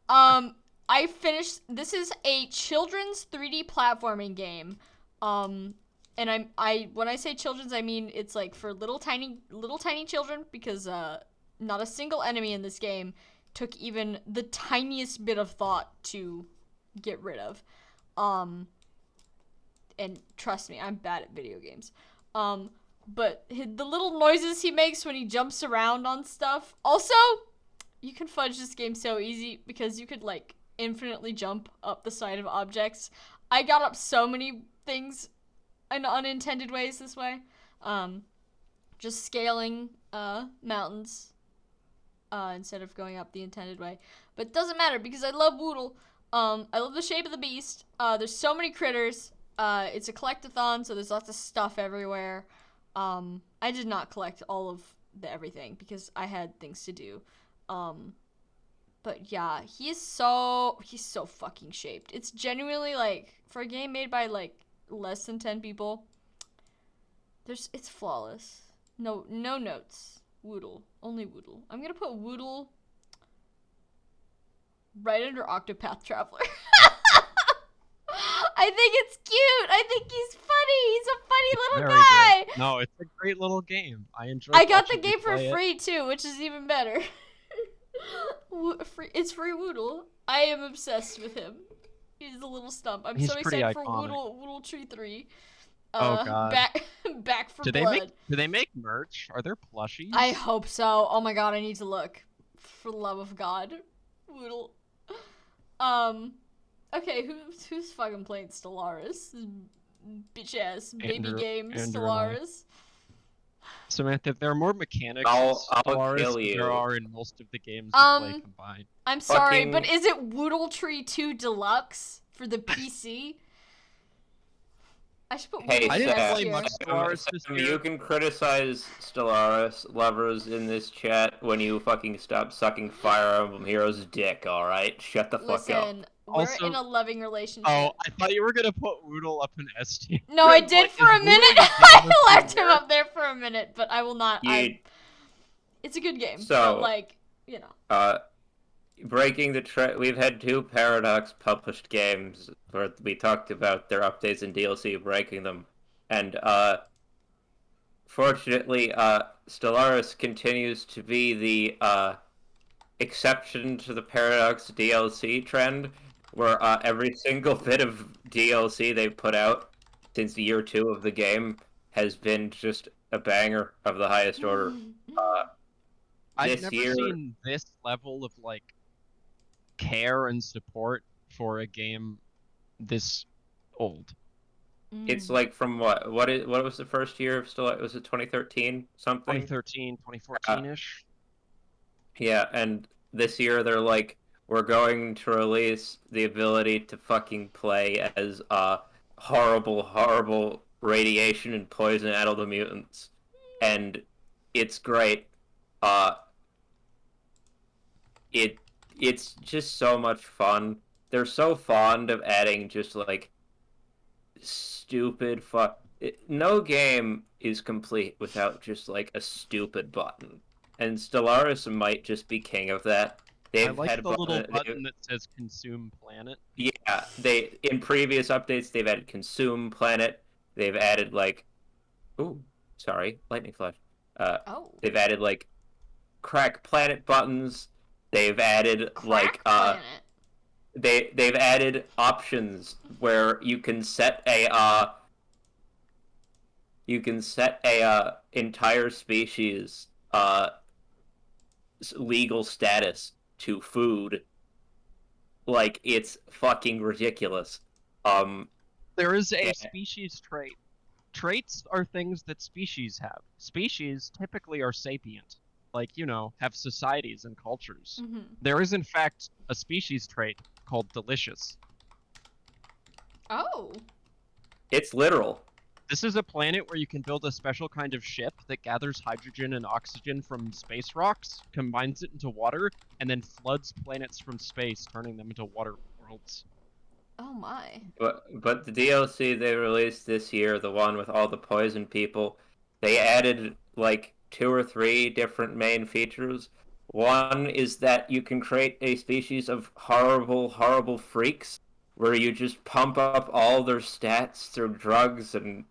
Speaker 1: I finished. This is a children's 3D platforming game. And when I say children's, I mean it's like for little tiny children, because not a single enemy in this game took even the tiniest bit of thought to get rid of. And trust me, I'm bad at video games. But the little noises he makes when he jumps around on stuff. Also, you can fudge this game so easy because you could like infinitely jump up the side of objects. I got up so many things in unintended ways this way. Just scaling mountains instead of going up the intended way. But it doesn't matter because I love Woodle. I love the shape of the beast. There's so many critters. It's a collectathon, so there's lots of stuff everywhere. I did not collect all of everything because I had things to do. But yeah, he's so fucking shaped. It's genuinely like, for a game made by like less than 10 people, it's flawless. No notes. Woodle. Only Woodle. I'm gonna put Woodle right under Octopath Traveler. I think it's cute. I think he's funny. He's a funny little guy.
Speaker 3: Great. No, it's a great little game.
Speaker 1: I got the game for free too, which is even better. It's free Woodle. I am obsessed with him. He's a little stump. He's so excited for Woodle Tree 3.
Speaker 3: Oh god.
Speaker 1: Back for blood.
Speaker 3: Do they make merch? Are there plushies?
Speaker 1: I hope so. Oh my god, I need to look. For the love of God. Woodle. Okay, who's fucking playing Stellaris? Bitch ass baby game Stellaris.
Speaker 3: Samantha, there are more mechanics
Speaker 2: I'll
Speaker 3: in Stellaris
Speaker 2: kill you.
Speaker 3: than there are in most of the games you play combined.
Speaker 1: I'm sorry, but is it Woodle Tree 2 Deluxe for the PC? I should put
Speaker 2: Hey,
Speaker 1: Woodle Tree
Speaker 2: Sam, you can criticize Stellaris lovers in this chat when you fucking stop sucking Fire Emblem Heroes' dick, alright? Shut the fuck up.
Speaker 1: Listen, we're in a loving relationship.
Speaker 3: Oh, I thought you were gonna put Woodle up in S tier.
Speaker 1: No, I did for a minute. I left him up there for a minute, but I will not. It's a good game. So, like,
Speaker 2: breaking the trend, we've had 2 Paradox published games where we talked about their updates and DLC, breaking them, and fortunately, Stellaris continues to be the exception to the Paradox DLC trend, where every single bit of DLC they've put out since year 2 of the game has been just a banger of the highest order.
Speaker 3: I've never seen this level of like care and support for a game this old.
Speaker 2: It's like from what was the first year of Stellaris? Was it 2013 something?
Speaker 3: 2013, 2014-ish.
Speaker 2: Yeah, and this year they're like, we're going to release the ability to fucking play as horrible radiation and poison-addled mutants, and it's great. It's just so much fun. They're so fond of adding just like stupid no game is complete without just like a stupid button, and Stellaris might just be king of that.
Speaker 3: I like the little button that says Consume Planet.
Speaker 2: Yeah, in previous updates they've added Consume Planet. They've added like, lightning flash. They've added like Crack Planet buttons. They've added they've added options where you can set a entire species legal status to food. Like, it's fucking ridiculous. Um,
Speaker 3: There is a
Speaker 2: yeah,
Speaker 3: species trait. Traits are things that species have. Species typically are sapient, like, have societies and cultures.
Speaker 1: Mm-hmm.
Speaker 3: There is, in fact, a species trait called delicious.
Speaker 1: Oh.
Speaker 2: it's literal.
Speaker 3: This is a planet where you can build a special kind of ship that gathers hydrogen and oxygen from space rocks, combines it into water, and then floods planets from space, turning them into water worlds.
Speaker 1: Oh my.
Speaker 2: But the DLC they released this year, the one with all the poison people, they added like two or three different main features. One is that you can create a species of horrible, horrible freaks where you just pump up all their stats through drugs and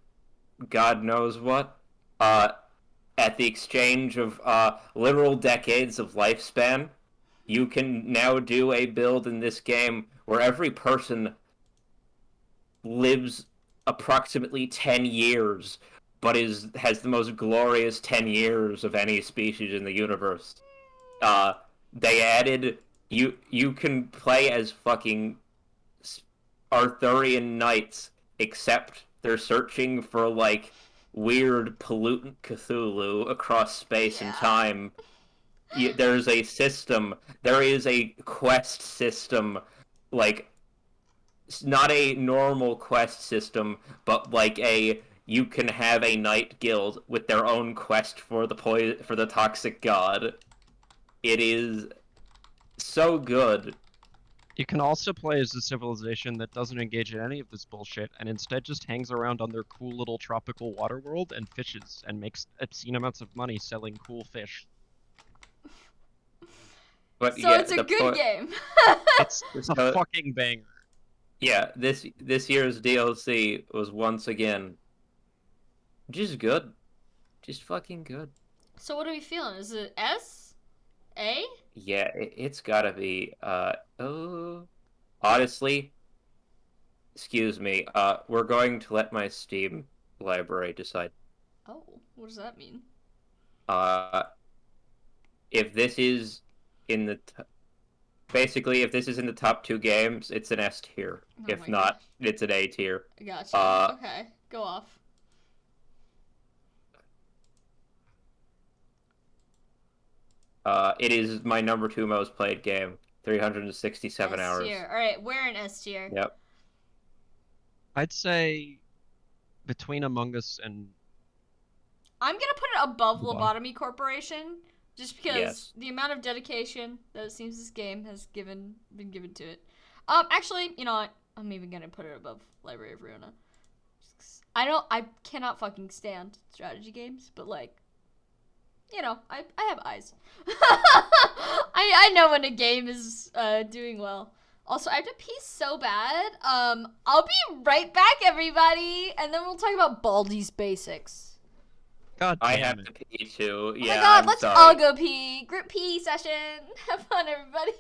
Speaker 2: God knows what. Uh, at the exchange of literal decades of lifespan, you can now do a build in this game where every person lives approximately 10 years, but has the most glorious 10 years of any species in the universe. Uh, they added you can play as fucking Arthurian knights, except they're searching for like weird pollutant Cthulhu across space and
Speaker 1: Yeah.
Speaker 2: time. There's a system. There is a quest system, like not a normal quest system, but like you can have a knight guild with their own quest for the toxic god. It is so good.
Speaker 3: You can also play as a civilization that doesn't engage in any of this bullshit and instead just hangs around on their cool little tropical water world and fishes and makes obscene amounts of money selling cool fish.
Speaker 2: But
Speaker 1: So
Speaker 2: yeah,
Speaker 1: it's a good game.
Speaker 3: It's a
Speaker 2: so,
Speaker 3: fucking banger.
Speaker 2: yeah, this year's DLC was once again just good, just fucking good.
Speaker 1: So what are we feeling? Is it S? A?
Speaker 2: Yeah, it's gotta be. Oh, honestly, excuse me. We're going to let my Steam library decide.
Speaker 1: Oh, what does that mean?
Speaker 2: Uh, if this is in the basically if this is in the top two games, it's an S tier.
Speaker 1: Oh
Speaker 2: If
Speaker 1: my god.
Speaker 2: not, it's an A tier.
Speaker 1: Gotcha.
Speaker 2: Uh,
Speaker 1: Okay, go off.
Speaker 2: it is my number two most played game. 367
Speaker 1: S
Speaker 2: hours.
Speaker 1: tier. Alright, we're in S tier.
Speaker 2: Yep.
Speaker 3: I'd say between Among Us and
Speaker 1: I'm gonna put it above
Speaker 3: Wow.
Speaker 1: Lobotomy Corporation, just because
Speaker 2: Yes.
Speaker 1: the amount of dedication that it seems this game has been given to it. Actually, you know what? I'm even gonna put it above Library of Ruina. I cannot fucking stand strategy games, but like, I have eyes. I know when a game is doing well. Also, I have to pee so bad. I'll be right back, everybody, and then we'll talk about Baldi's Basics.
Speaker 3: God
Speaker 2: I
Speaker 3: damn
Speaker 2: have
Speaker 3: it.
Speaker 2: to pee too.
Speaker 1: Oh
Speaker 2: Yeah,
Speaker 1: my god,
Speaker 2: I'm
Speaker 1: let's
Speaker 2: sorry.
Speaker 1: all go pee. Group pee session. Have fun, everybody.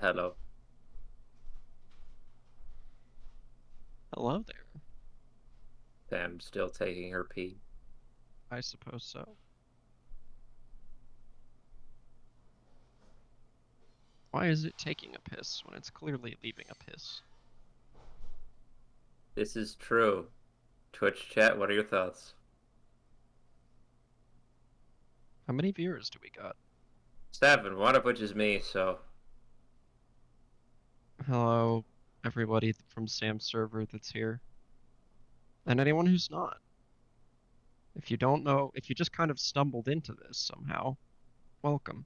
Speaker 2: Hello.
Speaker 3: Hello there.
Speaker 2: Sam still taking her pee.
Speaker 3: I suppose so. Why is it taking a piss when it's clearly leaving a piss?
Speaker 2: This is true. Twitch chat, what are your thoughts?
Speaker 3: How many viewers do we got?
Speaker 2: 7, one of which is me, so
Speaker 3: Hello, everybody from Sam's server that's here. And anyone who's not. If you don't know, if you just kind of stumbled into this somehow, welcome.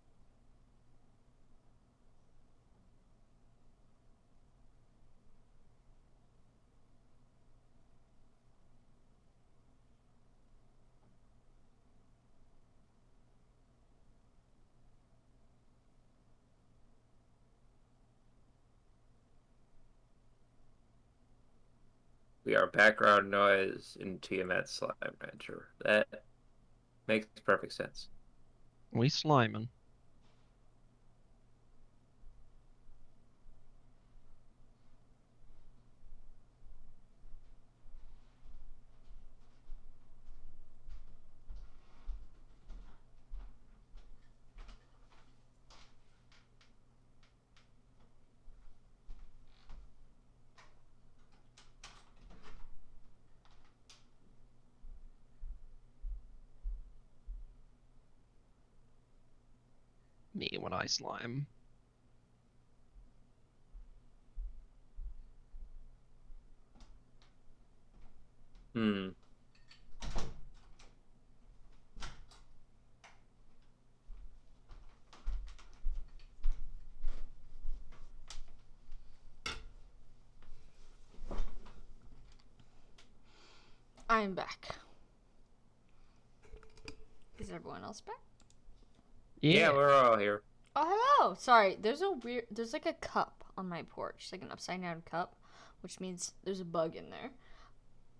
Speaker 2: we are background noise in Tiamat Slime Rancher. That makes perfect sense.
Speaker 3: We slimin'. Me when I slime.
Speaker 2: Hmm.
Speaker 1: I'm back. Is everyone else back?
Speaker 2: Yeah, we're all here.
Speaker 1: Oh, hello. Sorry, there's like a cup on my porch, like an upside down cup, which means there's a bug in there.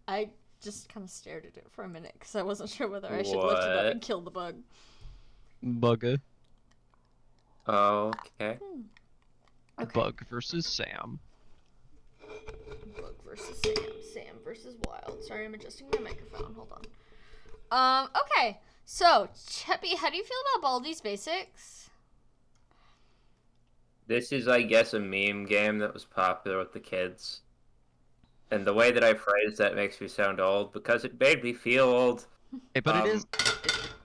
Speaker 1: I just kind of stared at it for a minute because I wasn't sure whether I should lift it up and kill the bug.
Speaker 3: Bugga.
Speaker 2: Okay.
Speaker 1: Okay.
Speaker 3: Bug versus Sam.
Speaker 1: Bug versus Sam. Sam versus Wild. Sorry, I'm adjusting my microphone. Hold on. Okay. So, Cheppy, how do you feel about Baldi's Basics?
Speaker 2: This is, I guess, a meme game that was popular with the kids. And the way that I phrase that makes me sound old because it made me feel old.
Speaker 3: Hey, but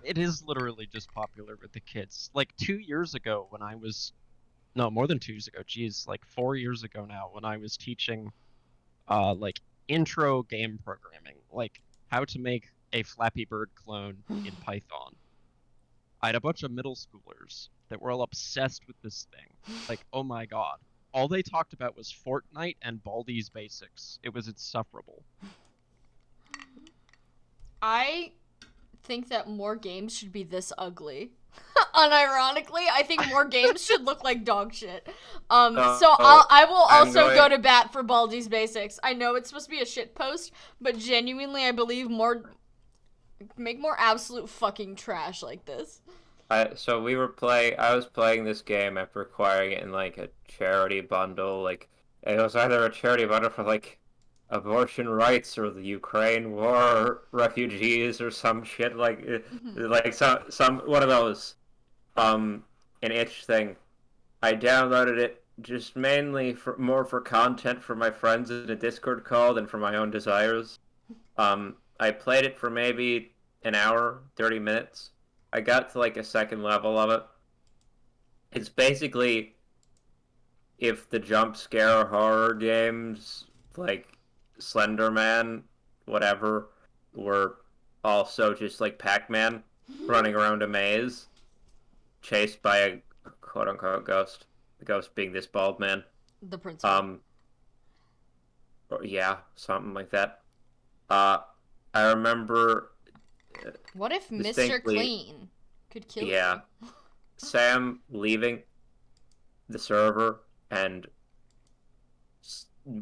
Speaker 3: it is literally just popular with the kids. Like 2 years ago when I was, no, more than 2 years ago, geez, like 4 years ago now when I was teaching, like intro game programming, like how to make a Flappy Bird clone in Python. I had a bunch of middle schoolers that were all obsessed with this thing. Like, oh my god. All they talked about was Fortnite and Baldi's Basics. It was insufferable.
Speaker 1: I think that more games should be this ugly. Unironically, I think more games should look like dog shit. So I will also go to bat for Baldi's Basics. I know it's supposed to be a shit post, but genuinely, I believe make more absolute fucking trash like this.
Speaker 2: So I was playing this game after acquiring it in like a charity bundle. Like it was either a charity bundle for like abortion rights or the Ukraine war refugees or some shit like some one of those an itch thing. I downloaded it just mainly for content for my friends in a Discord call than for my own desires. I played it for maybe an hour, 30 minutes. I got to like a second level of it. It's basically if the jump scare horror games like Slender Man, whatever, were also just like Pac-Man running around a maze, chased by a quote unquote ghost. The ghost being this bald man.
Speaker 1: The principal.
Speaker 2: Yeah, something like that. I remember.
Speaker 1: What if Mr. Clean could kill you?
Speaker 2: Yeah. Sam leaving the server and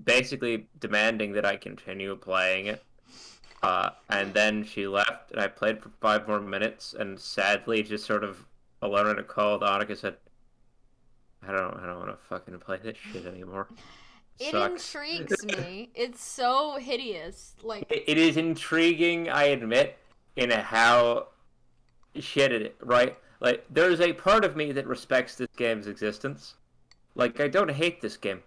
Speaker 2: basically demanding that I continue playing it. And then she left, and I played for 5 more minutes, and sadly, just sort of alone in a cold, Annika said, I don't want to fucking play this shit anymore.
Speaker 1: It
Speaker 2: Sucks.
Speaker 1: intrigues me. It's so hideous. Like,
Speaker 2: It is intriguing, I admit, in how shit it, right? Like, there's a part of me that respects this game's existence. Like, I don't hate this game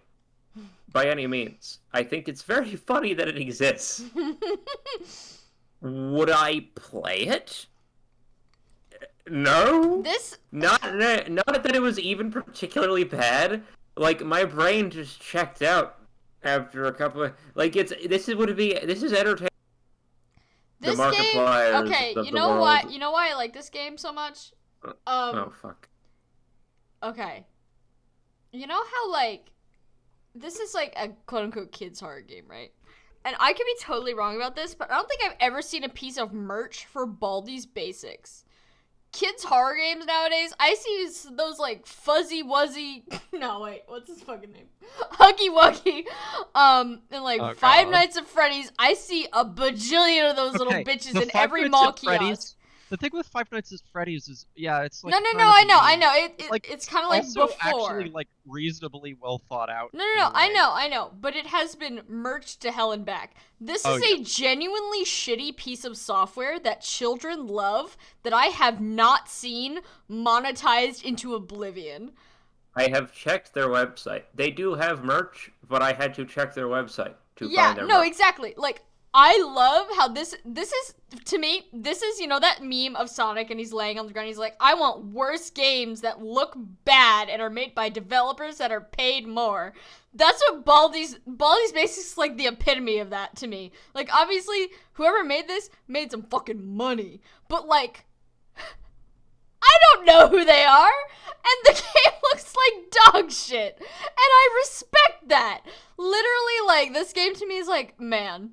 Speaker 2: by any means. I think it's very funny that it exists. Would I play it? No.
Speaker 1: this
Speaker 2: Not that it was even particularly bad. Like, my brain just checked out after a couple of like this is entertaining. The
Speaker 1: this game.
Speaker 2: Markipliers
Speaker 1: Okay,
Speaker 2: of
Speaker 1: you
Speaker 2: the
Speaker 1: know
Speaker 2: world.
Speaker 1: why? You know why I like this game so much?
Speaker 2: Oh fuck.
Speaker 1: Okay. You know how like this is like a quote unquote kids horror game, right? And I could be totally wrong about this, but I don't think I've ever seen a piece of merch for Baldi's Basics. Kids horror games nowadays, I see those like Fuzzy Wuzzy. No, wait, what's his fucking name? Huggy Wuggy. And like
Speaker 3: Oh,
Speaker 1: Five
Speaker 3: God.
Speaker 1: Nights at Freddy's, I see a bajillion of those little
Speaker 3: Okay,
Speaker 1: bitches
Speaker 3: the
Speaker 1: in
Speaker 3: Five
Speaker 1: every
Speaker 3: Nights
Speaker 1: mall
Speaker 3: at Freddy's-
Speaker 1: kiosk.
Speaker 3: The thing with Five Nights at Freddy's is, yeah, it's like
Speaker 1: No,
Speaker 3: kind of
Speaker 1: I
Speaker 3: a
Speaker 1: know.
Speaker 3: meme. Like,
Speaker 1: It's kind of like
Speaker 3: also
Speaker 1: before.
Speaker 3: actually like reasonably well thought out.
Speaker 1: No,
Speaker 3: in a way.
Speaker 1: I know, but it has been merged to hell and back. This
Speaker 3: Oh,
Speaker 1: is a genuinely shitty piece of software that children love that I have not seen monetized into oblivion.
Speaker 2: I have checked their website. They do have merch, but I had to check their website to
Speaker 1: Yeah,
Speaker 2: find their
Speaker 1: no,
Speaker 2: merch.
Speaker 1: exactly. Like, I love how this is, to me, this is, you know, that meme of Sonic and he's laying on the ground. He's like, I want worse games that look bad and are made by developers that are paid more. That's what Baldi's Basics is like the epitome of that to me. Like, obviously, whoever made this made some fucking money. But, like, I don't know who they are, and the game looks like dog shit. And I respect that. Literally, like, this game to me is like, man,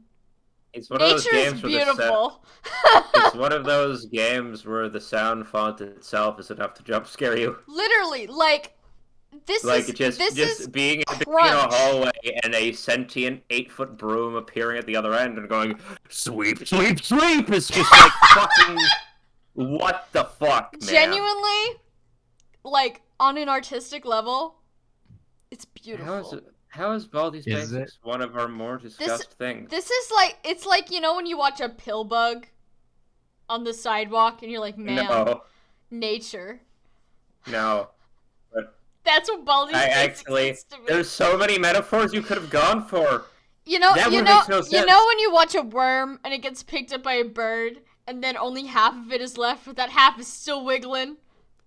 Speaker 2: It's one of those
Speaker 1: nature's
Speaker 2: games where
Speaker 1: beautiful.
Speaker 2: it's one of those games where the sound font itself is enough to jump scare you.
Speaker 1: Literally, like, this
Speaker 2: Like
Speaker 1: is
Speaker 2: just being in a
Speaker 1: crunch.
Speaker 2: hallway and a sentient 8-foot broom appearing at the other end and going sweep, sweep, sweep is just like fucking what the fuck, man?
Speaker 1: Genuinely, like, on an artistic level, it's beautiful.
Speaker 2: How is Baldi's
Speaker 3: Is
Speaker 2: Basics one of our more discussed things?
Speaker 1: This is like, it's like, you know, when you watch a pill bug on the sidewalk and you're like, man,
Speaker 2: No,
Speaker 1: nature.
Speaker 2: no.
Speaker 1: That's what Baldi's Basics
Speaker 2: Actually,
Speaker 1: is to me.
Speaker 2: there's so many metaphors you could have gone for.
Speaker 1: You know,
Speaker 2: That
Speaker 1: you
Speaker 2: one
Speaker 1: know,
Speaker 2: makes no
Speaker 1: you
Speaker 2: sense.
Speaker 1: know when you watch a worm and it gets picked up by a bird, and then only half of it is left, but that half is still wiggling.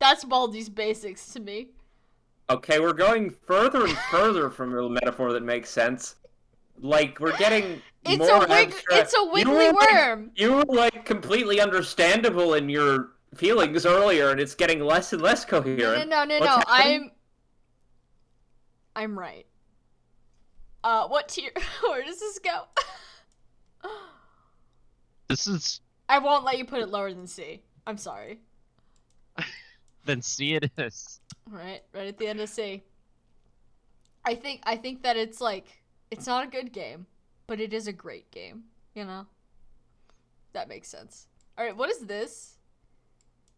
Speaker 1: That's Baldi's Basics to me.
Speaker 2: Okay, we're going further and further from a metaphor that makes sense. Like we're getting
Speaker 1: It's
Speaker 2: more
Speaker 1: a
Speaker 2: abstract.
Speaker 1: it's a wiggly worm.
Speaker 2: You were like completely understandable in your feelings earlier, and it's getting less and less coherent.
Speaker 1: No.
Speaker 2: What's happening?
Speaker 1: I'm right. What tier? Where does this go?
Speaker 3: This is
Speaker 1: I won't let you put it lower than C. I'm sorry.
Speaker 3: then C it is.
Speaker 1: Right at the end of C. I think that it's like, it's not a good game, but it is a great game, you know? That makes sense. Alright, what is this?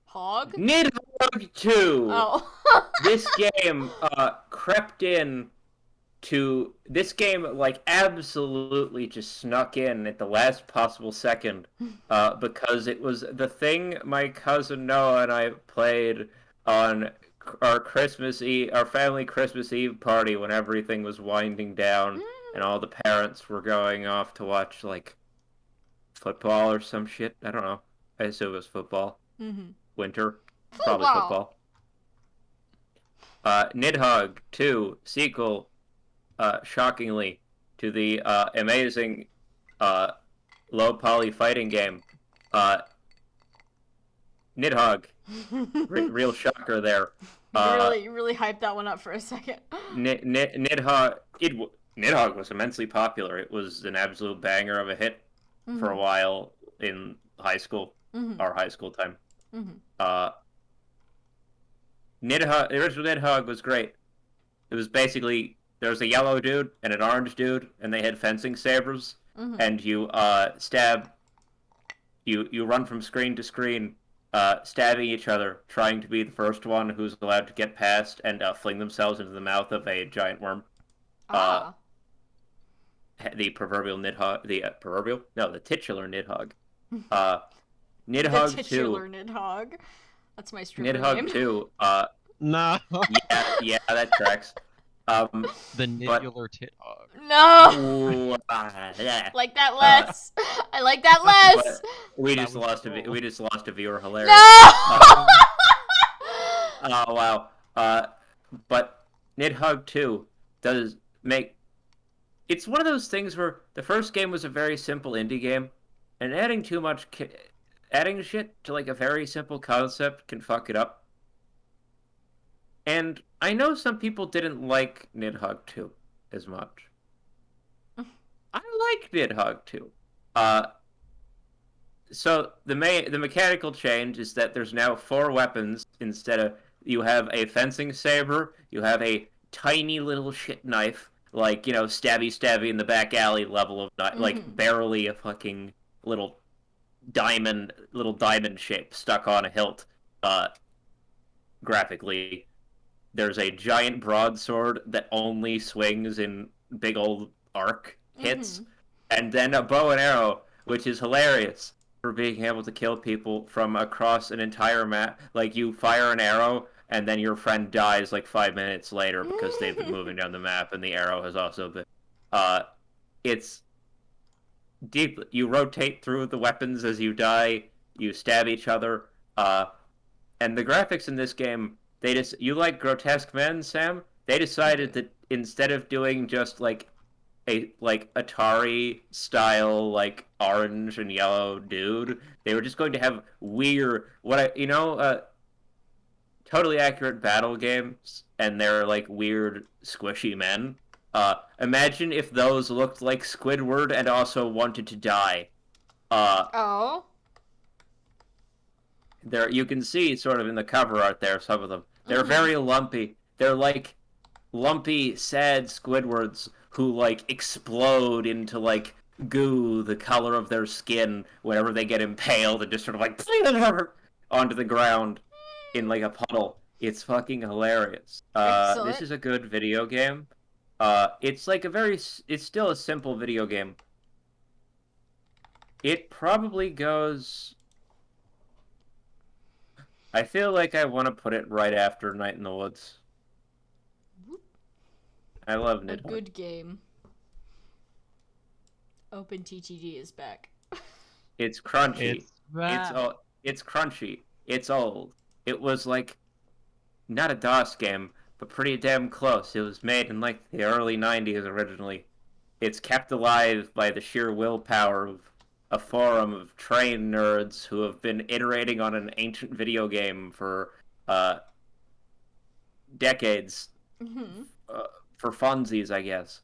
Speaker 1: Hog?
Speaker 2: Nidhogg 2!
Speaker 1: Oh.
Speaker 2: This game crept in to this game like absolutely just snuck in at the last possible second because it was the thing my cousin Noah and I played on our family Christmas Eve party when everything was winding down and all the parents were going off to watch like football or some shit. I don't know. I assume it was football. Winter. Probably football. Nidhogg 2 sequel, shockingly, to the amazing low poly fighting game. Nidhogg. Real shocker there.
Speaker 1: You really hyped that one up for a second.
Speaker 2: Nidhogg. Nidhogg was immensely popular. It was an absolute banger of a hit for a while in high school, our high school time. The original Nidhogg was great. It was basically, there was a yellow dude and an orange dude, and they had fencing sabers, and you stab, you run from screen to screen, stabbing each other, trying to be the first one who's allowed to get past and fling themselves into the mouth of a giant worm.
Speaker 1: Ah.
Speaker 2: The proverbial Nidhogg, the titular Nidhogg.
Speaker 1: The
Speaker 2: Nidhogg
Speaker 1: titular
Speaker 2: 2.
Speaker 1: Nidhogg. That's my stripper
Speaker 2: Nidhogg
Speaker 1: name.
Speaker 2: 2.
Speaker 3: No.
Speaker 2: Yeah, that tracks.
Speaker 3: The nidular tit hog.
Speaker 1: No!
Speaker 2: Ooh, yeah.
Speaker 1: Like that less. I like that less.
Speaker 2: But we
Speaker 3: That
Speaker 2: just
Speaker 3: was
Speaker 2: lost
Speaker 3: the
Speaker 2: a
Speaker 3: goal.
Speaker 2: we just lost a viewer. Hilarious.
Speaker 1: No!
Speaker 2: Oh wow. But Nidhogg 2 does make. It's one of those things where the first game was a very simple indie game, and adding shit to like a very simple concept can fuck it up. And I know some people didn't like Nidhogg 2 as much. I like Nidhogg 2. So the mechanical change is that there's now 4 weapons instead of you have a fencing saber, you have a tiny little shit knife, like stabby in the back alley level of knife, like barely a fucking little diamond shape stuck on a hilt. Graphically, there's a giant broadsword that only swings in big old arc hits, and then a bow and arrow, which is hilarious for being able to kill people from across an entire map. Like, you fire an arrow, and then your friend dies like 5 minutes later because they've been moving down the map, and the arrow has also been. It's deep. You rotate through the weapons as you die. You stab each other. And the graphics in this game, you like grotesque men, Sam? They decided that instead of doing just like a Atari style like orange and yellow dude, they were just going to have weird totally accurate battle games, and they're like weird squishy men. Imagine if those looked like Squidward and also wanted to die.
Speaker 1: Oh.
Speaker 2: There, you can see sort of in the cover art there, some of them. They're very lumpy. They're like lumpy, sad Squidwards who like explode into like goo the color of their skin whenever they get impaled and just sort of like onto the ground in like a puddle. It's fucking hilarious. This is a good video game. It's still a simple video game. It probably goes. I feel like I want to put it right after Night in the Woods. I love Nidhogg.
Speaker 1: A good game. OpenTTD is back.
Speaker 2: It's crunchy.
Speaker 3: It's
Speaker 2: It's crunchy. It's old. It was like not a DOS game, but pretty damn close. It was made in like the early 90s originally. It's kept alive by the sheer willpower of a forum of trained nerds who have been iterating on an ancient video game for decades. For funsies, I guess.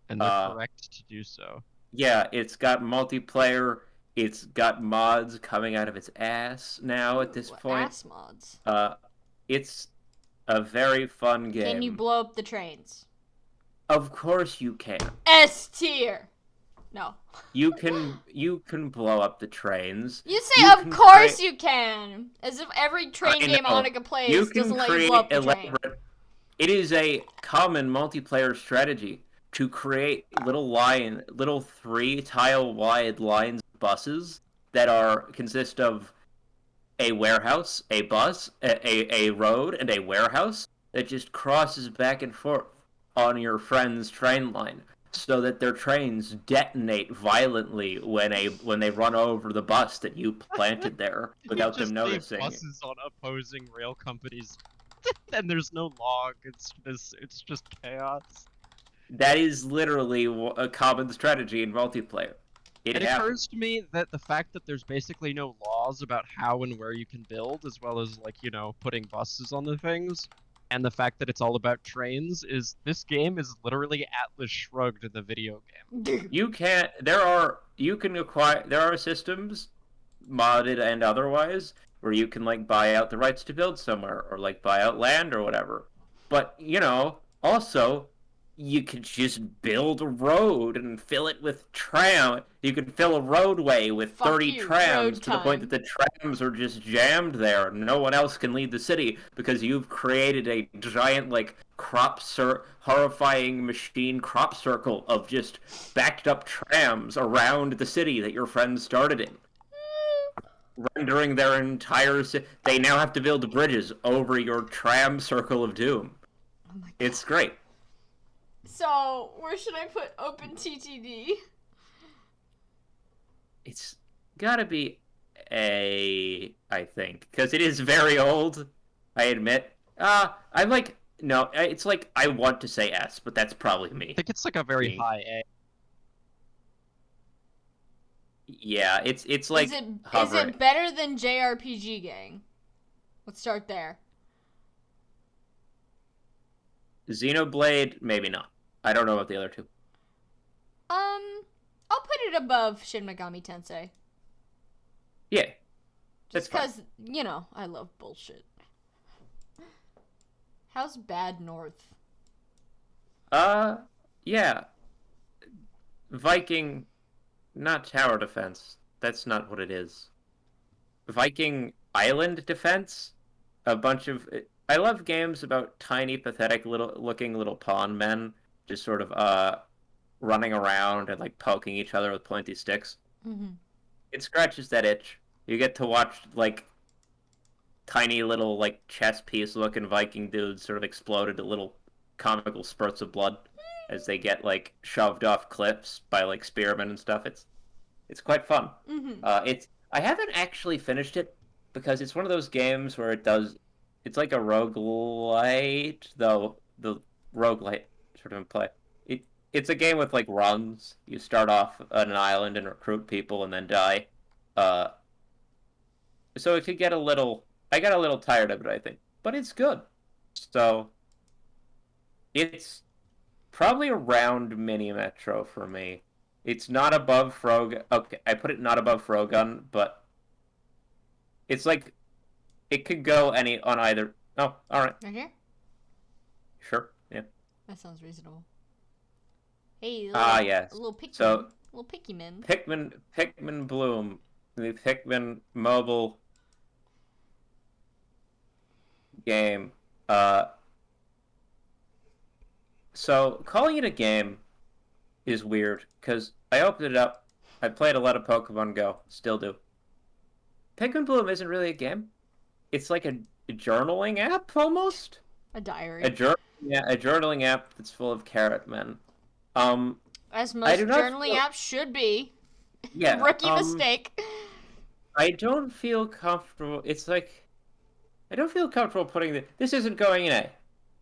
Speaker 3: And they're correct to do so.
Speaker 2: Yeah, it's got multiplayer. It's got mods coming out of its ass now at this point.
Speaker 1: Ass mods.
Speaker 2: It's a very fun game.
Speaker 1: Can you blow up the trains?
Speaker 2: Of course you can.
Speaker 1: S tier. No.
Speaker 2: You can blow up the trains.
Speaker 1: You say of course you can. As if every train game Annika plays doesn't let you blow up the train.
Speaker 2: It is a common multiplayer strategy to create little 3-tile wide lines of buses that consist of a warehouse, a bus, a road, and a warehouse that just crosses back and forth on your friend's train line, so that their trains detonate violently when they run over the bus that you planted there without them noticing.
Speaker 3: Buses on opposing rail companies, and there's no log. It's just chaos.
Speaker 2: That is literally a common strategy in multiplayer.
Speaker 3: It occurs to me that the fact that there's basically no laws about how and where you can build, as well as putting buses on the things, and the fact that it's all about trains, this game is literally Atlas Shrugged in the video game.
Speaker 2: There are systems, modded and otherwise, where you can buy out the rights to build somewhere, or buy out land or whatever. But also, you could just build a road and fill it with tram. You could fill a roadway with
Speaker 1: Fuck
Speaker 2: 30
Speaker 1: you,
Speaker 2: trams
Speaker 1: road
Speaker 2: to the point that
Speaker 1: time.
Speaker 2: the trams are just jammed there. No one else can leave the city because you've created a giant, like, horrifying machine crop circle of just backed up trams around the city that your friends started in, rendering their entire city. They now have to build bridges over your tram circle of doom.
Speaker 1: Oh my god.
Speaker 2: It's great.
Speaker 1: So, where should I put OpenTTD?
Speaker 2: It's gotta be A, I think, because it is very old. I admit. I'm like, no, it's like I want to say S, but that's probably me.
Speaker 3: I think it's like a very
Speaker 2: Me.
Speaker 3: high A.
Speaker 2: Yeah, it's like
Speaker 1: Is
Speaker 2: hovering.
Speaker 1: it better than JRPG Gang? Let's start there.
Speaker 2: Xenoblade, maybe not. I don't know about the other two.
Speaker 1: I'll put it above Shin Megami Tensei.
Speaker 2: Yeah, that's
Speaker 1: Just
Speaker 2: fine.
Speaker 1: because, you know, I love bullshit. How's Bad North?
Speaker 2: Yeah. Viking, not tower defense. That's not what it is. Viking island defense. A bunch of. I love games about tiny, pathetic, looking little pawn men just sort of running around and like poking each other with pointy sticks.
Speaker 1: Mm-hmm.
Speaker 2: It scratches that itch. You get to watch like tiny little like chess piece looking Viking dudes sort of explode into little comical spurts of blood as they get like shoved off cliffs by like spearmen and stuff. It's quite fun.
Speaker 1: Mm-hmm.
Speaker 2: I haven't actually finished it because it's one of those games where it's like a roguelite, though the roguelite sort of implied. It's a game with like runs. You start off on an island and recruit people and then die. Uh, so it could get a little. I got a little tired of it, I think, but it's good. So it's probably around Mini Metro for me. It's not above Frog. Okay, I put it not above Frogun, but it's like it could go on either. Oh, all right,
Speaker 1: Right here?
Speaker 2: sure, yeah.
Speaker 1: That sounds reasonable. Hey,
Speaker 2: Yes.
Speaker 1: a little picky,
Speaker 2: So
Speaker 1: little picky man.
Speaker 2: Pikmin Bloom, the Pikmin mobile game. So calling it a game is weird because I opened it up. I played a lot of Pokemon Go, still do. Pikmin Bloom isn't really a game. It's like a journaling app almost.
Speaker 1: A diary.
Speaker 2: A journaling app that's full of carrot men.
Speaker 1: As
Speaker 2: I
Speaker 1: most
Speaker 2: do not
Speaker 1: journaling
Speaker 2: feel-
Speaker 1: apps should be.
Speaker 2: Yeah.
Speaker 1: Rookie mistake.
Speaker 2: I don't feel comfortable. It's like I don't feel comfortable putting this isn't going in A.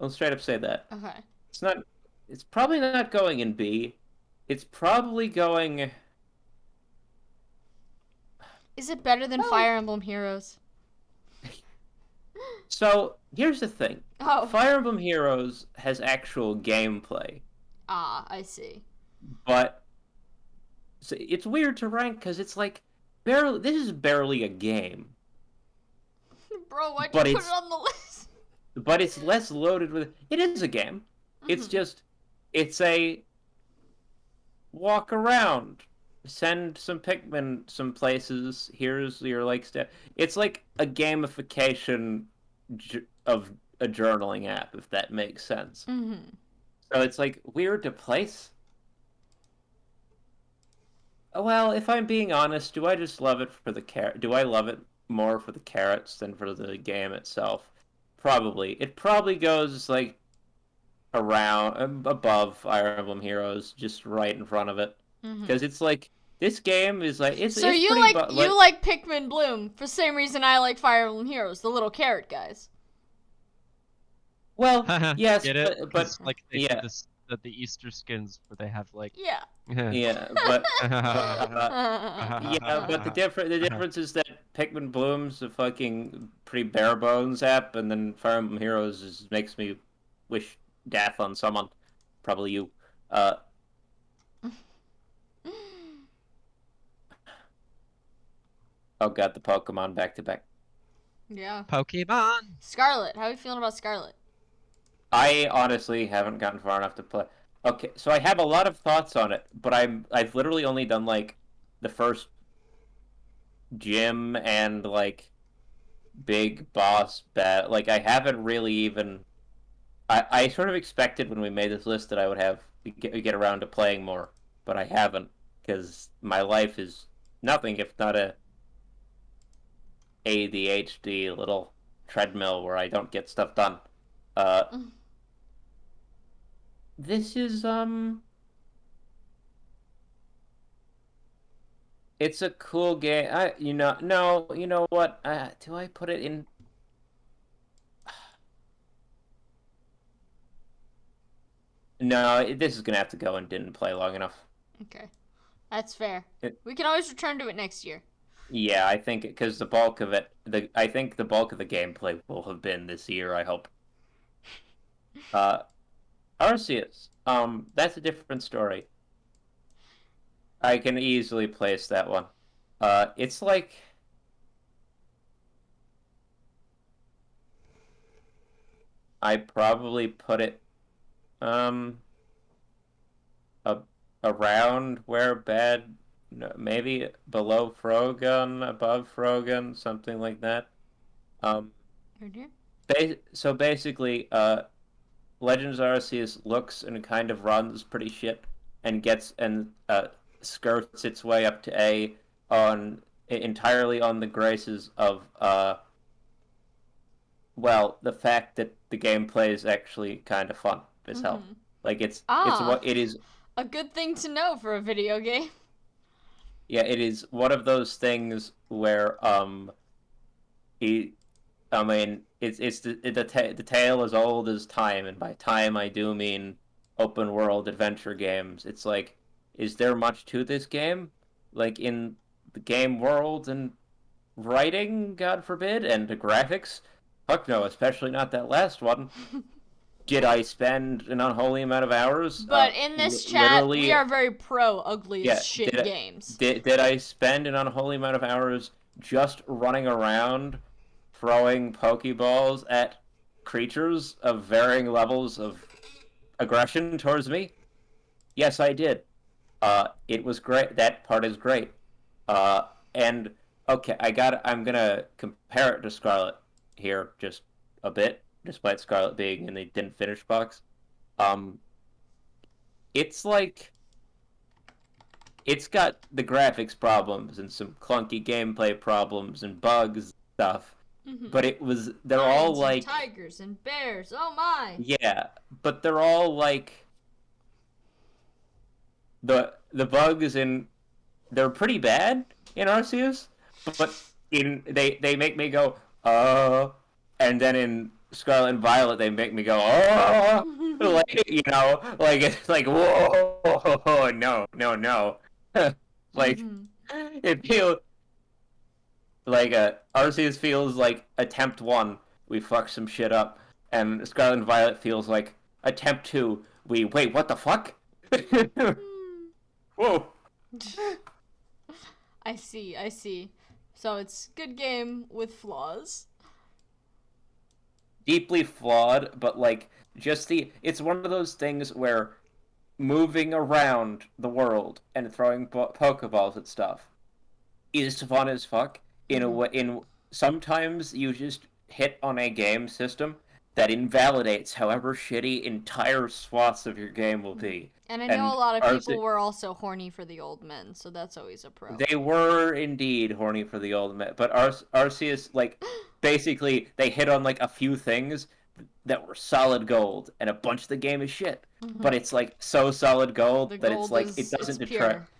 Speaker 2: I'll straight up say that.
Speaker 1: Okay.
Speaker 2: It's not. It's probably not going in B. It's probably going.
Speaker 1: Is it better than
Speaker 2: Oh.
Speaker 1: Fire Emblem Heroes?
Speaker 2: So here's the thing.
Speaker 1: Oh.
Speaker 2: Fire Emblem Heroes has actual gameplay,
Speaker 1: Ah, I see.
Speaker 2: but it's weird to rank because it's like barely. This is barely a game,
Speaker 1: Bro, why'd
Speaker 2: But
Speaker 1: you put
Speaker 2: it's-
Speaker 1: it on the list?
Speaker 2: but it's less loaded with. It is a game. It's
Speaker 1: Mhm.
Speaker 2: just. It's a walk around, send some Pikmin some places. Here's your like step. It's like a gamification of a journaling app, if that makes sense.
Speaker 1: Mm-hmm.
Speaker 2: So it's like weird to place. Well, if I'm being honest, do I just love it for the carrot? Do I love it more for the carrots than for the game itself? Probably. It probably goes like around above Fire Emblem Heroes, just right in front of it,
Speaker 1: Mm-hmm.
Speaker 2: because it's like this game is like it's.
Speaker 1: So
Speaker 2: it's
Speaker 1: you
Speaker 2: pretty
Speaker 1: like Pikmin Bloom for the same reason I like Fire Emblem Heroes, the little carrot guys.
Speaker 2: Well, yes,
Speaker 3: Get it?
Speaker 2: but
Speaker 3: 'Cause, like they
Speaker 2: yeah.
Speaker 3: did this, the Easter skins where they have like.
Speaker 1: Yeah.
Speaker 2: yeah, but yeah, but the difference is that Pikmin Bloom's a fucking pretty bare bones app, and then Fire Emblem Heroes makes me wish death on someone, probably you. Oh god, the Pokemon back to back.
Speaker 1: Yeah.
Speaker 3: Pokemon.
Speaker 1: Scarlet, how are you feeling about Scarlet?
Speaker 2: I honestly haven't gotten far enough to play. Okay, so I have a lot of thoughts on it, but I've literally only done like the first gym and like big boss bat. Like I haven't really even. I sort of expected when we made this list that I would have get around to playing more, but I haven't because my life is nothing if not a ADHD little treadmill where I don't get stuff done. Uh, this is it's a cool game. No, you know what? Do I put it in? No, this is gonna have to go and didn't play long enough.
Speaker 1: Okay, that's fair.
Speaker 2: It,
Speaker 1: We can always return to it next year.
Speaker 2: yeah, I think because the bulk of it, I think the bulk of the gameplay will have been this year. I hope. Uh, Arceus. That's a different story. I can easily place that one. It's like I probably put it um a, around where bad, no, maybe below Frogun, above Frogun, something like that. Um,
Speaker 1: Mhm.
Speaker 2: so basically, Legends Arceus looks and kind of runs pretty shit and gets and skirts its way up to A on entirely on the graces of well, the fact that the gameplay is actually kind of fun as hell.
Speaker 1: Mhm.
Speaker 2: Like it's
Speaker 1: Ah,
Speaker 2: what it is.
Speaker 1: a good thing to know for a video game.
Speaker 2: Yeah, it is one of those things where it, I mean, it's the tale as old as time, and by time I do mean open world adventure games. It's like, is there much to this game? Like in the game world and writing, God forbid, and the graphics? Fuck no, especially not that last one. Did I spend an unholy amount of hours?
Speaker 1: But in this chat, we
Speaker 2: Literally,
Speaker 1: are very pro ugly as
Speaker 2: yeah.
Speaker 1: shit games.
Speaker 2: Did I spend an unholy amount of hours just running around throwing Pokeballs at creatures of varying levels of aggression towards me? Yes, I did. It was great. That part is great. And okay, I'm gonna compare it to Scarlet here just a bit, despite Scarlet being in the didn't finish box. Um, it's like it's got the graphics problems and some clunky gameplay problems and bugs and stuff, but they're all
Speaker 1: Lions and
Speaker 2: like
Speaker 1: tigers and bears. Oh my.
Speaker 2: yeah, but they're all like the bugs in they're pretty bad in Arceus, but in they make me go and then in Scarlet and Violet they make me go like like it's like whoa no like
Speaker 1: Mhm.
Speaker 2: it feels like Arceus feels like attempt one we fucked some shit up, and Scarlet and Violet feels like attempt two we wait what the fuck. Whoa.
Speaker 1: I see, I see. So it's good game with flaws.
Speaker 2: Deeply flawed, but like just it's one of those things where moving around the world and throwing pokeballs at stuff is fun as fuck in a way. In sometimes you just hit on a game system that invalidates however shitty entire swaths of your game will be.
Speaker 1: And I know a lot of people were also horny for the old men, so that's always a pro.
Speaker 2: They were indeed horny for the old men, but Arceus, like, basically, they hit on, like, a few things that were solid gold, and a bunch of the game is shit. But it's, like, so solid gold that it's, like, it doesn't detract.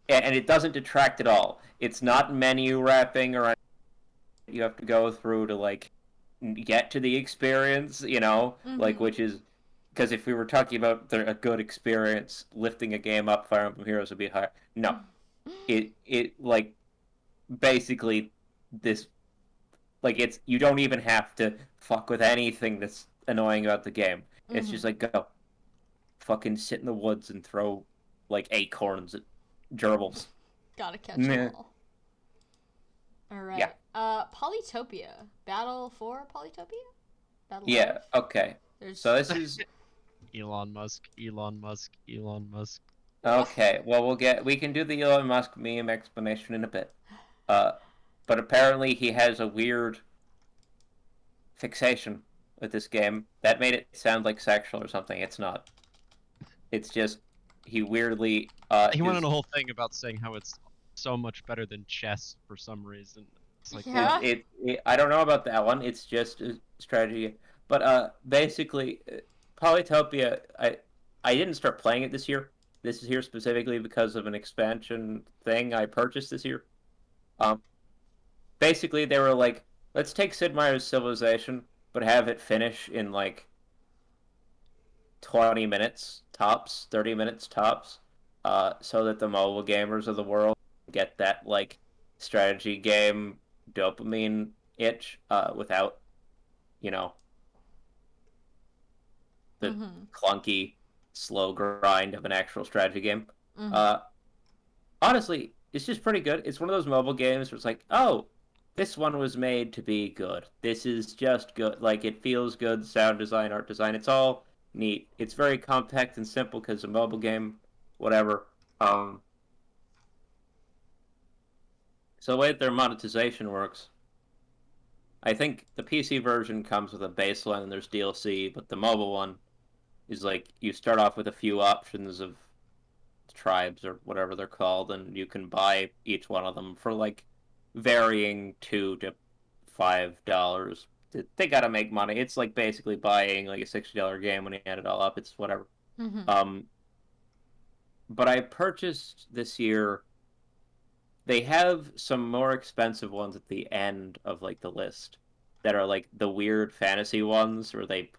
Speaker 2: And it doesn't detract at all. It's not menu wrapping or anything you have to go through to, like, get to the experience, like, which is... Because if we were talking about a good experience, lifting a game up, Fire Emblem Heroes would be higher. No. It like basically this like it's you don't even have to fuck with anything that's annoying about the game. It's just like go fucking sit in the woods and throw like acorns at gerbils.
Speaker 1: Gotta catch them all. Alright. Yeah. Polytopia. Battle for Polytopia?
Speaker 2: Yeah, okay. So this is
Speaker 3: Elon Musk, Elon Musk, Elon Musk.
Speaker 2: Okay, well we can do the Elon Musk meme explanation in a bit. Uh, but apparently he has a weird fixation with this game that made it sound like sexual or something. It's not. It's just he weirdly
Speaker 3: He went on
Speaker 2: is
Speaker 3: a whole thing about saying how it's so much better than chess for some reason. It's like,
Speaker 2: it's
Speaker 1: Yeah.
Speaker 2: I don't know about that one. It's just a strategy. But basically, Polytopia. I didn't start playing it this year. This is here specifically because of an expansion thing I purchased this year. Um, basically they were like, let's take Sid Meier's Civilization, but have it finish in like 20 minutes tops, 30 minutes tops, so that the mobile gamers of the world get that like strategy game dopamine itch without, you know, the
Speaker 1: Mm-hmm.
Speaker 2: clunky, slow grind of an actual strategy game.
Speaker 1: Mm-hmm.
Speaker 2: Uh, honestly, it's just pretty good. It's one of those mobile games where it's like, oh, this one was made to be good. This is just good. Like, it feels good. Sound design, art design, it's all neat. It's very compact and simple because it's a mobile game, whatever. So the way that their monetization works, I think the PC version comes with a baseline and there's DLC, but the mobile one is like you start off with a few options of tribes or whatever they're called, and you can buy each one of them for like varying $2 to $5. They gotta make money. It's like basically buying like a $60 game when you add it all up. It's whatever.
Speaker 1: Mm-hmm.
Speaker 2: Um, but I purchased this year. They have some more expensive ones at the end of like the list that are like the weird fantasy ones where they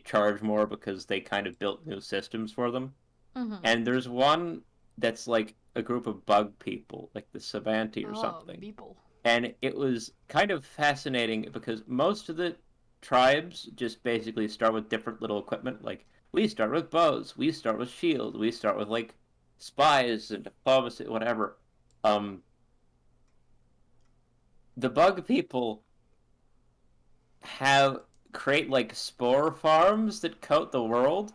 Speaker 2: charge more because they kind of built new systems for them.
Speaker 1: Mm-hmm.
Speaker 2: And there's one that's like a group of bug people, like the Savanti or
Speaker 1: Oh,
Speaker 2: something.
Speaker 1: Beeple.
Speaker 2: And it was kind of fascinating because most of the tribes just basically start with different little equipment. Like, we start with bows, we start with shield, we start with like spies and diplomacy, whatever. Um, the bug people have create like spore farms that coat the world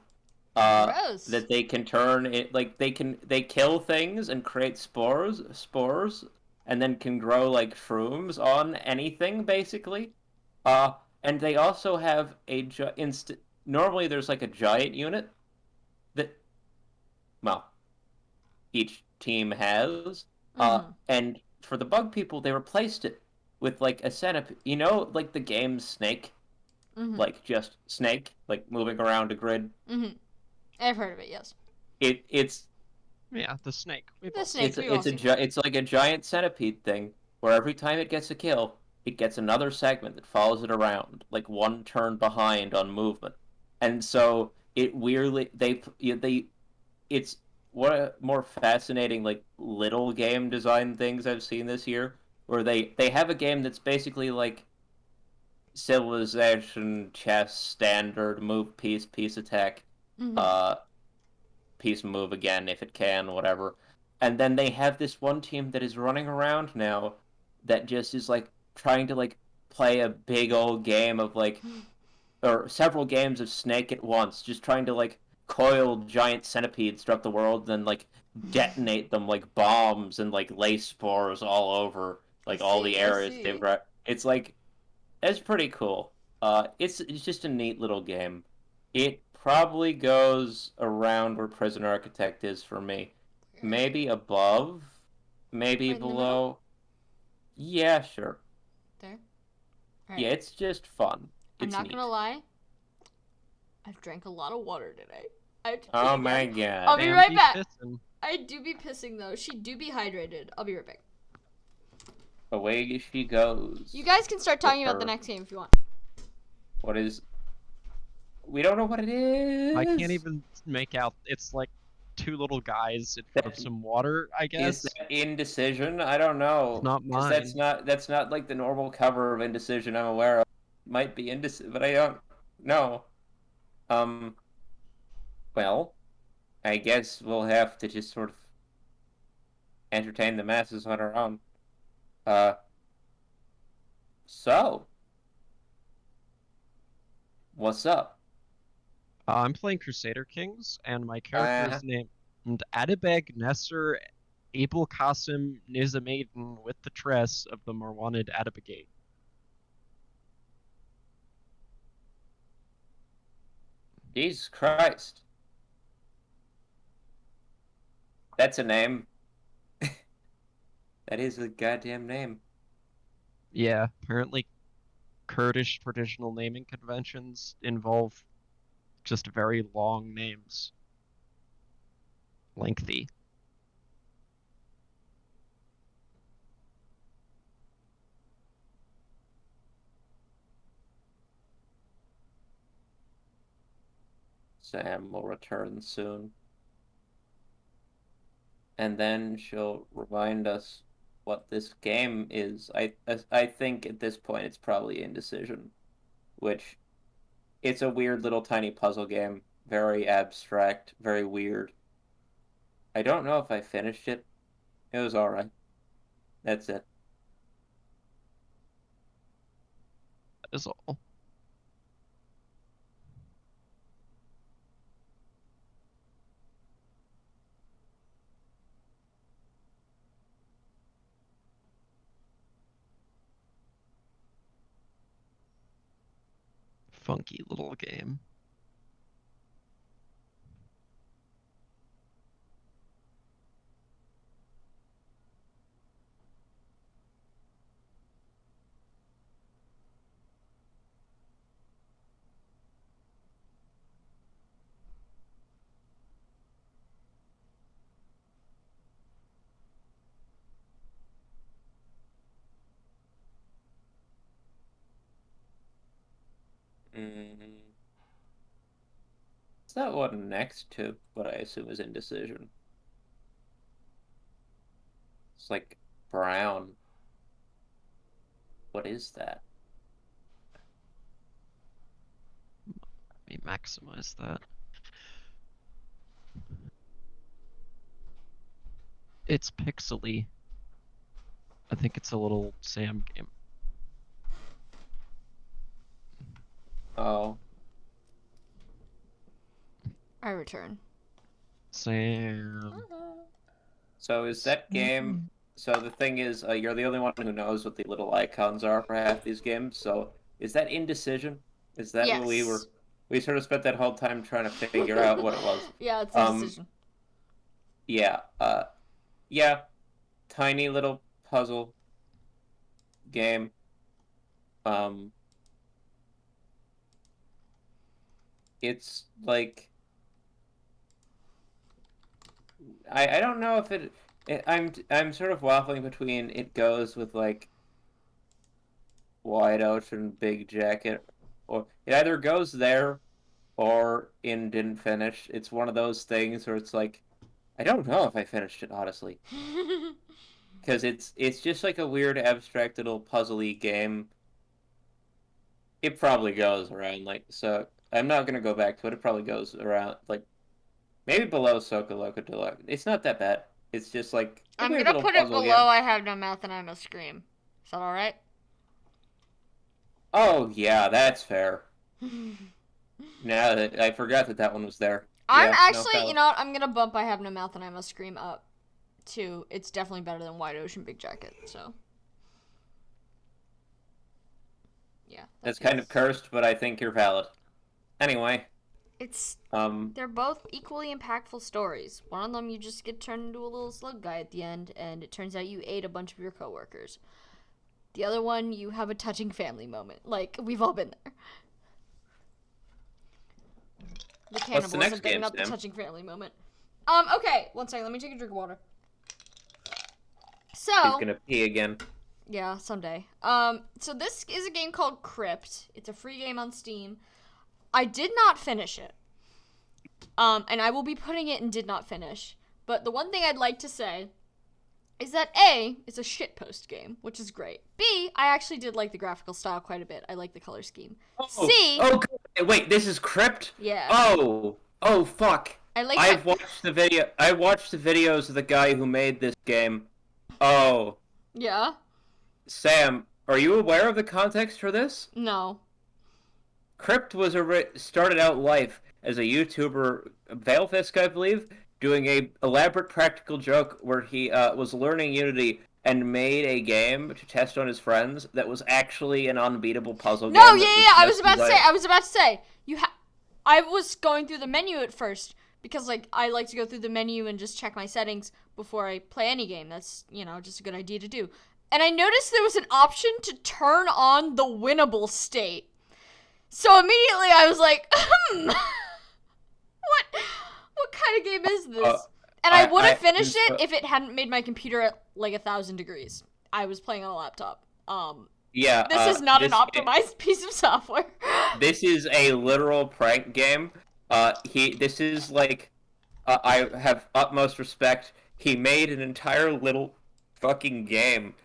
Speaker 1: Gross.
Speaker 2: that they can turn it like they kill things and create spores and then can grow like shrooms on anything basically uh and they also have normally there's like a giant unit that well each team has
Speaker 1: Mm-hmm.
Speaker 2: and for the bug people they replaced it with like a centipede, like the game Snake,
Speaker 1: Mm-hmm.
Speaker 2: like just Snake like moving around a grid.
Speaker 1: Mm-hmm. I've heard of it. Yes.
Speaker 2: It's
Speaker 3: yeah, the snake. We've
Speaker 1: The
Speaker 3: all seen
Speaker 1: snake.
Speaker 2: it's
Speaker 3: it.
Speaker 1: We've all seen it.
Speaker 2: it's like a giant centipede thing where every time it gets a kill, it gets another segment that follows it around, like one turn behind on movement. And so it weirdly they it's one of the more fascinating like little game design things I've seen this year, where they have a game that's basically like civilization chess standard move piece attack
Speaker 1: Mm-hmm.
Speaker 2: uh piece move again if it can, whatever. And then they have this one team that is running around now that just is like trying to like play a big old game of like or several games of Snake at once, just trying to like coil giant centipedes throughout the world, then like detonate them like bombs and like lay spores all over
Speaker 1: I
Speaker 2: like all the
Speaker 1: see. I
Speaker 2: areas they've
Speaker 1: see.
Speaker 2: it's like it's pretty cool. It's just a neat little game. It probably goes around where Prison Architect is for me.
Speaker 1: Where?
Speaker 2: Maybe above, maybe
Speaker 1: Right in the middle.
Speaker 2: below. Yeah, sure.
Speaker 1: There. All right.
Speaker 2: Yeah, it's just fun.
Speaker 1: I'm
Speaker 2: It's
Speaker 1: not gonna
Speaker 2: neat.
Speaker 1: lie. I've drank a lot of water today. I have to pee
Speaker 2: Oh my
Speaker 1: again. I'll
Speaker 2: god.
Speaker 1: be
Speaker 3: Bam
Speaker 1: right
Speaker 3: be
Speaker 1: back.
Speaker 3: pissing.
Speaker 1: I do be pissing though. She do be hydrated. I'll be right back.
Speaker 2: Away she goes.
Speaker 1: You guys can start
Speaker 2: With
Speaker 1: talking about the
Speaker 2: her.
Speaker 1: next game if you want.
Speaker 2: What is. We don't know what it
Speaker 3: I
Speaker 2: is.
Speaker 3: can't even make out. It's like two little guys in front of
Speaker 2: That,
Speaker 3: some water, I
Speaker 2: is
Speaker 3: guess.
Speaker 2: that Indecision? I don't
Speaker 3: It's
Speaker 2: know.
Speaker 3: not
Speaker 2: Because
Speaker 3: mine.
Speaker 2: that's not like the normal cover of Indecision I'm aware of. Might be Indecision, but I don't know. Um, well, I guess we'll have to just sort of entertain the masses on our own. Uh, so, what's up?
Speaker 3: I'm playing Crusader Kings, and my character
Speaker 2: Uh,
Speaker 3: is named Adibeg Nesser Abul Qasim Nizamaiden with the tress of the Marwanid Adibegate.
Speaker 2: Jesus Christ. That's a name. That is a goddamn name.
Speaker 3: Yeah, apparently Kurdish traditional naming conventions involve just very long names. Lengthy.
Speaker 2: Sam will return soon. And then she'll remind us what this game is. I think at this point it's probably Indecision, which it's a weird little tiny puzzle game, very abstract, very weird. I don't know if I finished it. It was all right. That's it.
Speaker 3: That is all. Funky little game.
Speaker 2: Mm. What's that one next to what I assume is Indecision? It's like brown. What is that?
Speaker 3: Let me maximize that. It's pixely. I think it's a little Sam game.
Speaker 2: Oh,
Speaker 1: I return.
Speaker 3: Sam.
Speaker 2: so is that game? So the thing is, you're the only one who knows what the little icons are for half these games. So is that Indecision? Is that what we were?
Speaker 1: Yes.
Speaker 2: We sort of spent that whole time trying to figure out what it was.
Speaker 1: Yeah, it's
Speaker 2: Um,
Speaker 1: Indecision.
Speaker 2: yeah, yeah, tiny little puzzle game. Um, it's like I don't know if I'm sort of waffling between it goes with like Wide Ocean, Big Jacket, or it either goes there or in Didn't Finish. It's one of those things where it's like I don't know if I finished it honestly because it's just like a weird abstract little puzzly game. It probably goes around like so. I'm not gonna go back to it. It probably goes around like maybe below Soka Loka Deluxe. It's not that bad. It's just like a
Speaker 1: I'm
Speaker 2: weird
Speaker 1: gonna
Speaker 2: little
Speaker 1: put it
Speaker 2: puzzle
Speaker 1: below
Speaker 2: game.
Speaker 1: I Have No Mouth and I Must Scream. Is that alright?
Speaker 2: Oh yeah, that's fair. Now that I forgot that that one was there.
Speaker 1: I'm
Speaker 2: Yeah, no
Speaker 1: actually, you
Speaker 2: foul.
Speaker 1: know what? I'm gonna bump I Have No Mouth and I Must Scream up to. It's definitely better than Wide Ocean Big Jacket, so. Yeah.
Speaker 2: That's kind of cursed, but I think you're valid. Anyway,
Speaker 1: It's.
Speaker 2: um,
Speaker 1: They're both equally impactful stories. One of them, you just get turned into a little slug guy at the end, and it turns out you ate a bunch of your coworkers. The other one, you have a touching family moment. Like, we've all been there. The
Speaker 2: what's the
Speaker 1: cannibalism
Speaker 2: next
Speaker 1: thing,
Speaker 2: game,
Speaker 1: not the
Speaker 2: Sam?
Speaker 1: touching family moment. Okay, one second, let me take a drink of water.
Speaker 2: He's
Speaker 1: So,
Speaker 2: gonna pee again.
Speaker 1: yeah, someday. So this is a game called Crypt. It's a free game on Steam. I did not finish it. And I will be putting it in did not finish. But the one thing I'd like to say is that A, it's a shitpost game, which is great. B, I actually did like the graphical style quite a bit. I like the color scheme.
Speaker 2: Oh,
Speaker 1: C,
Speaker 2: oh, wait, this is Crypt?
Speaker 1: yeah.
Speaker 2: Oh, fuck.
Speaker 1: I like
Speaker 2: I've
Speaker 1: that.
Speaker 2: watched the video. I watched the videos of the guy who made this game. Oh,
Speaker 1: Yeah?
Speaker 2: Sam, are you aware of the context for this?
Speaker 1: No.
Speaker 2: Crypt was started out life as a YouTuber, Veilfisk, I believe, doing a elaborate practical joke where he was learning Unity and made a game to test on his friends that was actually an unbeatable puzzle
Speaker 1: No,
Speaker 2: game.
Speaker 1: yeah. I was about to say. I was going through the menu at first because like I like to go through the menu and just check my settings before I play any game. That's, just a good idea to do. And I noticed there was an option to turn on the winnable state. So immediately I was like, what kind of game is this? And I would have finished it if it hadn't made my computer at like 1,000 degrees. I was playing on a laptop.
Speaker 2: Yeah.
Speaker 1: This is not an optimized piece of software.
Speaker 2: This is a literal prank game. This is like, I have utmost respect. He made an entire little fucking game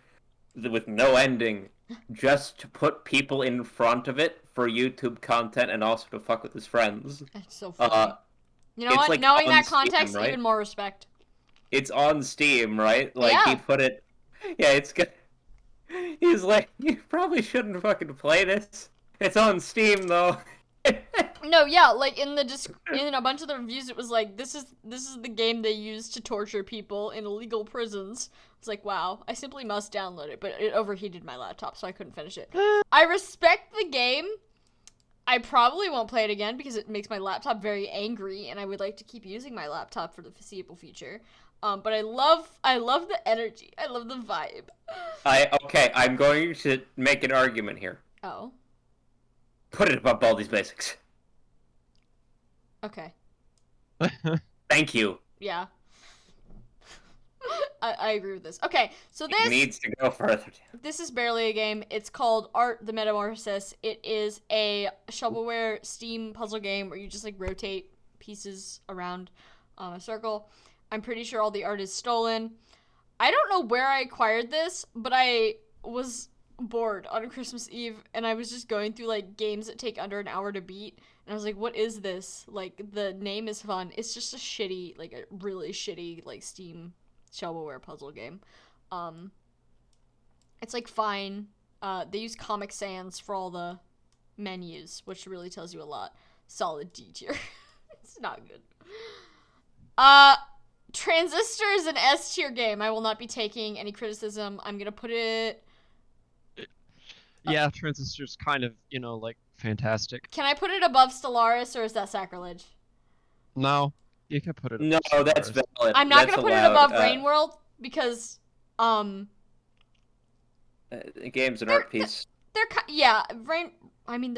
Speaker 2: with no ending just to put people in front of it for YouTube content and also to fuck with his friends.
Speaker 1: That's so funny. You know what?
Speaker 2: Like
Speaker 1: Knowing that
Speaker 2: Steam,
Speaker 1: context,
Speaker 2: right?
Speaker 1: even more respect.
Speaker 2: It's on Steam, right? Like,
Speaker 1: yeah.
Speaker 2: He put it... Yeah, it's good. He's like, you probably shouldn't fucking play this. It's on Steam, though.
Speaker 1: No, yeah, like in a bunch of the reviews, it was like, this is the game they use to torture people in illegal prisons. It's like, wow, I simply must download it, but it overheated my laptop, so I couldn't finish it. I respect the game. I probably won't play it again because it makes my laptop very angry, and I would like to keep using my laptop for the foreseeable future. But I love the energy. I love the vibe.
Speaker 2: Okay, I'm going to make an argument here.
Speaker 1: Oh.
Speaker 2: Put it above Baldi's Basics.
Speaker 1: Okay.
Speaker 2: Thank you.
Speaker 1: Yeah. I agree with this. Okay, so this...
Speaker 2: It needs to go further.
Speaker 1: This is barely a game. It's called Art the Metamorphosis. It is a shovelware Steam puzzle game where you just, like, rotate pieces around a circle. I'm pretty sure all the art is stolen. I don't know where I acquired this, but I was bored on Christmas Eve, and I was just going through, like, games that take under an hour to beat, and I was like, what is this? Like, the name is fun. It's just a shitty, like, a really shitty, like, Steam shovelware puzzle game. It's, like, fine. They use Comic Sans for all the menus, which really tells you a lot. Solid D tier. It's not good. Transistor is an S tier game. I will not be taking any criticism. I'm gonna put it...
Speaker 3: Yeah, Transistor's kind of, like, fantastic.
Speaker 1: Can I put it above Stellaris, or is that sacrilege?
Speaker 3: No, you can put it above
Speaker 2: No,
Speaker 3: Stellaris.
Speaker 2: that's valid.
Speaker 1: I'm not
Speaker 2: That's
Speaker 1: gonna put
Speaker 2: allowed.
Speaker 1: it above Rain World, because,
Speaker 2: The game's an art piece.
Speaker 1: they're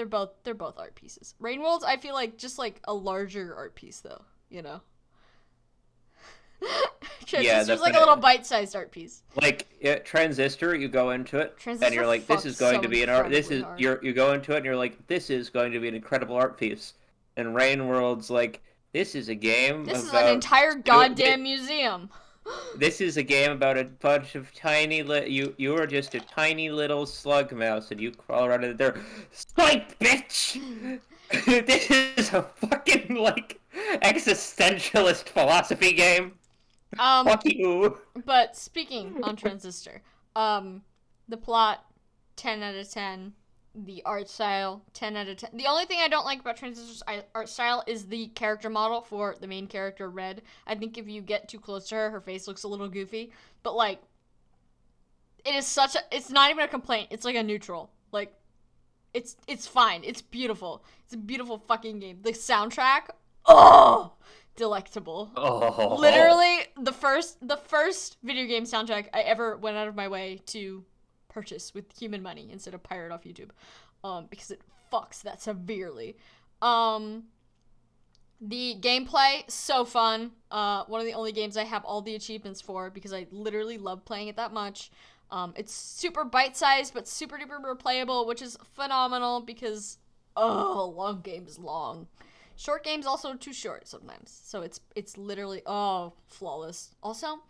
Speaker 1: both art pieces. Rain World's, I feel like, just, like, a larger art piece, though, Transistor's like a little bite-sized art piece.
Speaker 2: Like Transistor, you go into it and you're like, "This is going to be an art." You go into it and you're like, "This is going to be an incredible art piece." And Rain World's like, "This is a game.
Speaker 1: This is an entire goddamn museum."
Speaker 2: This is a game about a bunch of tiny you are just a tiny little slug mouse and you crawl around in there. Spike, bitch! This is a fucking like existentialist philosophy game. Fuck you.
Speaker 1: But speaking on Transistor, the plot, 10 out of 10. The art style, 10 out of 10. The only thing I don't like about Transistor's art style is the character model for the main character, Red. I think if you get too close to her, her face looks a little goofy. But, like, it's not even a complaint. It's like a neutral. Like, it's fine. It's beautiful. It's a beautiful fucking game. The soundtrack, oh, delectable.
Speaker 2: Oh.
Speaker 1: Literally, the first video game soundtrack I ever went out of my way to purchase with human money instead of pirate off YouTube, because it fucks that severely. The gameplay, so fun. One of the only games I have all the achievements for because I literally love playing it that much. It's super bite-sized but super duper replayable, which is phenomenal because long game is long. Short game's also too short sometimes, so it's literally flawless. Also,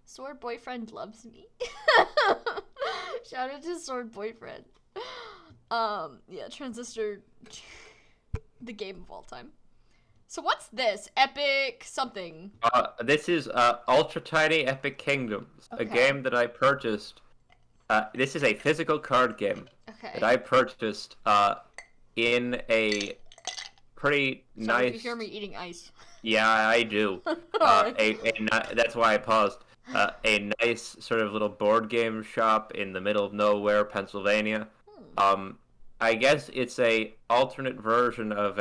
Speaker 1: Sword Boyfriend loves me. Shout out to Sword Boyfriend. Yeah, Transistor, the game of all time. So what's this? Epic something.
Speaker 2: This is Ultra Tiny Epic Kingdoms, a game that I purchased. This is a physical card game that I purchased in a pretty
Speaker 1: Sorry if
Speaker 2: nice.
Speaker 1: you hear me eating ice.
Speaker 2: Yeah, I do.
Speaker 1: Alright.
Speaker 2: That's why I paused. A nice sort of little board game shop in the middle of nowhere, Pennsylvania. Um, I guess it's a alternate version of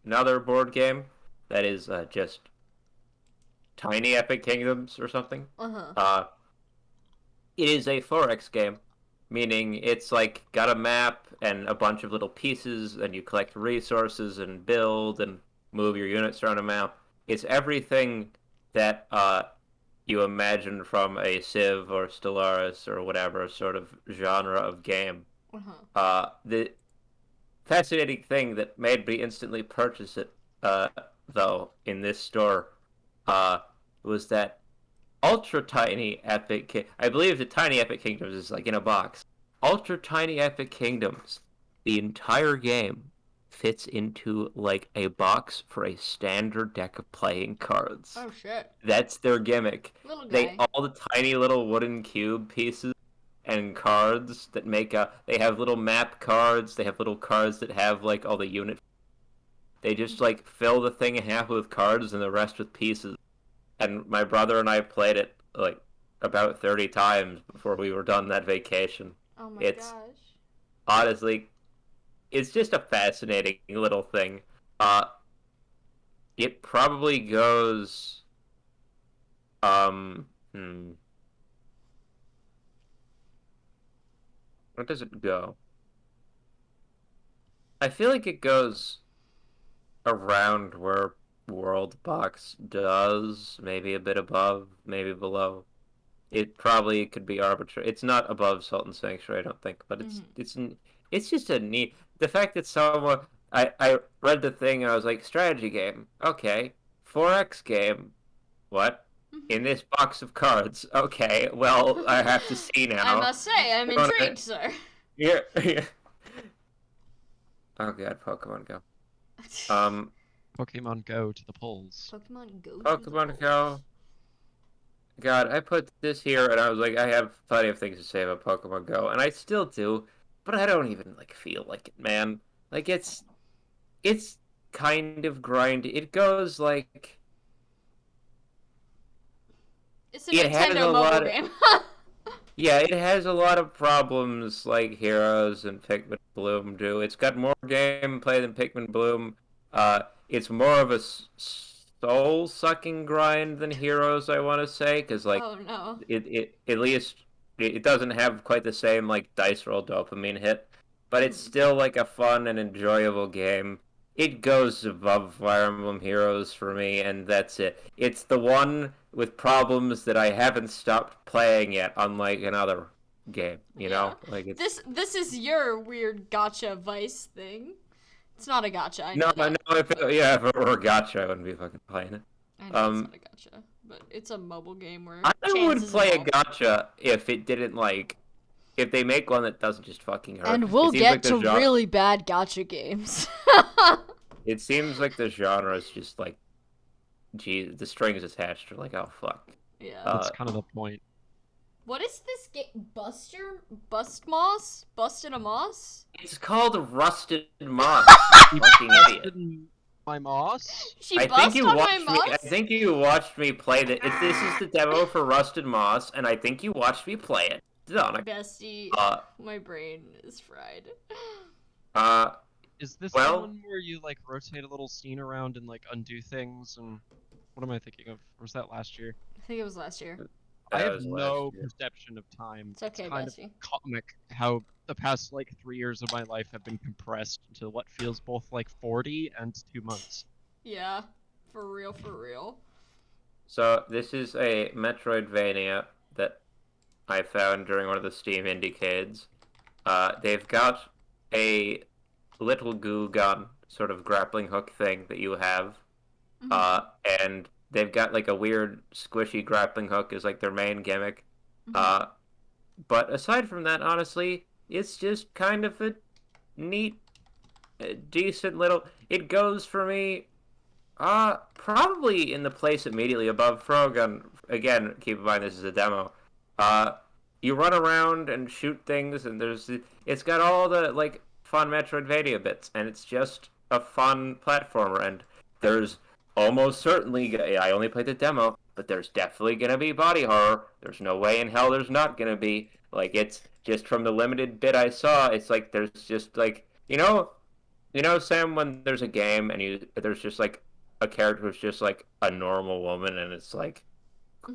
Speaker 2: another board game that is just Tiny Epic Kingdoms or something.
Speaker 1: Uh-huh.
Speaker 2: It is a 4X game, meaning it's like got a map and a bunch of little pieces, and you collect resources and build and move your units around a map. It's everything that you imagine from a Civ or Stellaris or whatever sort of genre of game. The fascinating thing that made me instantly purchase it, though, in this store, was that Ultra Tiny I believe the Tiny Epic Kingdoms is like in a box. Ultra Tiny Epic Kingdoms, the entire game fits into like a box for a standard deck of playing cards.
Speaker 1: Oh shit.
Speaker 2: That's their gimmick.
Speaker 1: Little guy.
Speaker 2: All the tiny little wooden cube pieces and cards that make a. They have little map cards. They have little cards that have like all the units. They just like fill the thing in half with cards and the rest with pieces. And my brother and I played it like about 30 times before we were done that vacation.
Speaker 1: Oh my
Speaker 2: It's
Speaker 1: gosh.
Speaker 2: honestly, it's just a fascinating little thing. It probably goes, where does it go? I feel like it goes around where World Box does, maybe a bit above, maybe below. It probably could be arbitrary. It's not above Salt and Sanctuary, I don't think, but it's just a neat. The fact that someone I read the thing and I was like, strategy game, okay, 4X game, what? In this box of cards, okay. Well, I have to see now.
Speaker 1: I must say, I'm intrigued, sir.
Speaker 2: Yeah. Oh god, Pokemon Go.
Speaker 3: Pokemon Go to the polls.
Speaker 1: Pokemon Go.
Speaker 2: Pokemon Go. God, I put this here and I was like, I have plenty of things to say about Pokemon Go, and I still do, but I don't even like feel like it, man. Like it's kind of grindy. It goes like
Speaker 1: It's a
Speaker 2: it has
Speaker 1: Nintendo
Speaker 2: a
Speaker 1: mobile
Speaker 2: lot of-
Speaker 1: game.
Speaker 2: Yeah, it has a lot of problems like Heroes and Pikmin Bloom do. It's got more gameplay than Pikmin Bloom. It's more of a soul-sucking grind than Heroes, I want to say, because like
Speaker 1: Oh no.
Speaker 2: it at least it doesn't have quite the same like dice roll dopamine hit, but it's still like a fun and enjoyable game. It goes above Fire Emblem Heroes for me, and that's it. It's the one with problems that I haven't stopped playing yet, unlike another game. You know, like it's
Speaker 1: This is your weird gotcha vice thing. It's not a gotcha. I know
Speaker 2: no,
Speaker 1: that.
Speaker 2: no. If it were a gotcha, I wouldn't be fucking playing it.
Speaker 1: I know it's not a gotcha, but it's a mobile game where
Speaker 2: I would
Speaker 1: chances
Speaker 2: play a
Speaker 1: involved.
Speaker 2: gotcha if it didn't like. If they make one that doesn't just fucking hurt.
Speaker 1: And we'll
Speaker 2: It seems
Speaker 1: get
Speaker 2: like the
Speaker 1: to
Speaker 2: genre-
Speaker 1: really bad gotcha games.
Speaker 2: It seems like the genre is just like, geez, the strings attached are like, oh fuck.
Speaker 1: Yeah.
Speaker 3: That's kind of the point.
Speaker 1: What is this game? Bust Moss? Busted a Moss?
Speaker 2: It's called Rusted Moss. You fucking idiot.
Speaker 3: Didn't my moss?
Speaker 1: She
Speaker 2: I
Speaker 1: bust
Speaker 2: think you
Speaker 1: on my
Speaker 2: watched me. I
Speaker 1: moss?
Speaker 2: think you watched me play this is the demo for Rusted Moss, and I think you watched me play it. Donna.
Speaker 1: Bestie, my brain is fried.
Speaker 3: Is this
Speaker 2: well-
Speaker 3: the one where you like rotate a little scene around and like undo things? And what am I thinking of? Or was that last year?
Speaker 1: I think it was last year.
Speaker 3: I
Speaker 2: That
Speaker 3: have
Speaker 2: was
Speaker 3: no
Speaker 2: last year.
Speaker 3: perception of time.
Speaker 1: It's okay,
Speaker 3: kind
Speaker 1: Bessie.
Speaker 3: of comic how the past like 3 years of my life have been compressed into what feels both like 40 and 2 months.
Speaker 1: Yeah, for real, for real.
Speaker 2: So this is a Metroidvania that I found during one of the Steam Indiecades. They've got a little goo gun sort of grappling hook thing that you have, and they've got like a weird squishy grappling hook is like their main gimmick. But aside from that, honestly, it's just kind of a neat, decent little. It goes for me. Probably in the place immediately above Frogun. Again, keep in mind this is a demo. You run around and shoot things, and it's got all the like fun Metroidvania bits, and it's just a fun platformer. And there's almost certainly, I only played the demo, but there's definitely gonna be body horror. There's no way in hell there's not gonna be. Like, it's just from the limited bit I saw, it's like there's just like, Sam, when there's a game and there's just like a character who's just like a normal woman, and it's like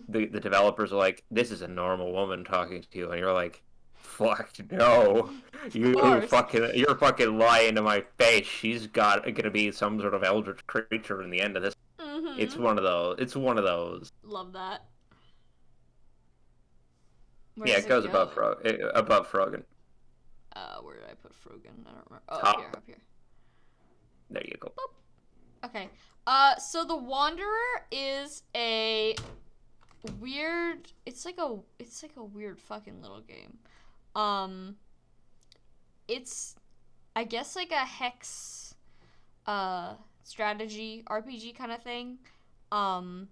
Speaker 2: the developers are like, this is a normal woman talking to you, and you're like, fuck no, you're fucking lying to my face. She's gonna be some sort of eldritch creature in the end of this.
Speaker 1: Mm-hmm.
Speaker 2: It's one of those.
Speaker 1: Love that.
Speaker 2: Yeah, it goes above Frogan.
Speaker 1: Where did I put Frogan? I don't remember. Oh,
Speaker 2: Top.
Speaker 1: up here.
Speaker 2: There you go.
Speaker 1: Boop. Okay. So the Wanderer is a weird. It's like a weird fucking little game. It's, I guess, like a hex, strategy RPG kind of thing. On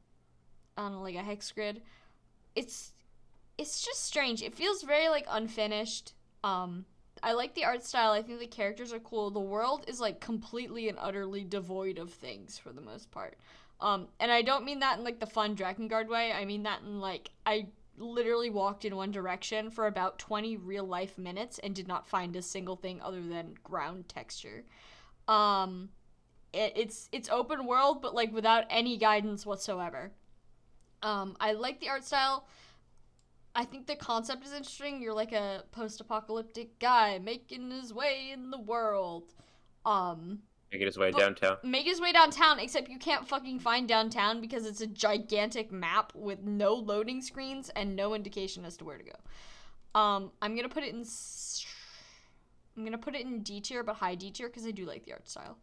Speaker 1: like a hex grid. It's just strange. It feels very like unfinished. I like the art style. I think the characters are cool. The world is like completely and utterly devoid of things for the most part. And I don't mean that in like the fun Drakengard way. I mean that in like, I literally walked in one direction for about 20 real life minutes and did not find a single thing other than ground texture. It's open world, but like without any guidance whatsoever. I like the art style. I think the concept is interesting. You're like a post-apocalyptic guy making his way in the world.
Speaker 2: Making his way downtown.
Speaker 1: Make his way downtown, except you can't fucking find downtown because it's a gigantic map with no loading screens and no indication as to where to go. I'm gonna put it in D tier, but high D tier because I do like the art style.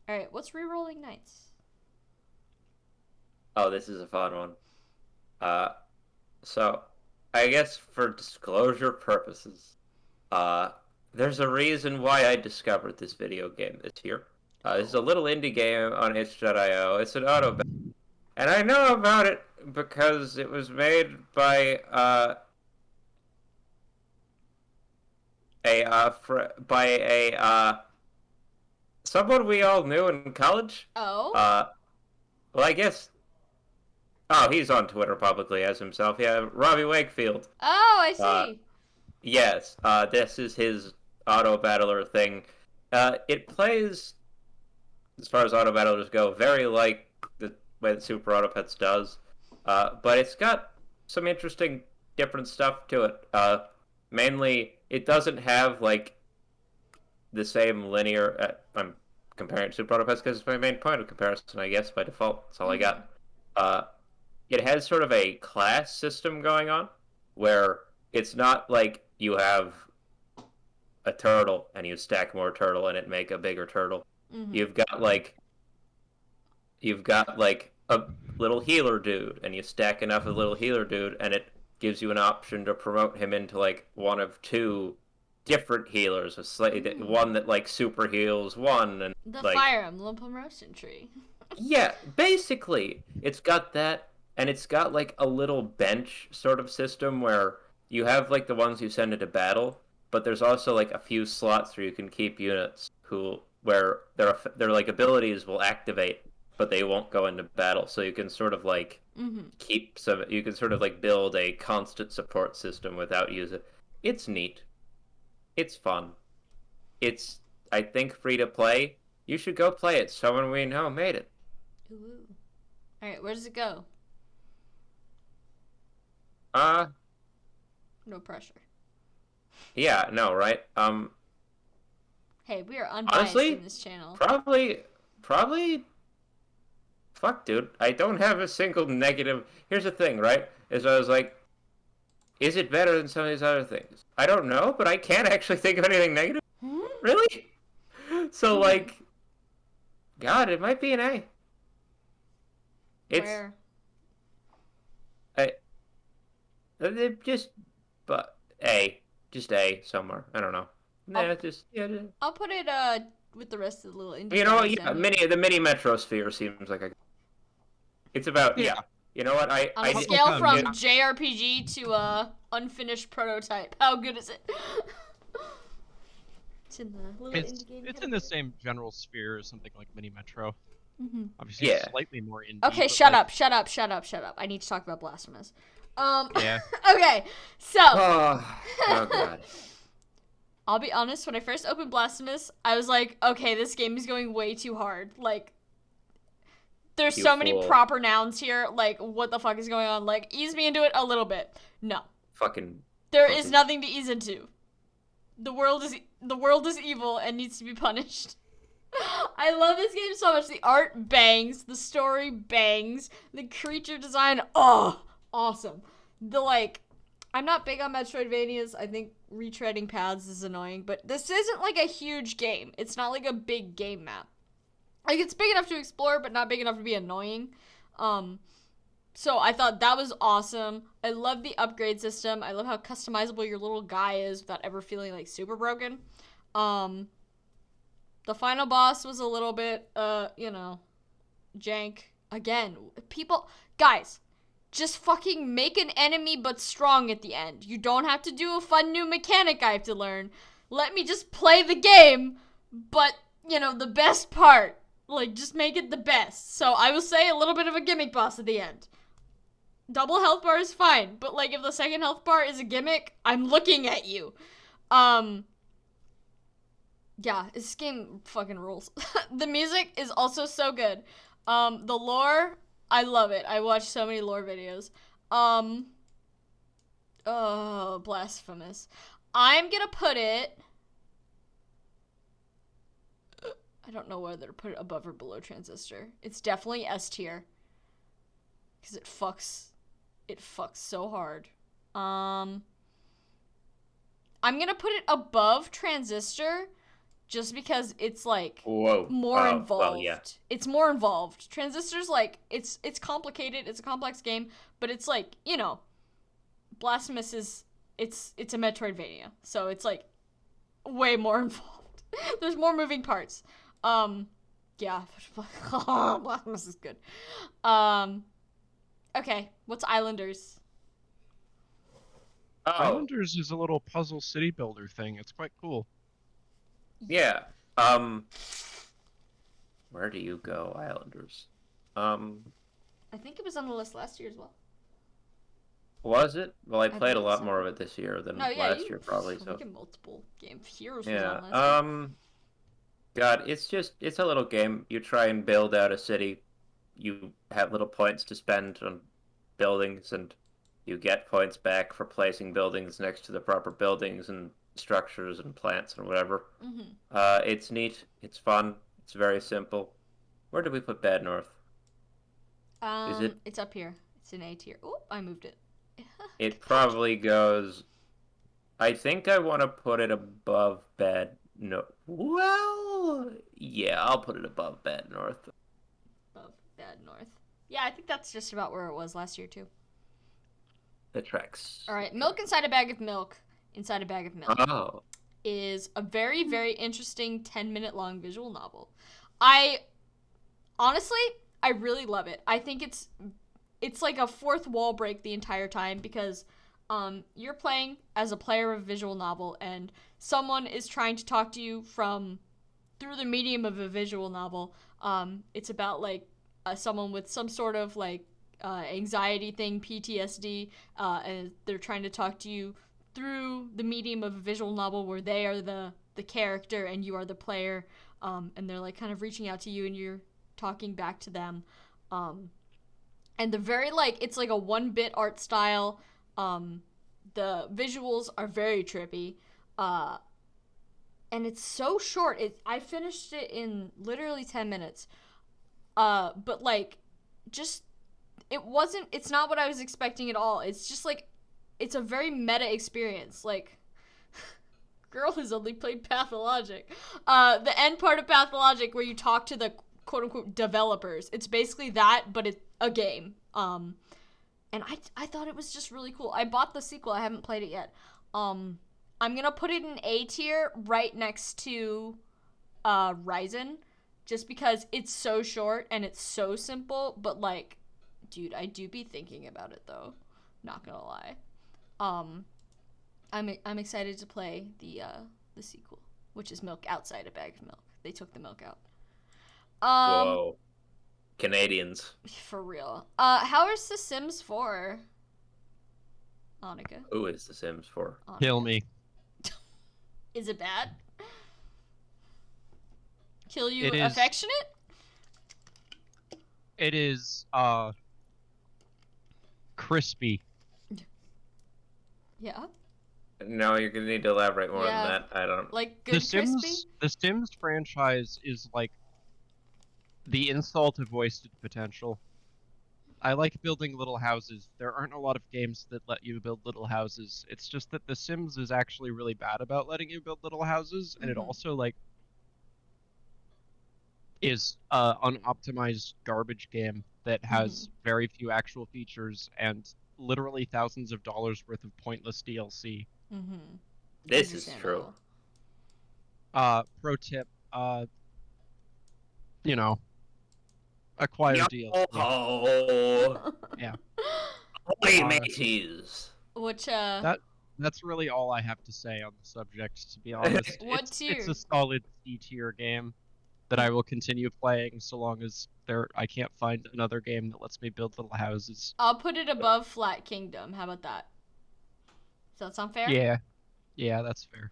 Speaker 1: All right, what's Rerolling Knights?
Speaker 2: Oh, this is a fun one. So, I guess for disclosure purposes, there's a reason why I discovered this video game this year. This is a little indie game on itch.io. It's an auto battle. And I know about it because it was made by someone we all knew in college.
Speaker 1: Oh?
Speaker 2: Well, I guess. Oh, he's on Twitter publicly as himself. Yeah, Robbie Wakefield.
Speaker 1: Oh, I see.
Speaker 2: Yes, this is his auto battler thing. It plays, as far as auto battlers go, very like the way that Super Auto Pets does, but it's got some interesting different stuff to it. Mainly, it doesn't have like the same linear. I'm comparing it to Super Auto Pets because it's my main point of comparison, I guess, by default. That's all I got. It has sort of a class system going on, where it's not like you have a turtle and you stack more turtle and it make a bigger turtle. Mm-hmm. You've got like a little healer dude and you stack enough of the little healer dude and it gives you an option to promote him into like one of two different healers, one that like super heals one, and
Speaker 1: the
Speaker 2: like,
Speaker 1: Fire Emblem promotion tree.
Speaker 2: Yeah, basically it's got that, and it's got like a little bench sort of system where you have like the ones you send into battle, but there's also like a few slots where you can keep units where their like abilities will activate, but they won't go into battle. So you can sort of like you can sort of like build a constant support system without using it. It's neat. It's fun. It's, I think, free to play. You should go play it. Someone we know made it.
Speaker 1: Ooh. All right, where does it go? No pressure.
Speaker 2: Yeah, no, right?
Speaker 1: Hey, we are unbiased
Speaker 2: honestly,
Speaker 1: in this channel.
Speaker 2: Probably. Fuck, dude. I don't have a single negative. Here's the thing, right? Is I was like, is it better than some of these other things? I don't know, but I can't actually think of anything negative. Really? So, like, God, it might be an A.
Speaker 1: Where?
Speaker 2: Just A somewhere. I don't know.
Speaker 1: I'll put it with the rest of the little indie.
Speaker 2: You know what? Yeah, the mini Metrosphere seems like it's about yeah. You know what?
Speaker 1: On a scale from JRPG to unfinished prototype. How good is it? It's in the little
Speaker 3: It's
Speaker 1: indie game.
Speaker 3: it's in the same general sphere as something like Mini Metro.
Speaker 1: Mm-hmm.
Speaker 3: Obviously,
Speaker 2: Yeah.
Speaker 3: slightly more indie.
Speaker 1: Okay,
Speaker 3: but,
Speaker 1: shut
Speaker 3: like,
Speaker 1: up, shut up, shut up, shut up. I need to talk about Blasphemous.
Speaker 3: Yeah.
Speaker 1: Okay, so
Speaker 2: Oh god.
Speaker 1: I'll be honest, when I first opened Blasphemous, I was like, okay, this game is going way too hard. Like, there's
Speaker 2: You
Speaker 1: so many
Speaker 2: fool.
Speaker 1: proper nouns here. Like, what the fuck is going on? Like, ease me into it a little bit. No.
Speaker 2: Fucking.
Speaker 1: There is nothing to ease into. The world is evil and needs to be punished. I love this game so much. The art bangs, the story bangs, the creature design, awesome. I'm not big on Metroidvanias. I think retreading paths is annoying, but this isn't like a huge game. It's not like a big game map. Like, it's big enough to explore, but not big enough to be annoying. So I thought that was awesome. I love the upgrade system. I love how customizable your little guy is without ever feeling like super broken. The final boss was a little bit, jank. Again, guys, just fucking make an enemy but strong at the end. You don't have to do a fun new mechanic I have to learn. Let me just play the game, but, the best part. Like, just make it the best. So I will say a little bit of a gimmick boss at the end. Double health bar is fine, but, like, if the second health bar is a gimmick, I'm looking at you. Yeah, this game fucking rules. The music is also so good. The lore, I love it. I watch so many lore videos. Blasphemous. I'm gonna put it... I don't know whether to put it above or below Transistor. It's definitely S tier. Because it fucks so hard. I'm gonna put it above Transistor just because it's like more involved.
Speaker 2: Well, yeah.
Speaker 1: It's more involved. Transistor's like it's complicated, it's a complex game, but it's like, Blasphemous is it's a Metroidvania. So it's like way more involved. There's more moving parts. Yeah. Blasphemous is good. Okay, what's Islanders?
Speaker 2: Oh,
Speaker 3: Islanders is a little puzzle city builder thing. It's quite cool.
Speaker 2: yeah. Where do you go, Islanders?
Speaker 1: I think it was on the list last year as well.
Speaker 2: Was it? Well, I played a
Speaker 1: believe
Speaker 2: lot
Speaker 1: so.
Speaker 2: more of it this year than
Speaker 1: No, yeah,
Speaker 2: last year, probably. So
Speaker 1: multiple games. Heroes was
Speaker 2: yeah.
Speaker 1: on last year.
Speaker 2: God, it's a little game. You try and build out a city. You have little points to spend on buildings, and you get points back for placing buildings next to the proper buildings and structures and plants and whatever.
Speaker 1: Mm-hmm.
Speaker 2: It's neat. It's fun. It's very simple. Where did we put Bad North? Is it?
Speaker 1: It's up here. It's in A tier. Oh, I moved it.
Speaker 2: It probably goes. I think I want to put it above Bad North. Well, yeah, I'll put it above Bad North.
Speaker 1: Above Bad North. Yeah, I think that's just about where it was last year too.
Speaker 2: The tracks.
Speaker 1: All right, Milk Inside a Bag of Milk. Inside a Bag of Milk.
Speaker 2: Oh.
Speaker 1: Is a very, very interesting 10-minute long visual novel. Honestly, I really love it. I think it's like a fourth wall break the entire time because you're playing as a player of a visual novel and someone is trying to talk to you through the medium of a visual novel. It's about like someone with some sort of like anxiety thing, PTSD, and they're trying to talk to you through the medium of a visual novel where they are the character and you are the player, and they're like kind of reaching out to you and you're talking back to them. And the very it's like a 1-bit art style. The visuals are very trippy. And it's so short. I finished it in literally 10 minutes. But like it's not what I was expecting at all. It's just like it's a very meta experience. Like, girl has only played Pathologic. The end part of Pathologic where you talk to the quote-unquote developers. It's basically that, but it's a game. And I thought it was just really cool. I bought the sequel. I haven't played it yet. I'm going to put it in A tier right next to Ryzen just because it's so short and it's so simple. But, like, dude, I do be thinking about it, though. Not going to lie. I'm excited to play the sequel. which is milk outside a bag of milk. They took the milk out.
Speaker 2: Whoa. Canadians.
Speaker 1: For real. How is The Sims 4? Annika.
Speaker 2: Who is The Sims for?
Speaker 3: Kill me.
Speaker 1: Is it bad? Kill you
Speaker 3: It is-
Speaker 1: affectionate?
Speaker 3: It is crispy.
Speaker 1: Yeah.
Speaker 2: No, you're gonna need to elaborate more
Speaker 1: Yeah.
Speaker 2: on that. I don't.
Speaker 1: Like good crispy?
Speaker 3: The Sims franchise is like the insult of wasted potential. I like building little houses. There aren't a lot of games that let you build little houses. It's just that The Sims is actually really bad about letting you build little houses, and it
Speaker 1: Mhm.
Speaker 3: also like is an unoptimized garbage game that has very few actual features and literally thousands of dollars worth of pointless DLC.
Speaker 1: Mm-hmm.
Speaker 2: This is true.
Speaker 3: Pro tip, you know, acquire DLC.
Speaker 2: Oh,
Speaker 3: Yeah.
Speaker 2: holy mateys.
Speaker 1: Which
Speaker 3: That's really all I have to say on the subject, to be honest.
Speaker 1: What
Speaker 3: It's
Speaker 1: tier?
Speaker 3: a solid C tier game that I will continue playing so long as I can't find another game that lets me build little houses.
Speaker 1: I'll put it above Flat Kingdom. How about that? Does that sound fair?
Speaker 3: Yeah, that's fair.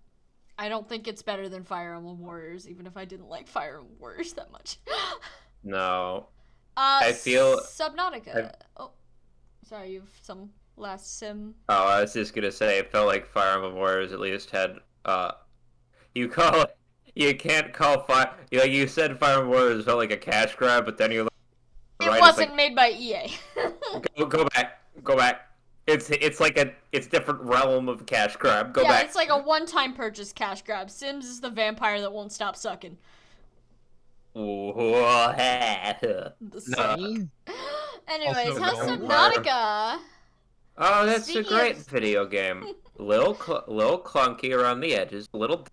Speaker 1: I don't think it's better than Fire Emblem Warriors, even if I didn't like Fire Emblem Warriors that much.
Speaker 2: No. I feel-
Speaker 1: Subnautica. Oh, sorry, you've some last sim.
Speaker 2: Oh, I was just gonna say, it felt like Fire Emblem Warriors at least had, you can't call Fire, you said Fire Emblem Warriors felt like a cash grab, but then you look
Speaker 1: It
Speaker 2: right,
Speaker 1: wasn't made by EA.
Speaker 2: go back. It's different realm of cash grab. Go
Speaker 1: yeah,
Speaker 2: back.
Speaker 1: it's like a one-time purchase cash grab. Sims is the vampire that won't stop sucking. The suck.
Speaker 3: Nani?
Speaker 1: Anyways,
Speaker 3: Also,
Speaker 1: how's
Speaker 3: no.
Speaker 1: Subnautica?
Speaker 2: Oh, that's
Speaker 1: Speaking
Speaker 2: a great
Speaker 1: of-
Speaker 2: video game. Little clunky around the edges, but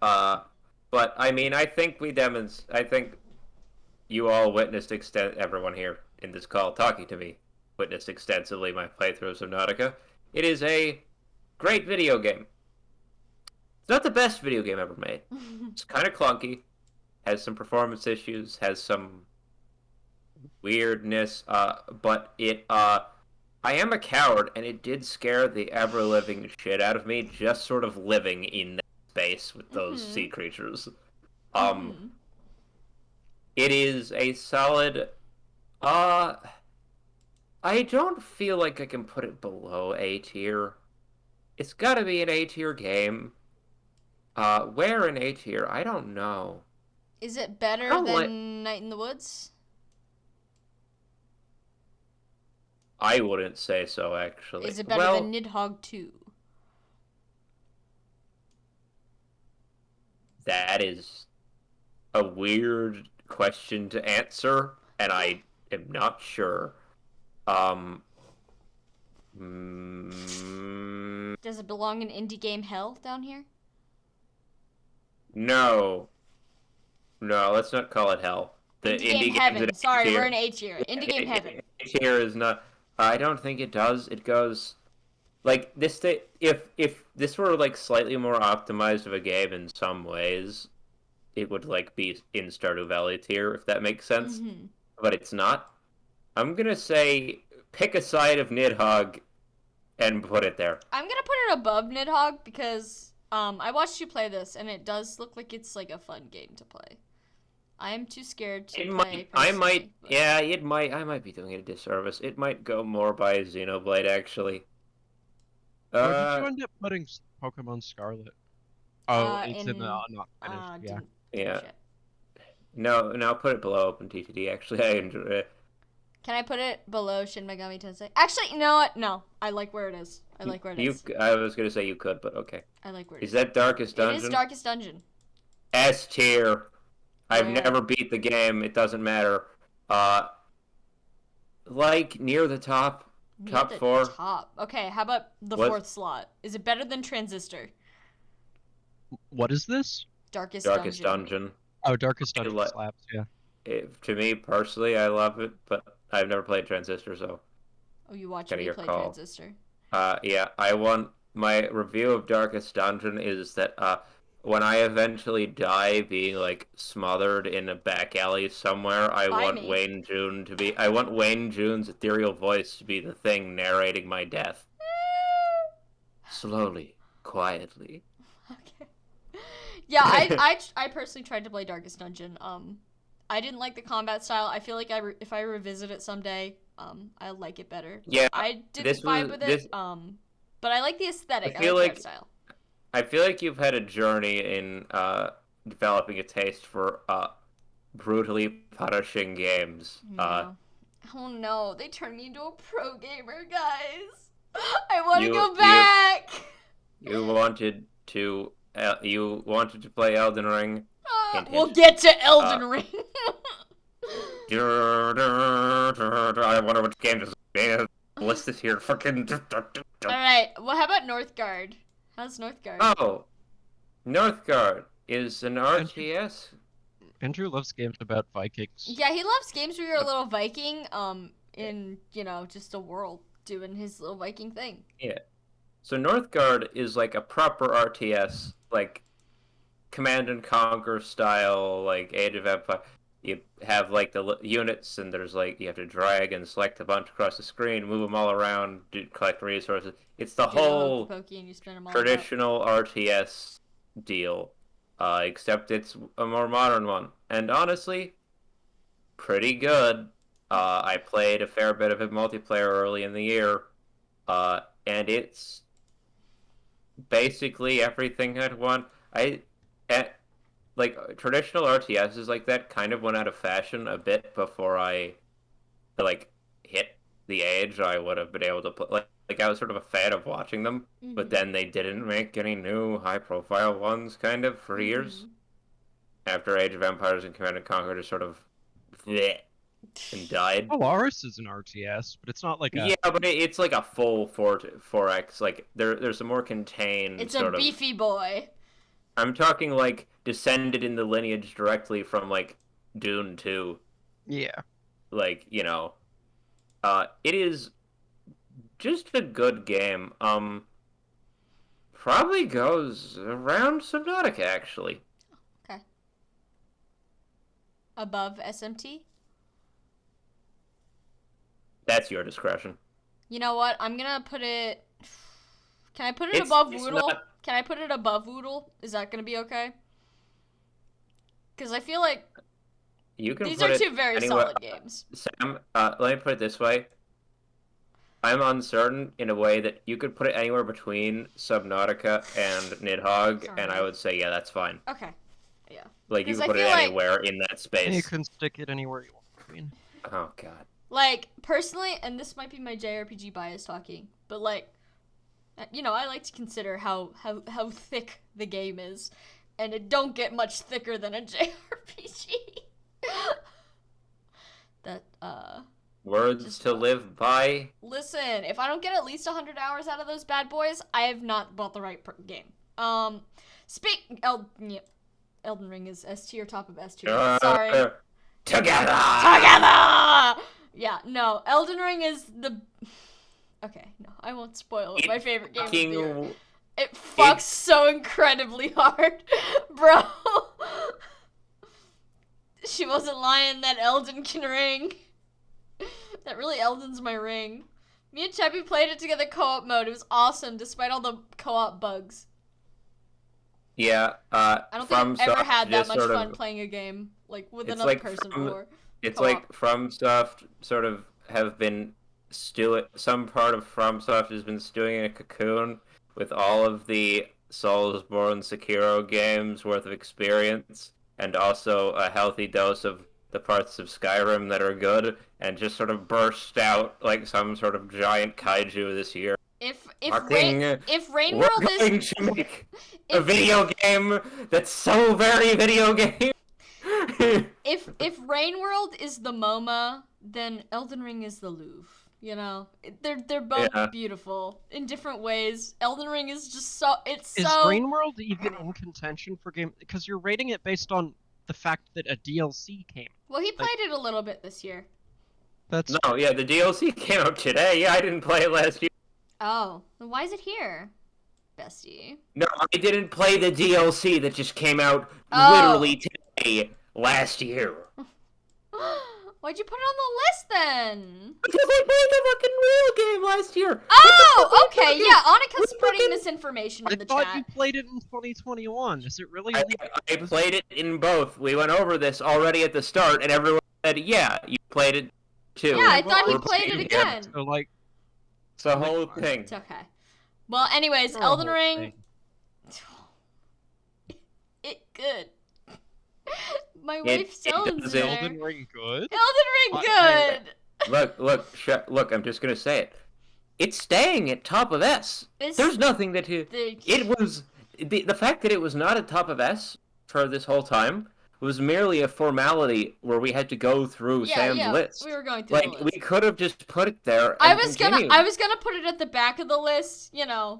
Speaker 2: I mean, I think you all witnessed everyone here in this call talking to me witnessed extensively my playthrough of Subnautica. It is a great video game. It's not the best video game ever made. It's kind of clunky, has some performance issues, has some weirdness, but I am a coward, and it did scare the ever-living shit out of me, just sort of living in that space with those sea creatures. It is a solid, I don't feel like I can put it below A tier. It's gotta be an A tier game. Where in A tier? I don't know.
Speaker 1: Is it better
Speaker 2: don't
Speaker 1: than
Speaker 2: like-
Speaker 1: Night in the Woods?
Speaker 2: I wouldn't say so, actually.
Speaker 1: Is it better
Speaker 2: well,
Speaker 1: than Nidhogg 2?
Speaker 2: that is a weird question to answer, and I am not sure.
Speaker 1: Does it belong in indie game hell down here?
Speaker 2: No, let's not call it hell. The
Speaker 1: Indie game
Speaker 2: games
Speaker 1: heaven.
Speaker 2: in A
Speaker 1: Sorry,
Speaker 2: tier-
Speaker 1: we're in A tier. Indie game heaven.
Speaker 2: A tier is not. I don't think it does. It goes like this. If this were like slightly more optimized of a game in some ways, it would like be in Stardew Valley tier, if that makes sense.
Speaker 1: Mm-hmm.
Speaker 2: But it's not. I'm gonna say pick a side of Nidhogg and put it there.
Speaker 1: I'm gonna put it above Nidhogg because I watched you play this and it does look like it's like a fun game to play. I am too scared to play.
Speaker 2: I
Speaker 1: personally, but-
Speaker 2: I might be doing it a disservice. It might go more by Xenoblade, actually.
Speaker 3: Where did you end up putting Pokemon Scarlet? Oh, it's in
Speaker 1: in-
Speaker 3: the not finished. Yeah.
Speaker 1: didn't
Speaker 2: Yeah.
Speaker 1: finish it.
Speaker 2: No, put it below OpenTTD. Actually, I enjoy it.
Speaker 1: Can I put it below Shin Megami Tensei? Actually, you know what? No, I like where it is. I like where it is.
Speaker 2: I was gonna say you could, but okay.
Speaker 1: I like where it
Speaker 2: Is
Speaker 1: is.
Speaker 2: that Darkest
Speaker 1: It
Speaker 2: Dungeon?
Speaker 1: is Darkest Dungeon.
Speaker 2: S tier. I've
Speaker 1: Yeah.
Speaker 2: never beat the game. It doesn't matter. Like near the top.
Speaker 1: Near
Speaker 2: Top
Speaker 1: the
Speaker 2: 4.
Speaker 1: Top. Okay, how about the
Speaker 2: What?
Speaker 1: 4th slot? Is it better than Transistor?
Speaker 3: What is this?
Speaker 1: Darkest
Speaker 2: Darkest
Speaker 1: Dungeon.
Speaker 2: Dungeon.
Speaker 3: Oh, Darkest Dungeon
Speaker 2: like-
Speaker 3: slaps. Yeah.
Speaker 2: To me personally, I love it, but I've never played Transistor, so
Speaker 1: Oh, you watch
Speaker 2: Kinda
Speaker 1: me
Speaker 2: your
Speaker 1: play
Speaker 2: call.
Speaker 1: Transistor.
Speaker 2: yeah. I want my review of Darkest Dungeon is that when I eventually die being like smothered in a back alley somewhere,
Speaker 1: By me.
Speaker 2: I want Wayne June's ethereal voice to be the thing narrating my death. Slowly, quietly.
Speaker 1: Okay. Yeah, I personally tried to play Darkest Dungeon. I didn't like the combat style. I feel like if I revisit it someday, I'll like it better.
Speaker 2: Yeah,
Speaker 1: I didn't vibe with it. But I like the aesthetic. I
Speaker 2: feel
Speaker 1: like the
Speaker 2: like
Speaker 1: art style.
Speaker 2: I feel like you've had a journey in developing a taste for brutally punishing games.
Speaker 1: Yeah. Oh no, they turned me into a pro gamer, guys. I want to go back.
Speaker 2: You wanted to play Elden Ring. Hint,
Speaker 1: We'll
Speaker 2: hint.
Speaker 1: get to Elden Ring.
Speaker 2: I wonder which game is listed here. Fucking.
Speaker 1: Alright, well, how about Northgard? How's Northgard?
Speaker 2: Oh, Northgard is an RTS.
Speaker 3: Andrew loves games about Vikings.
Speaker 1: Yeah, he loves games where you're a little Viking, in, just a world doing his little Viking thing.
Speaker 2: Yeah. So Northgard is like a proper RTS, like Command and Conquer style, like Age of Empire. You have like the units, and there's like you have to drag and select a bunch across the screen, move them all around, collect resources. It's the whole
Speaker 1: Pokey and you spin them all
Speaker 2: traditional RTS deal, except it's a more modern one. And honestly, pretty good. I played a fair bit of it multiplayer early in the year, and it's basically everything I'd want. Like traditional RTSs like that kind of went out of fashion a bit before I like hit the age I would have been able to play. Like I was sort of a fan of watching them, but then they didn't make any new high-profile ones kind of for years. After Age of Empires and Command and Conquer just sort of bleh, and died.
Speaker 3: Polaris is an RTS, but it's not like a...
Speaker 2: Yeah, but it's like a full 4x. Like there's a more contained.
Speaker 1: It's a beefy boy.
Speaker 2: I'm talking like descended in the lineage directly from like Dune 2.
Speaker 3: Yeah.
Speaker 2: Like, it is just a good game. Probably goes around Subnautica actually.
Speaker 1: Okay. Above SMT?
Speaker 2: That's your discretion.
Speaker 1: You know what? I'm gonna put it. Can I put it above Woodle? Can I put it above Woodle? Is that gonna be okay? Because I feel like these are two very solid games.
Speaker 2: Sam, let me put it this way. I'm uncertain in a way that you could put it anywhere between Subnautica and Nidhogg, and I would say, yeah, that's fine.
Speaker 1: Okay. Yeah.
Speaker 2: Like, you could put it anywhere in that space.
Speaker 3: And you can stick it anywhere you want. I mean.
Speaker 2: Oh, God.
Speaker 1: Like, personally, and this might be my JRPG bias talking, but, like, I like to consider how thick the game is, and it don't get much thicker than a JRPG.
Speaker 2: Words to live by.
Speaker 1: Listen, if I don't get at least 100 hours out of those bad boys, I have not bought the right game. Elden Ring is S tier, top of S tier. Sorry. Together! Yeah, no, Elden Ring is the... Okay, no, I won't spoil it. My favorite game of the year. It fucks so incredibly hard. Bro. She wasn't lying, that Elden can ring. That really Elden's my ring. Me and Cheppy played it together co-op mode. It was awesome, despite all the co-op bugs.
Speaker 2: Yeah,
Speaker 1: I don't think I've ever had that much fun playing a game, like, with another person before.
Speaker 2: It's like FromSoft sort of have been some part of FromSoft has been stewing in a cocoon with all of the Soulsborne Sekiro games worth of experience, and also a healthy dose of the parts of Skyrim that are good, and just sort of burst out like some sort of giant kaiju this year.
Speaker 1: If Rainworld is
Speaker 2: going to make a video game that's so very video game.
Speaker 1: if Rainworld is the MoMA, then Elden Ring is the Louvre. They're both beautiful in different ways. Elden Ring is just is
Speaker 3: Rainworld even in contention for game? Because you're rating it based on the fact that a DLC came.
Speaker 1: Well, he played it a little bit this year.
Speaker 2: The DLC came out today. Yeah, I didn't play it last year.
Speaker 1: Oh, then why is it here? bestie.
Speaker 2: No, I didn't play the DLC that just came out
Speaker 1: Oh.
Speaker 2: literally today, last year.
Speaker 1: Why'd you put it on the list then?
Speaker 2: Because I played the fucking real game last year.
Speaker 1: Oh, okay, yeah. Annika's spreading misinformation in the
Speaker 3: I thought
Speaker 1: chat.
Speaker 3: you played it in 2021. Is it really?
Speaker 2: I played it in both. We went over this already at the start, and everyone said, "Yeah, you played it too."
Speaker 1: Yeah, I thought he
Speaker 2: We're
Speaker 1: played it
Speaker 2: playing
Speaker 1: again.
Speaker 3: So like,
Speaker 2: It's a whole thing.
Speaker 1: It's okay. Well, anyways,
Speaker 3: Or a
Speaker 1: Elden
Speaker 3: whole
Speaker 1: Ring.
Speaker 3: thing.
Speaker 1: It good. My
Speaker 2: It
Speaker 1: wife sells
Speaker 2: does
Speaker 1: in
Speaker 2: it.
Speaker 1: there.
Speaker 3: Elden Ring good?
Speaker 1: Elden Ring good.
Speaker 2: Look, I'm just gonna say it. It's staying at top of S. There's nothing that it was the fact that it was not at top of S for this whole time was merely a formality where we had to go through Sam's list.
Speaker 1: We were going through the
Speaker 2: Like
Speaker 1: list.
Speaker 2: we could have just put it there.
Speaker 1: I
Speaker 2: And
Speaker 1: was
Speaker 2: continued.
Speaker 1: gonna put it at the back of the list,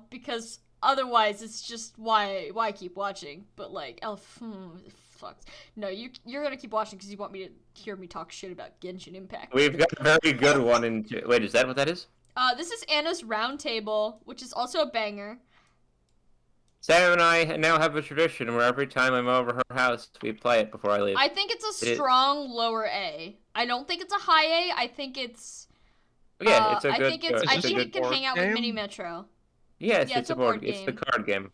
Speaker 1: because otherwise it's just why keep watching. But like, fucks. No, you're gonna keep watching because you want me to hear me talk shit about Genshin Impact.
Speaker 2: We've got a very good one in. Wait, is that what that is?
Speaker 1: This is Anna's Roundtable, which is also a banger.
Speaker 2: Sam and I now have a tradition where every time I'm over her house, we play it before I leave.
Speaker 1: I think it's a strong lower A. I don't think it's a high A. I think it's.
Speaker 2: Yeah, it's a good.
Speaker 1: I think it can hang out with Mini Metro.
Speaker 2: Yes,
Speaker 1: Yeah,
Speaker 2: it's a board. It's the card game.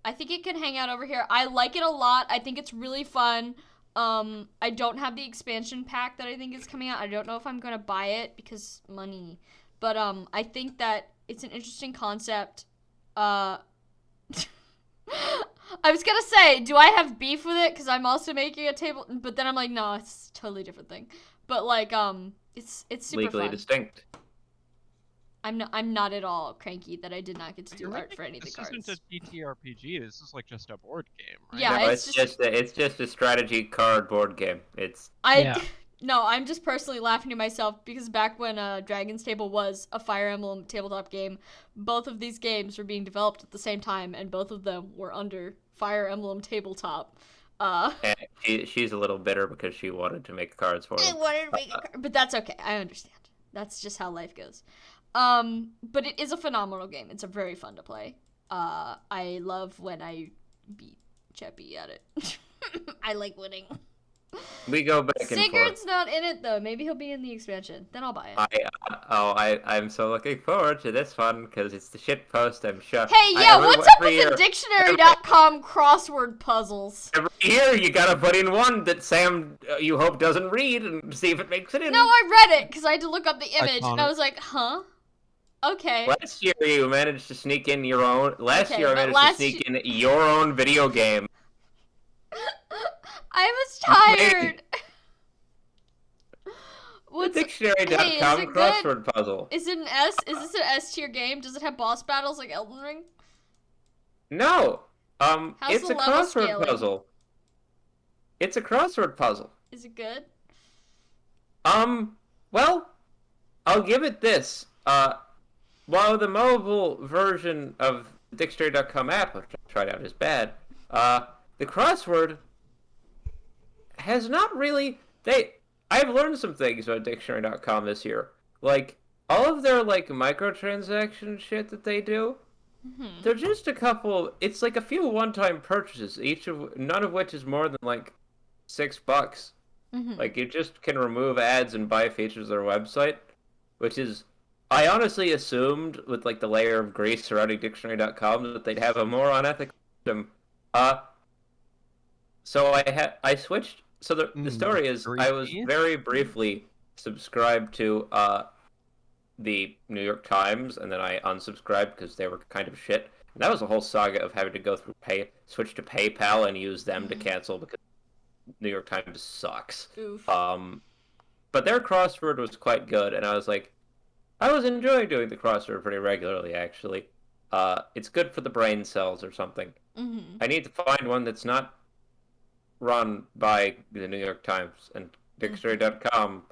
Speaker 1: I think it can hang out over here. I like it a lot. I think it's really fun. I don't have the expansion pack that I think is coming out. I don't know if I'm gonna buy it because money. But I think that it's an interesting concept. I was gonna say, do I have beef with it? Because I'm also making a table, but then I'm like, no, it's a totally different thing. But like, it's super
Speaker 2: legally
Speaker 1: fun.
Speaker 2: distinct.
Speaker 1: I'm not at all cranky that I did not get to do art for any of the cards.
Speaker 3: This isn't a TTRPG. This is like just a board game, right?
Speaker 1: Yeah,
Speaker 2: no, it's just a strategy card board game.
Speaker 1: No, I'm just personally laughing to myself because back when Dragon's Table was a Fire Emblem tabletop game, both of these games were being developed at the same time, and both of them were under Fire Emblem tabletop.
Speaker 2: And she's a little bitter because she wanted to make cards for them.
Speaker 1: I wanted to make a card, but that's okay. I understand. That's just how life goes. But it is a phenomenal game. It's a very fun to play. I love when I beat Cheppy at it. I like winning.
Speaker 2: We go back and forth.
Speaker 1: Sigurd's not in it though. Maybe he'll be in the expansion. Then I'll buy it.
Speaker 2: I'm so looking forward to this one because it's the shit post. I'm sure.
Speaker 1: Hey, yeah, what's up with the dictionary.com crossword puzzles?
Speaker 2: Every year you gotta put in one that Sam you hope doesn't read and see if it makes it in.
Speaker 1: No, I read it because I had to look up the image and I was like, huh? Okay.
Speaker 2: Last year you managed to sneak in your own. Last year I managed to sneak in your own video game.
Speaker 1: I was tired.
Speaker 2: What's the dictionary.com crossword puzzle?
Speaker 1: Is it an S? Is this an S tier game? Does it have boss battles like Elden Ring?
Speaker 2: No.
Speaker 1: How's
Speaker 2: it's a crossword puzzle. It's a crossword puzzle.
Speaker 1: Is it good?
Speaker 2: Well, I'll give it this. While the mobile version of the dictionary.com app, which I tried out, is bad, the crossword has not really... I've learned some things about dictionary.com this year. Like, all of their, like, microtransaction shit that they do, they're just a couple... It's like a few one-time purchases, none of which is more than, like, $6. Like, you just can remove ads and buy features of their website, which is... I honestly assumed, with, like, the layer of grease surrounding dictionary.com, that they'd have a more unethical system. So I switched... So the story is, I was very briefly subscribed to the New York Times, and then I unsubscribed because they were kind of shit. And that was a whole saga of having to go through switch to PayPal and use them to cancel because New York Times sucks.
Speaker 1: Oof.
Speaker 2: But their crossword was quite good, and I was like, I was enjoying doing the crossword pretty regularly, actually. It's good for the brain cells or something. I need to find one that's not run by the New York Times and dictionary.com.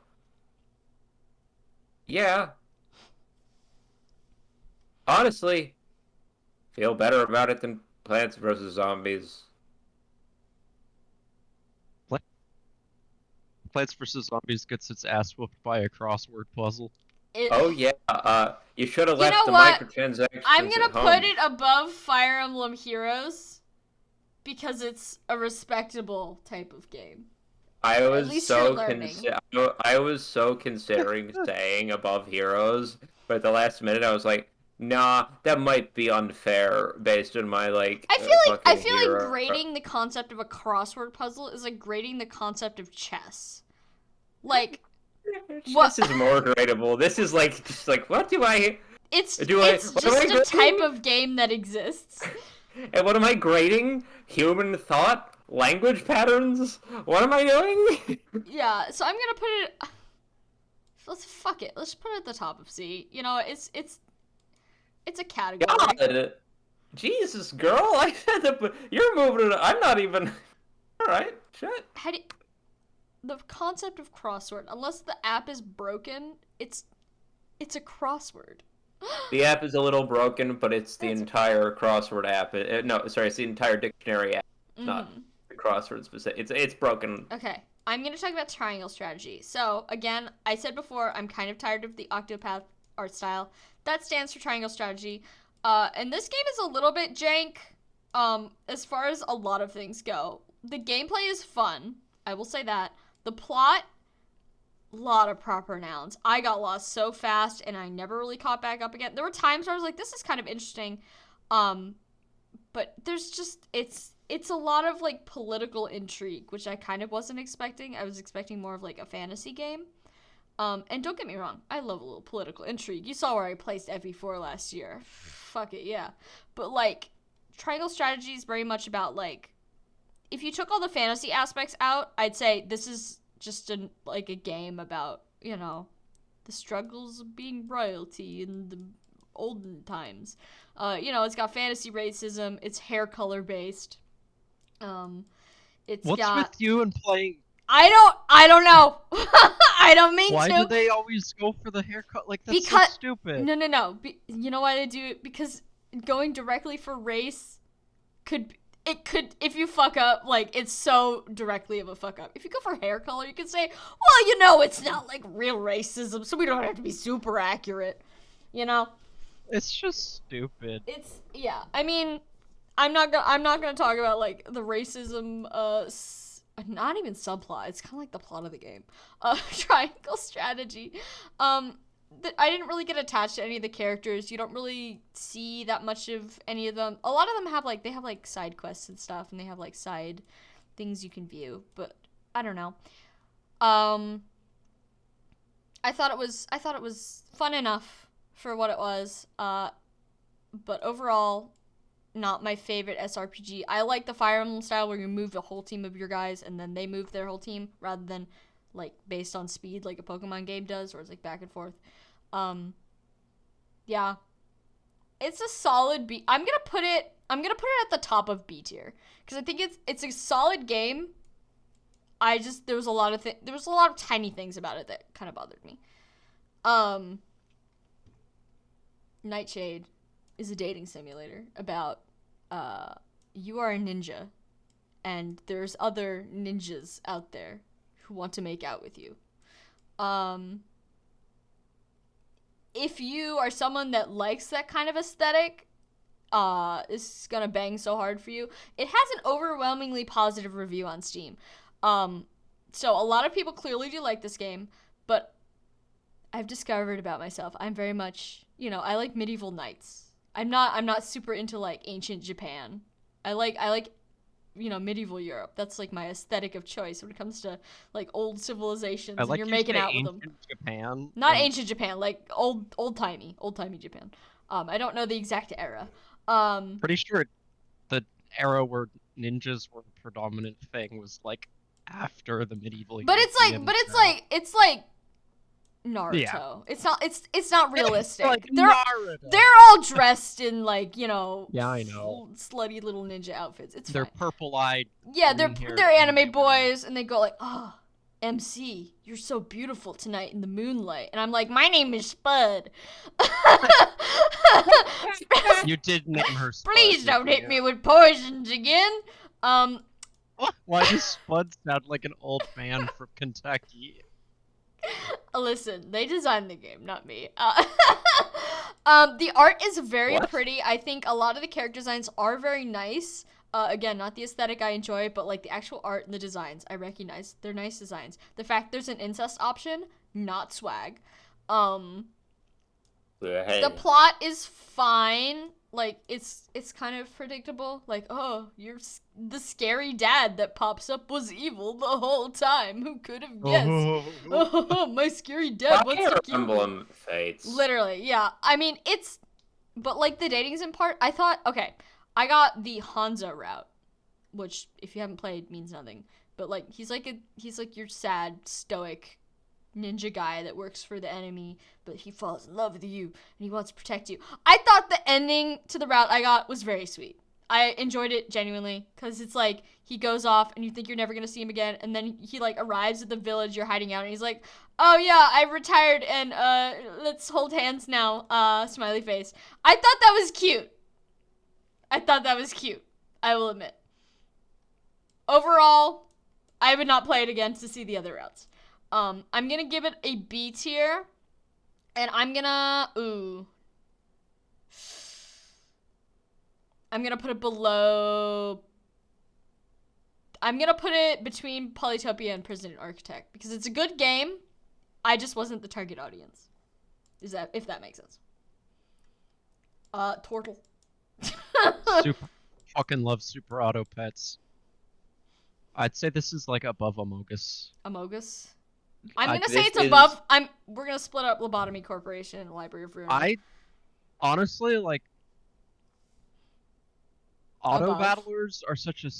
Speaker 2: Yeah. Honestly, feel better about it than Plants vs. Zombies.
Speaker 3: Plants vs. Zombies gets its ass whooped by a crossword puzzle.
Speaker 2: Oh yeah. You should have
Speaker 1: You
Speaker 2: left
Speaker 1: know
Speaker 2: the
Speaker 1: what?
Speaker 2: microtransactions
Speaker 1: I'm gonna
Speaker 2: at home.
Speaker 1: put it above Fire Emblem Heroes because it's a respectable type of game.
Speaker 2: I
Speaker 1: At
Speaker 2: was
Speaker 1: least you're
Speaker 2: so
Speaker 1: learning.
Speaker 2: I was so considering saying above Heroes, but at the last minute I was like, nah, that might be unfair based on my
Speaker 1: I
Speaker 2: fucking
Speaker 1: feel like
Speaker 2: hero.
Speaker 1: grading the concept of a crossword puzzle is like grading the concept of chess. Like what?
Speaker 2: This is more gradable. This is like just like what do I
Speaker 1: It's
Speaker 2: do I
Speaker 1: it's
Speaker 2: what am I
Speaker 1: just a type
Speaker 2: grading?
Speaker 1: of game that exists.
Speaker 2: And what am I grading? Human thought? Language patterns? What am I doing?
Speaker 1: Yeah, so I'm gonna put it. Let's fuck it. Let's put it at the top of C. You know, it's a category.
Speaker 2: God. Jesus, girl, I said that, but you're moving it. I'm not even. All right, shit.
Speaker 1: How do you... The concept of crossword, unless the app is broken, it's a crossword.
Speaker 2: The app is a little broken, but it's the
Speaker 1: That's-
Speaker 2: entire crossword app. No, sorry, it's the entire dictionary app. It's not
Speaker 1: Mhm.
Speaker 2: the crossword specific. It's broken.
Speaker 1: Okay, I'm gonna talk about triangle strategy. So again, I said before, I'm kind of tired of the Octopath art style. That stands for triangle strategy. And this game is a little bit jank. As far as a lot of things go, the gameplay is fun. I will say that. The plot, lot of proper nouns. I got lost so fast, and I never really caught back up again. There were times where I was like, "This is kind of interesting," but there's just it's a lot of like political intrigue, which I kind of wasn't expecting. I was expecting more of like a fantasy game. And don't get me wrong, I love a little political intrigue. You saw where I placed FE4 last year. Fuck it, yeah. But like, triangle strategy is very much about like, if you took all the fantasy aspects out, I'd say this is just a game about, you know, the struggles of being royalty in the olden times. You know, it's got fantasy racism. It's hair color based. It's
Speaker 3: What's
Speaker 1: got.
Speaker 3: with you and playing?
Speaker 1: I don't know. I don't mean
Speaker 3: Why
Speaker 1: to.
Speaker 3: do they always go for the haircut? Like that's
Speaker 1: Because
Speaker 3: so stupid.
Speaker 1: no. You know why they do it? Because going directly for race could if you fuck up, like it's so directly of a fuck up. If you go for hair color, you can say, well, you know, it's not like real racism, so we don't have to be super accurate. You know,
Speaker 3: It's just stupid.
Speaker 1: it's yeah. I mean, I'm not gonna talk about like the racism. Not even subplot. It's kind of like the plot of the game. Triangle strategy. I didn't really get attached to any of the characters. You don't really see that much of any of them. A lot of them have like side quests and stuff, and they have like side things you can view. But I don't know. I thought it was fun enough for what it was. But overall, not my favorite SRPG. I like the Fire Emblem style where you move the whole team of your guys and then they move their whole team rather than like based on speed like a Pokemon game does, or it's like back and forth. Yeah. It's a solid B. I'm gonna put it at the top of B tier because I think it's a solid game. There was a lot of tiny things about it that kind of bothered me. Nightshade is a dating simulator about you are a ninja and there's other ninjas out there who want to make out with you. If you are someone that likes that kind of aesthetic, this is gonna bang so hard for you. It has an overwhelmingly positive review on Steam. So a lot of people clearly do like this game, but I've discovered about myself, I'm very much, you know, I like medieval knights. I'm not super into like ancient Japan. I like you know, medieval Europe. That's like my aesthetic of choice when it comes to like old civilizations
Speaker 3: I
Speaker 1: and
Speaker 3: like
Speaker 1: you're
Speaker 3: you
Speaker 1: making
Speaker 3: say
Speaker 1: out with them.
Speaker 3: ancient Japan.
Speaker 1: Not ancient Japan, like old timey Japan. I don't know the exact era.
Speaker 3: Pretty sure the era where ninjas were the predominant thing was like after the medieval.
Speaker 1: But it's
Speaker 3: European
Speaker 1: like Naruto.
Speaker 3: Yeah.
Speaker 1: It's not realistic.
Speaker 3: like
Speaker 1: they're
Speaker 3: Naruto.
Speaker 1: all dressed in like, you know,
Speaker 3: Yeah, I know.
Speaker 1: slutty little ninja outfits. It's
Speaker 3: They're
Speaker 1: fine.
Speaker 3: purple-eyed.
Speaker 1: Yeah,
Speaker 3: green-haired
Speaker 1: they're anime
Speaker 3: women.
Speaker 1: boys, and they go like, "Oh, MC, you're so beautiful tonight in the moonlight," and I'm like, "My name is Spud."
Speaker 3: You did name her Spud.
Speaker 1: Please don't hit me with poisons again.
Speaker 3: Why does Spud sound like an old man from Kentucky?
Speaker 1: Listen, they designed the game, not me. The art is very pretty. I think a lot of the character designs are very nice. Again, not the aesthetic I enjoy, but like the actual art and the designs, I recognize they're nice designs. The fact there's an incest option, not swag. The plot is fine. Like it's kind of predictable. Like, oh, the scary dad that pops up was evil the whole time. Who could have guessed? Oh, my scary dad wants to kill me.
Speaker 2: Fates.
Speaker 1: Literally, yeah. I mean, but like the dating's in part. I thought, okay, I got the Hanzo route, which if you haven't played means nothing. But like he's like your sad stoic ninja guy that works for the enemy, but he falls in love with you and he wants to protect you. I thought the ending to the route I got was very sweet. I enjoyed it genuinely because it's like he goes off and you think you're never gonna see him again, and then he like arrives at the village you're hiding out and he's like, oh yeah, I retired and let's hold hands now, smiley face. I thought that was cute. I will admit. Overall, I would not play it again to see the other routes. I'm gonna give it a B tier, and I'm gonna put it below. I'm gonna put it between Polytopia and Prison Architect because it's a good game. I just wasn't the target audience. If that makes sense? Turtle.
Speaker 3: Fucking love Super Auto Pets. I'd say this is like above Amogus.
Speaker 1: Amogus? I'm gonna say it's above. We're gonna split up Lobotomy Corporation and Library of Ruin.
Speaker 3: I honestly like auto battlers are such a.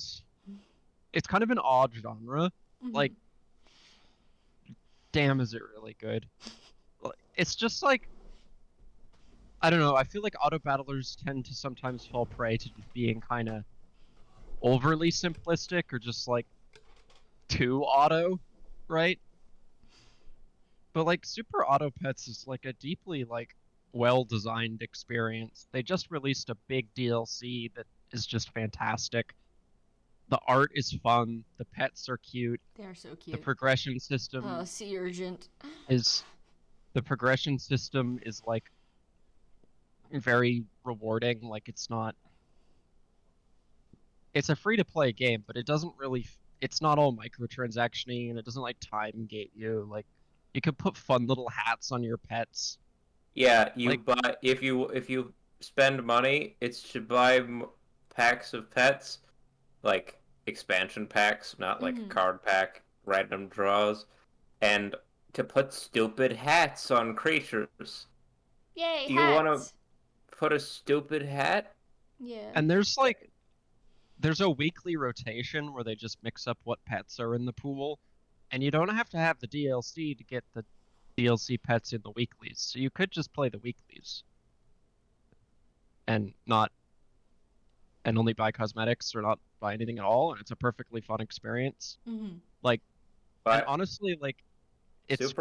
Speaker 3: It's kind of an odd genre. Mm-hmm. Like, damn, is it really good? It's just like, I don't know. I feel like auto battlers tend to sometimes fall prey to just being kind of overly simplistic or just like too auto, right? But like Super Auto Pets is like a deeply like well-designed experience. They just released a big DLC that is just fantastic. The art is fun. The pets are cute.
Speaker 1: They are so cute.
Speaker 3: The progression system.
Speaker 1: Sea Urgent.
Speaker 3: The progression system is like very rewarding. Like it's not. It's a free-to-play game, but it doesn't really. It's not all microtransaction-y, and it doesn't like time gate you. Like you could put fun little hats on your pets.
Speaker 2: Yeah, buy if you spend money, it's to buy packs of pets, like expansion packs, not like a card pack, random draws, and to put stupid hats on creatures.
Speaker 1: Yay,
Speaker 2: you want to put a stupid hat?
Speaker 1: Yeah.
Speaker 3: And there's a weekly rotation where they just mix up what pets are in the pool, and you don't have to have the DLC to get the DLC pets in the weeklies. So you could just play the weeklies and only buy cosmetics or not buy anything at all, and it's a perfectly fun experience.
Speaker 1: Mm-hmm.
Speaker 3: Like, and honestly, like, it's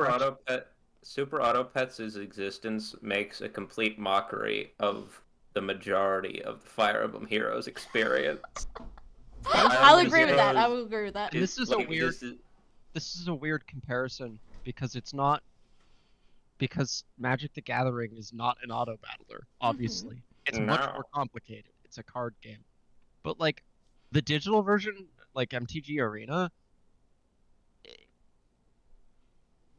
Speaker 2: Super Auto Pets' existence makes a complete mockery of the majority of the Fire Emblem Heroes experience.
Speaker 1: I'll agree with that. I will agree with that.
Speaker 3: This is a weird comparison because Magic the Gathering is not an auto battler, obviously. Mm-hmm. It's much more complicated. It's a card game. But like the digital version, like MTG Arena,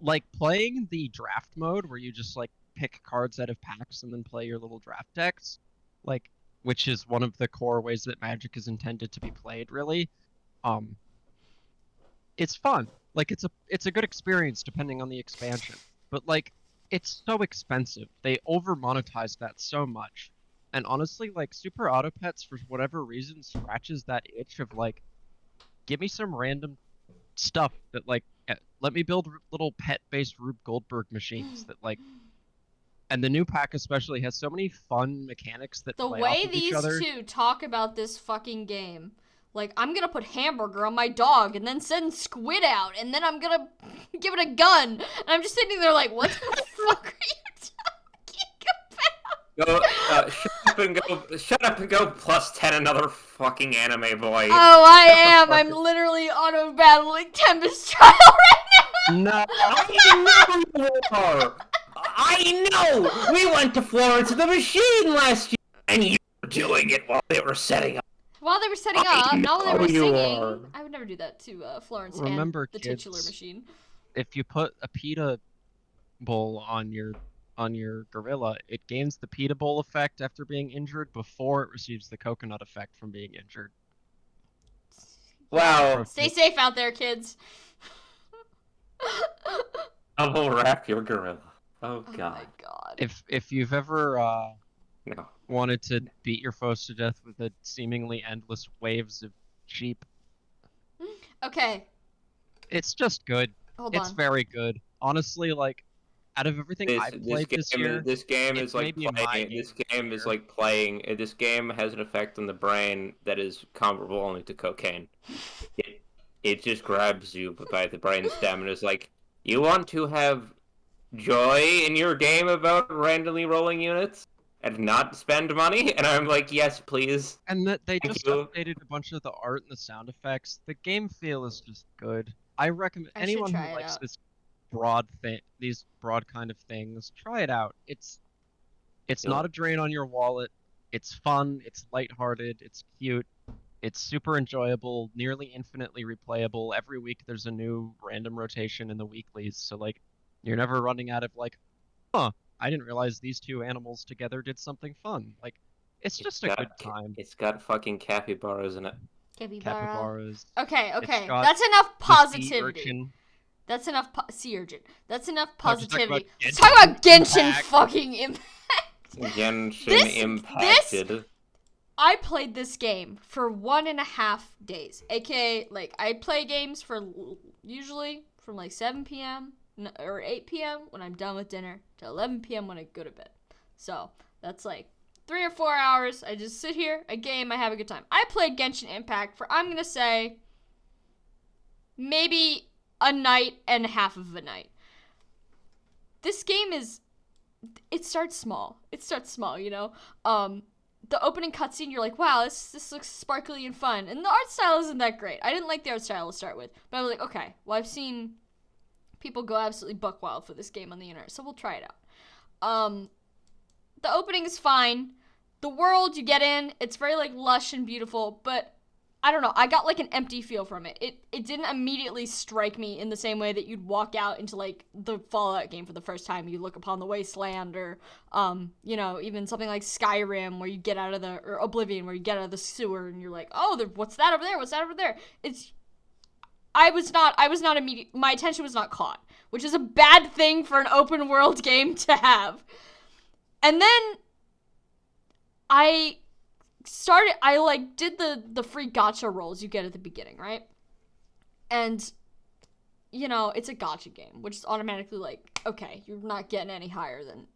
Speaker 3: like playing the draft mode where you just like pick cards out of packs and then play your little draft decks, like, which is one of the core ways that Magic is intended to be played, really. It's fun. Like it's a good experience depending on the expansion. But like it's so expensive. They over monetize that so much. And honestly, like Super Auto Pets for whatever reason scratches that itch of like, give me some random stuff that like let me build little pet-based Rube Goldberg machines that like, and the new pack especially has so many fun mechanics that
Speaker 1: the
Speaker 3: play
Speaker 1: way
Speaker 3: off of
Speaker 1: these
Speaker 3: each other.
Speaker 1: two talk about this fucking game, like I'm gonna put hamburger on my dog and then send squid out and then I'm gonna give it a gun, and I'm just sitting there like, what the fuck are you talking about?
Speaker 2: Shut up and go plus 10 another fucking anime boy.
Speaker 1: Oh, I am. I'm literally auto battling Tempest Trial right now.
Speaker 3: No.
Speaker 2: I know you are! I know! We went to Florence the Machine last year, and you were doing it while they were setting up.
Speaker 1: While they were setting
Speaker 2: I
Speaker 1: up, not while they
Speaker 2: know
Speaker 1: were
Speaker 2: you
Speaker 1: singing.
Speaker 2: are.
Speaker 1: I would never do that to Florence and
Speaker 3: Remember,
Speaker 1: the
Speaker 3: kids,
Speaker 1: titular machine.
Speaker 3: if you put a pita bowl on your gorilla, it gains the pita bowl effect after being injured before it receives the coconut effect from being injured.
Speaker 1: Yeah.
Speaker 2: Wow.
Speaker 1: Stay safe out there, kids.
Speaker 2: Double wrap your gorilla. Oh
Speaker 1: Oh
Speaker 2: god.
Speaker 1: my god.
Speaker 3: If you've ever
Speaker 2: No.
Speaker 3: wanted to beat your foes to death with a seemingly endless waves of sheep,
Speaker 1: Okay,
Speaker 3: it's just good.
Speaker 1: hold
Speaker 3: It's
Speaker 1: on.
Speaker 3: very good. Honestly, like, out of everything I've played this year,
Speaker 2: This game
Speaker 3: it's
Speaker 2: is like
Speaker 3: maybe my
Speaker 2: playing.
Speaker 3: game
Speaker 2: This
Speaker 3: of the
Speaker 2: game is
Speaker 3: year.
Speaker 2: like playing. This game has an effect on the brain that is comparable only to cocaine. It just grabs you by the brain stem and is like, you want to have joy in your game about randomly rolling units and not spend money? And I'm like, yes, please.
Speaker 3: And that they
Speaker 2: Thank
Speaker 3: just
Speaker 2: you.
Speaker 3: updated a bunch of the art and the sound effects. The game feel is just good. I recommend
Speaker 1: I should
Speaker 3: anyone who
Speaker 1: try it
Speaker 3: likes
Speaker 1: out.
Speaker 3: this broad thing, these broad kind of things, try it out. It's not a drain on your wallet. It's fun, it's lighthearted, it's cute, it's super enjoyable, nearly infinitely replayable. Every week there's a new random rotation in the weeklies, so like you're never running out of like, huh, I didn't realize these two animals together did something fun. Like, it's just a good time.
Speaker 2: It's got fucking capybaras in it.
Speaker 1: Capybara.
Speaker 3: Capybaras.
Speaker 1: Okay,
Speaker 3: It's
Speaker 1: okay.
Speaker 3: got
Speaker 1: That's enough
Speaker 3: the sea
Speaker 1: positivity.
Speaker 3: urchin.
Speaker 1: That's enough sea urchin. That's enough
Speaker 3: No, just talk about
Speaker 1: positivity. Let's talk about Genshin
Speaker 3: Impact.
Speaker 1: fucking Impact.
Speaker 2: Genshin impacted.
Speaker 1: I played this game for 1.5 days. AKA, like, I play games for usually from like 7 p.m. or 8 p.m. when I'm done with dinner to 11 p.m. when I go to bed. So that's like 3 or 4 hours. I just sit here, I game, I have a good time. I played Genshin Impact for, I'm going to say, maybe a night and a half of a night. This game is, it starts small. You know? The opening cutscene, you're like, wow, this looks sparkly and fun. And the art style isn't that great. I didn't like the art style to start with. But I was like, okay, well, I've seen people go absolutely buck wild for this game on the internet, so we'll try it out. The opening is fine. The world you get in, it's very, like, lush and beautiful, but I don't know, I got, like, an empty feel from it. It didn't immediately strike me in the same way that you'd walk out into, like, the Fallout game for the first time. You look upon the wasteland, or, you know, even something like Skyrim, where you get out of the, or Oblivion, where you get out of the sewer, and you're like, oh, what's that over there? What's that over there? I was not immediate, my attention was not caught, which is a bad thing for an open world game to have. And then I did the free gacha rolls you get at the beginning, right? And, you know, it's a gacha game, which is automatically like, okay, you're not getting any higher than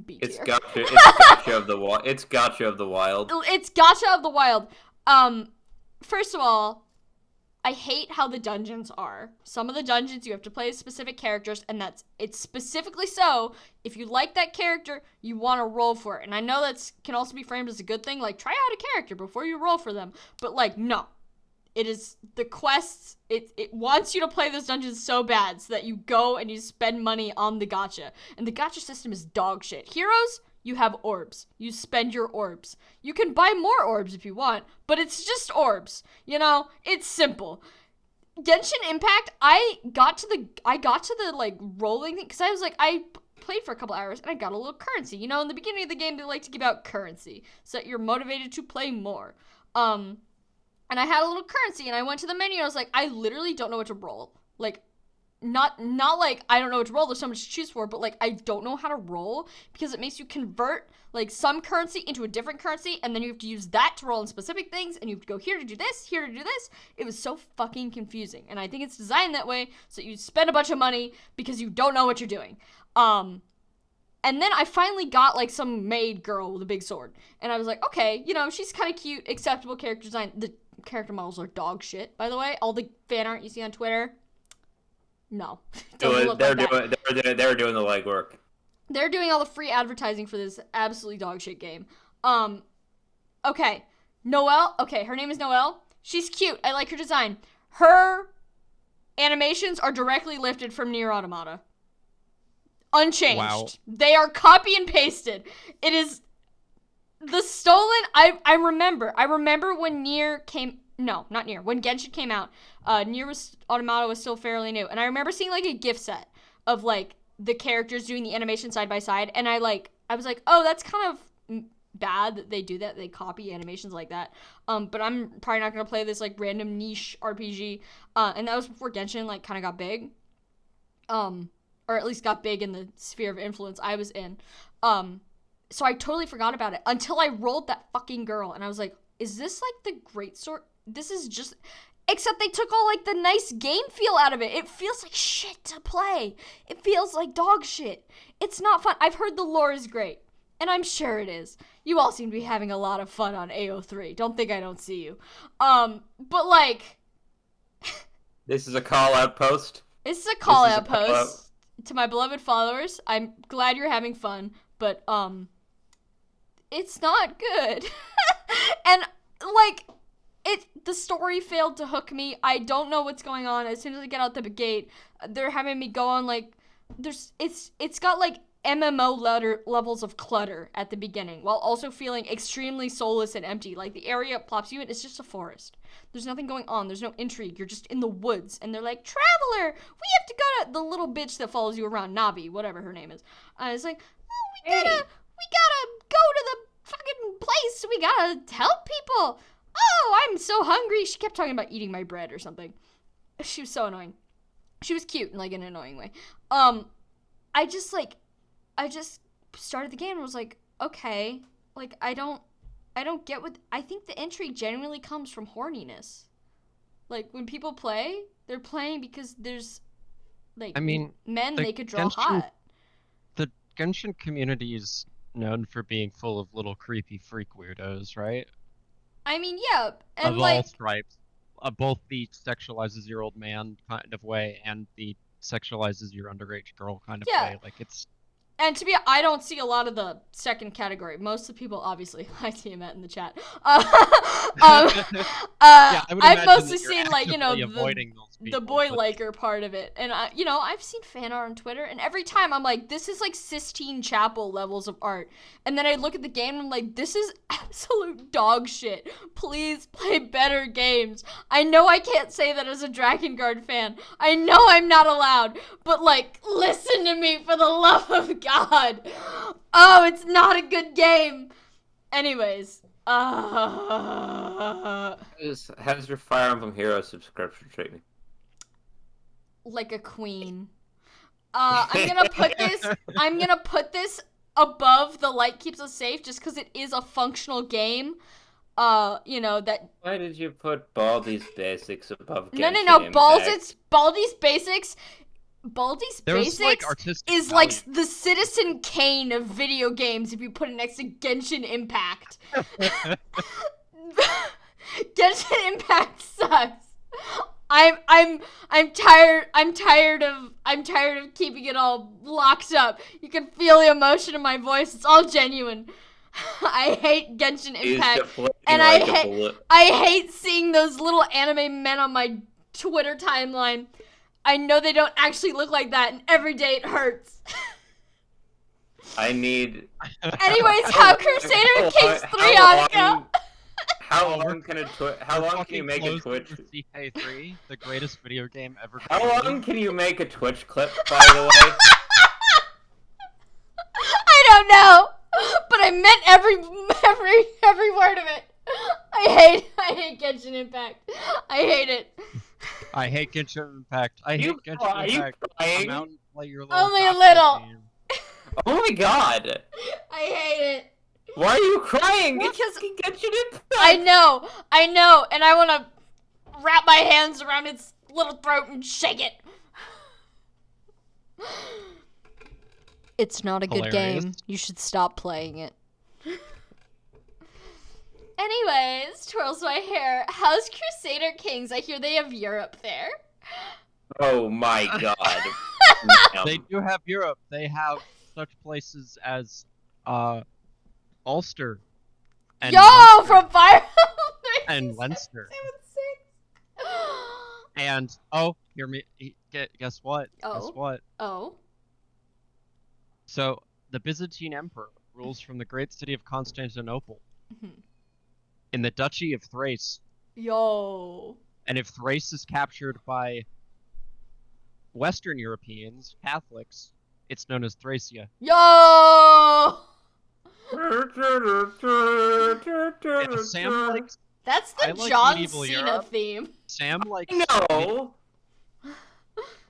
Speaker 1: B tier.
Speaker 2: It's gacha of the wild. It's gacha of the wild.
Speaker 1: It's gacha of the wild. First of all, I hate how the dungeons are. Some of the dungeons you have to play as specific characters, and it's specifically so if you like that character, you want to roll for it. And I know that can also be framed as a good thing, like try out a character before you roll for them. But like, no. It is the quests, it wants you to play those dungeons so bad so that you go and you spend money on the gacha. And the gacha system is dog shit. Heroes, you have orbs. You spend your orbs. You can buy more orbs if you want, but it's just orbs. You know, it's simple. Genshin Impact, I got to the like rolling thing, because I was like, I played for a couple hours and I got a little currency. You know, in the beginning of the game, they like to give out currency so that you're motivated to play more. And I had a little currency, and I went to the menu, and I was like, I literally don't know what to roll. Like, not like I don't know what to roll, there's so much to choose for, but like I don't know how to roll, because it makes you convert like some currency into a different currency, and then you have to use that to roll in specific things, and you have to go here to do this, here to do this. It was so fucking confusing, and I think it's designed that way so you spend a bunch of money because you don't know what you're doing. And then I finally got, like, some maid girl with a big sword. And I was like, okay, you know, she's kind of cute, acceptable character design. The character models are dog shit, by the way. All the fan art you see on Twitter, no.
Speaker 2: They're doing the legwork.
Speaker 1: They're doing all the free advertising for this absolutely dog shit game. Okay. Noelle. Okay, her name is Noelle. She's cute. I like her design. Her animations are directly lifted from Nier Automata. Unchanged.
Speaker 3: Wow.
Speaker 1: They are copy and pasted. It is the stolen. I remember when Nier came. No, not Nier. When Genshin came out, Nier Automata was still fairly new, and I remember seeing like a gift set of like the characters doing the animation side by side, and I was like, oh, that's kind of bad that they do that. They copy animations like that. But I'm probably not gonna play this like random niche RPG. And that was before Genshin like kind of got big. Or at least got big in the sphere of influence I was in. So I totally forgot about it until I rolled that fucking girl, and I was like, is this like the great sort? This is just, except they took all like the nice game feel out of it. It feels like shit to play. It feels like dog shit. It's not fun. I've heard the lore is great, and I'm sure it is. You all seem to be having a lot of fun on AO3. Don't think I don't see you. But like,
Speaker 2: This is a call out post.
Speaker 1: this is a call out post to my beloved followers. I'm glad you're having fun, but it's not good. And like, the story failed to hook me. I don't know what's going on. As soon as I get out the gate, they're having me go on like, it's got like MMO levels of clutter at the beginning, while also feeling extremely soulless and empty. Like, the area it plops you in is just a forest. There's nothing going on. There's no intrigue. You're just in the woods, and they're like, traveler, we have to go to the little bitch that follows you around, Navi, whatever her name is. It's like, oh, we gotta go to the fucking place. We gotta help people. Oh, I'm so hungry. She kept talking about eating my bread or something. She was so annoying. She was cute in like an annoying way. I just started the game and was like, okay, like, I don't get what, I think the intrigue genuinely comes from horniness. Like, when people play, they're playing because there's, like,
Speaker 3: I mean,
Speaker 1: men
Speaker 3: the
Speaker 1: they could draw
Speaker 3: Genshin-
Speaker 1: hot.
Speaker 3: The Genshin community is known for being full of little creepy freak weirdos, right?
Speaker 1: I mean, yeah, and
Speaker 3: Of
Speaker 1: like,
Speaker 3: all stripes. Both the sexualizes your old man kind of way and the sexualizes your underage girl kind of
Speaker 1: Yeah.
Speaker 3: way. Like, it's...
Speaker 1: and to be, I don't see a lot of the second category. Most of the people, obviously, I see Matt in the chat.
Speaker 3: I would
Speaker 1: I've
Speaker 3: imagine
Speaker 1: mostly
Speaker 3: that you're
Speaker 1: seen, like, you know,
Speaker 3: actively avoiding those
Speaker 1: the
Speaker 3: people,
Speaker 1: boy
Speaker 3: but-
Speaker 1: liker part of it. And, you know, I've seen fan art on Twitter, and every time I'm like, this is like Sistine Chapel levels of art. And then I look at the game, and I'm like, this is absolute dog shit. Please play better games. I know I can't say that as a Dragon Guard fan. I know I'm not allowed. But, like, listen to me, for the love of God. Oh, it's not a good game. Anyways,
Speaker 2: How's your Fire Emblem Hero subscription treatment?
Speaker 1: like a queen. I'm gonna put this above The Light Keeps Us Safe, just because it is a functional game. You know that.
Speaker 2: Why did you put Baldi's Basics above Genshin
Speaker 1: No.
Speaker 2: Impact?
Speaker 1: Baldi's Basics. Baldi's
Speaker 3: There's, like,
Speaker 1: Basics
Speaker 3: artistic
Speaker 1: is
Speaker 3: value.
Speaker 1: like the Citizen Kane of video games if you put it next to Genshin Impact. Genshin Impact sucks. I'm tired of keeping it all locked up. You can feel the emotion in my voice. It's all genuine. I hate Genshin Impact, and I hate seeing those little anime men on my Twitter timeline. I know they don't actually look like that, and every day it hurts.
Speaker 2: Anyways,
Speaker 1: how Crusader Kings 3 Annika?
Speaker 2: How long can you make a Twitch?
Speaker 3: CK3, the greatest video game ever.
Speaker 2: How
Speaker 3: created.
Speaker 2: long can you make a Twitch clip, by the way?
Speaker 1: I don't know, but I meant every word of it. I hate Genshin Impact. I hate it.
Speaker 3: I hate Genshin Impact. I hate Genshin
Speaker 2: Are you
Speaker 3: Impact.
Speaker 2: crying?
Speaker 3: Come out and play your little
Speaker 1: Only a
Speaker 3: Gotcha
Speaker 1: little.
Speaker 3: game.
Speaker 2: Oh my god!
Speaker 1: I hate it.
Speaker 2: Why are you crying?
Speaker 1: Because
Speaker 2: it's Genshin Impact!
Speaker 1: I know, and I want to wrap my hands around its little throat and shake it. It's not a good
Speaker 3: Hilarious.
Speaker 1: game. You should stop playing it. Anyways, twirls my hair. How's Crusader Kings? I hear they have Europe there.
Speaker 2: Oh my god.
Speaker 3: They do have Europe. They have such places as Ulster and
Speaker 1: Yo,
Speaker 3: Munster
Speaker 1: from Fire Emblem
Speaker 3: and Leinster. And hear me. Guess what? Guess
Speaker 1: Oh.
Speaker 3: what?
Speaker 1: Oh.
Speaker 3: So the Byzantine Emperor rules from the great city of Constantinople
Speaker 1: Mhm.
Speaker 3: in the Duchy of Thrace.
Speaker 1: Yo.
Speaker 3: And if Thrace is captured by Western Europeans, Catholics, it's known as Thracia.
Speaker 1: Yo.
Speaker 3: Yeah, Sam likes.
Speaker 1: That's the
Speaker 3: I like
Speaker 1: John
Speaker 3: medieval
Speaker 1: Cena
Speaker 3: Europe.
Speaker 1: theme.
Speaker 3: Sam likes.
Speaker 2: No.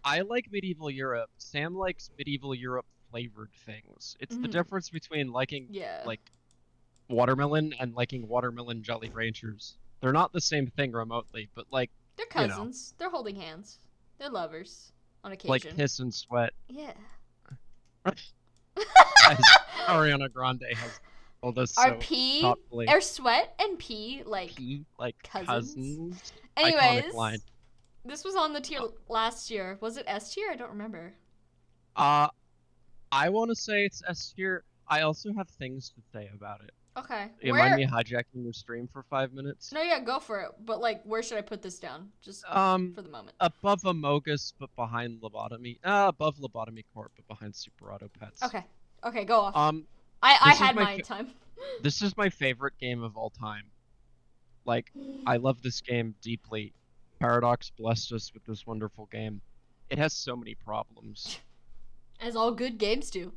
Speaker 3: I like medieval Europe. Sam likes medieval Europe flavored things. It's the
Speaker 1: Mhm.
Speaker 3: difference between liking
Speaker 1: Yeah.
Speaker 3: like watermelon and liking watermelon Jolly Ranchers. They're not the same thing remotely, but like,
Speaker 1: They're
Speaker 3: you know,
Speaker 1: cousins. They're holding hands. They're lovers on
Speaker 3: like
Speaker 1: occasion.
Speaker 3: piss and sweat.
Speaker 1: Yeah.
Speaker 3: As Ariana Grande has told us
Speaker 1: Are
Speaker 3: so
Speaker 1: pee
Speaker 3: thoughtfully.
Speaker 1: or sweat and pee like
Speaker 3: P like
Speaker 1: cousins?
Speaker 3: Iconic
Speaker 1: Anyways,
Speaker 3: line.
Speaker 1: this was on the tier last year. Was it S tier? I don't remember.
Speaker 3: I want to say it's S tier. I also have things to say about it.
Speaker 1: Okay.
Speaker 3: You mind me hijacking your stream for 5 minutes?
Speaker 1: No, yeah, go for it. But like, where should I put this down? Just for the moment.
Speaker 3: Above Amogus, but behind Lobotomy. Above Lobotomy Corp, but behind Super Auto Pets.
Speaker 1: Okay. Okay, go off.
Speaker 3: This
Speaker 1: I
Speaker 3: is
Speaker 1: had
Speaker 3: my
Speaker 1: my time.
Speaker 3: This is my favorite game of all time. Like, I love this game deeply. Paradox blessed us with this wonderful game. It has so many problems.
Speaker 1: As all good games do.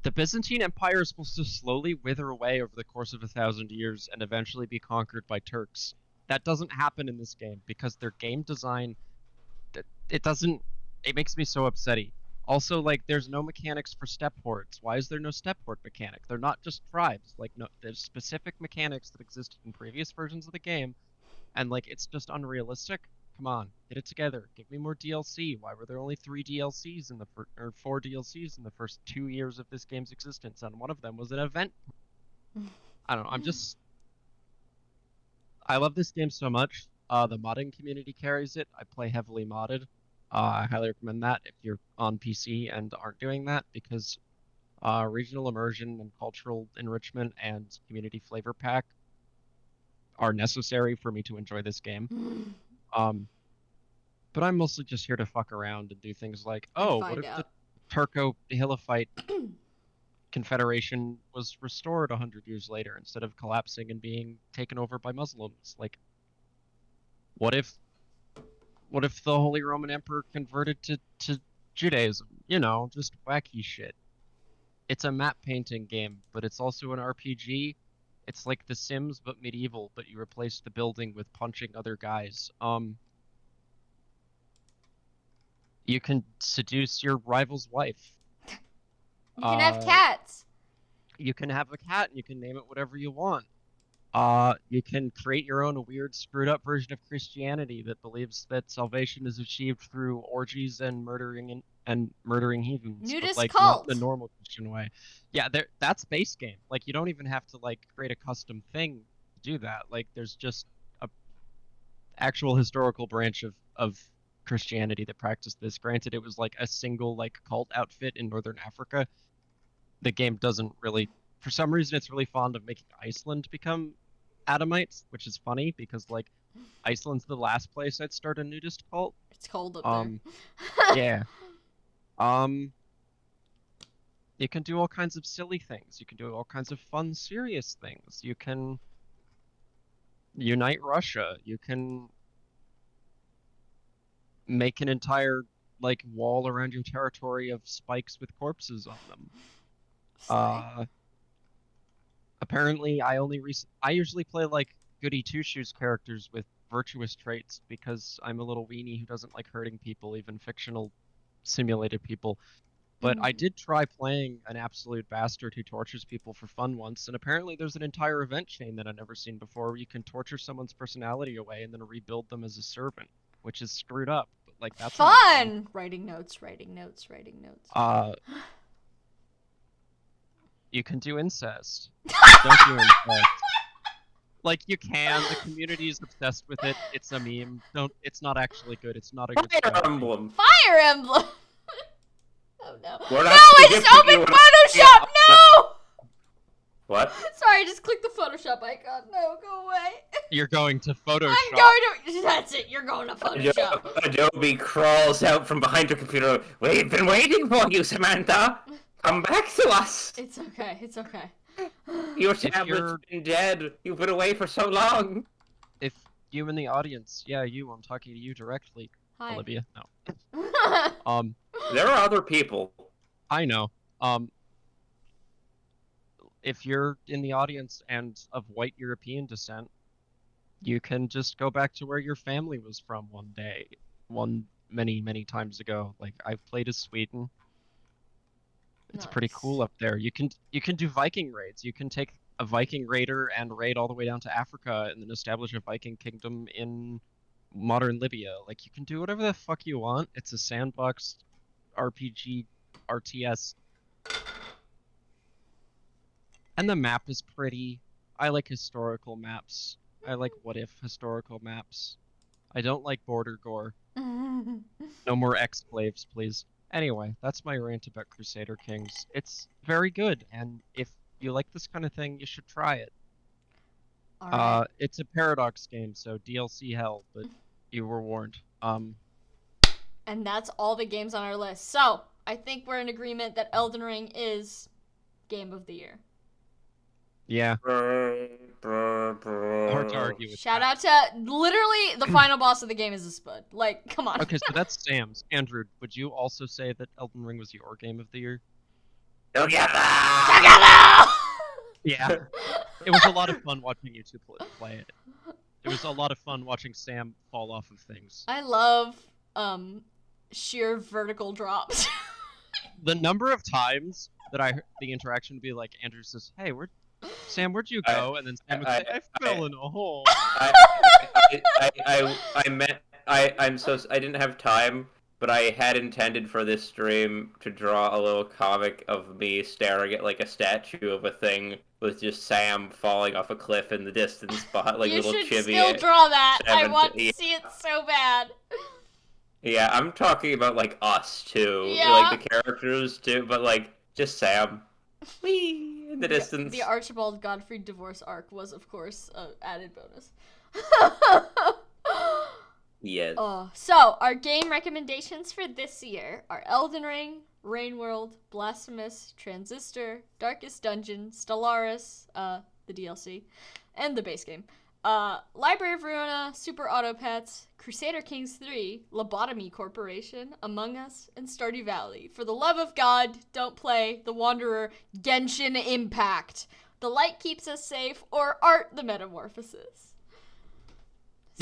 Speaker 3: The Byzantine Empire is supposed to slowly wither away over the course of 1,000 years and eventually be conquered by Turks. That doesn't happen in this game because their game design, it makes me so upsetty. Also, like, there's no mechanics for step hordes. Why is there no step horde mechanic? They're not just tribes. Like, no, there's specific mechanics that existed in previous versions of the game, and like, it's just unrealistic. Come on, get it together. Give me more DLC. Why were there only 3 DLCs in the or 4 DLCs in the first 2 years of this game's existence? And one of them was an event. I don't know. I love this game so much. The modding community carries it. I play heavily modded. I highly recommend that if you're on PC and aren't doing that, because regional immersion and cultural enrichment and community flavor pack are necessary for me to enjoy this game. But I'm mostly just here to fuck around and do things like, what if the Turco-Hittite Confederation was restored 100 years later instead of collapsing and being taken over by Muslims? Like, what if the Holy Roman Emperor converted to Judaism? You know, just wacky shit. It's a map painting game, but it's also an RPG. It's like The Sims, but medieval, but you replace the building with punching other guys. You can seduce your rival's wife.
Speaker 1: You can have cats.
Speaker 3: You can have a cat, and you can name it whatever you want. You can create your own weird, screwed-up version of Christianity that believes that salvation is achieved through orgies and murdering heathens.
Speaker 1: Nudist
Speaker 3: but, like,
Speaker 1: cult.
Speaker 3: not the normal Christian way. Yeah, that's base game. Like, you don't even have to like create a custom thing to do that. Like, there's just a actual historical branch of Christianity that practiced this. Granted, it was like a single like cult outfit in northern Africa. The game doesn't really, for some reason, it's really fond of making Iceland become Adamites, which is funny because like Iceland's the last place I'd start a nudist cult.
Speaker 1: It's cold up there.
Speaker 3: Yeah. You can do all kinds of silly things. You can do all kinds of fun, serious things. You can unite Russia. You can make an entire like wall around your territory of spikes with corpses on them. Apparently, I usually play like goody two shoes characters with virtuous traits because I'm a little weenie who doesn't like hurting people, even fictional simulated people. But I did try playing an absolute bastard who tortures people for fun once, and apparently there's an entire event chain that I've never seen before where you can torture someone's personality away and then rebuild them as a servant, which is screwed up. But like, that's
Speaker 1: fun. Writing notes.
Speaker 3: You can do incest. Don't do incest. Like, you can. The community is obsessed with it. It's a meme. It's not actually good. It's not a good
Speaker 2: Fire Emblem.
Speaker 1: Fire Emblem. Oh no!
Speaker 2: We're
Speaker 1: No,
Speaker 2: not
Speaker 1: it's open Photoshop. No.
Speaker 2: What?
Speaker 1: Sorry, just click the Photoshop icon. No, go away.
Speaker 3: You're going to Photoshop.
Speaker 1: I'm going to. That's it. You're going to Photoshop.
Speaker 2: Adobe crawls out from behind her computer. We've been waiting for you, Samantha. Come back to us.
Speaker 1: It's okay. It's okay.
Speaker 2: Your tablet's been dead. You've been away for so long.
Speaker 3: If you in the audience, yeah, you, I'm talking to you directly.
Speaker 1: Hi.
Speaker 3: Olivia, no.
Speaker 2: There are other people.
Speaker 3: I know. If you're in the audience and of white European descent, you can just go back to where your family was from many times ago. Like, I've played as Sweden. It's pretty cool up there. You can do Viking raids. You can take a Viking raider and raid all the way down to Africa and then establish a Viking kingdom in modern Libya. Like, you can do whatever the fuck you want. It's a sandbox RPG RTS. And the map is pretty. I like historical maps. I like what-if historical maps. I don't like border gore. No more exclaves, please. Anyway, that's my rant about Crusader Kings. It's very good, and if you like this kind of thing, you should try it.
Speaker 1: Alright.
Speaker 3: It's a Paradox game, so DLC hell, but you were warned.
Speaker 1: And that's all the games on our list. So, I think we're in agreement that Elden Ring is Game of the Year.
Speaker 3: Yeah. Hard to argue with
Speaker 1: Shout
Speaker 3: that.
Speaker 1: out to literally the final boss of the game is a spud. Like, come on.
Speaker 3: Okay, so that's Sam's. Andrew, would you also say that Elden Ring was your game of the year?
Speaker 2: Together!
Speaker 3: Yeah. It was a lot of fun watching you two play it. It was a lot of fun watching Sam fall off of things.
Speaker 1: I love sheer vertical drops.
Speaker 3: The number of times that the interaction would be like, Andrew says, "Hey, Sam, where'd you go?" And then Sam would say, "I fell in a hole."
Speaker 2: I didn't have time, but I had intended for this stream to draw a little comic of me staring at like a statue of a thing with just Sam falling off a cliff in the distance, behind like
Speaker 1: you
Speaker 2: little
Speaker 1: should
Speaker 2: chibi.
Speaker 1: still draw that. I want to
Speaker 2: yeah.
Speaker 1: see it so bad.
Speaker 2: Yeah, I'm talking about like us too,
Speaker 1: Yeah.
Speaker 2: like the characters too, but like just Sam. Whee! In the distance.
Speaker 1: The Archibald Godfrey divorce arc was, of course, an added bonus.
Speaker 2: Yes.
Speaker 1: So, our game recommendations for this year are Elden Ring, Rain World, Blasphemous, Transistor, Darkest Dungeon, Stellaris, the DLC, and the base game. Library of Ruina, Super Auto Pets, Crusader Kings 3, Lobotomy Corporation, Among Us, and Stardew Valley. For the love of God, don't play The Wanderer, Genshin Impact, The Light Keeps Us Safe, or Art the Metamorphosis.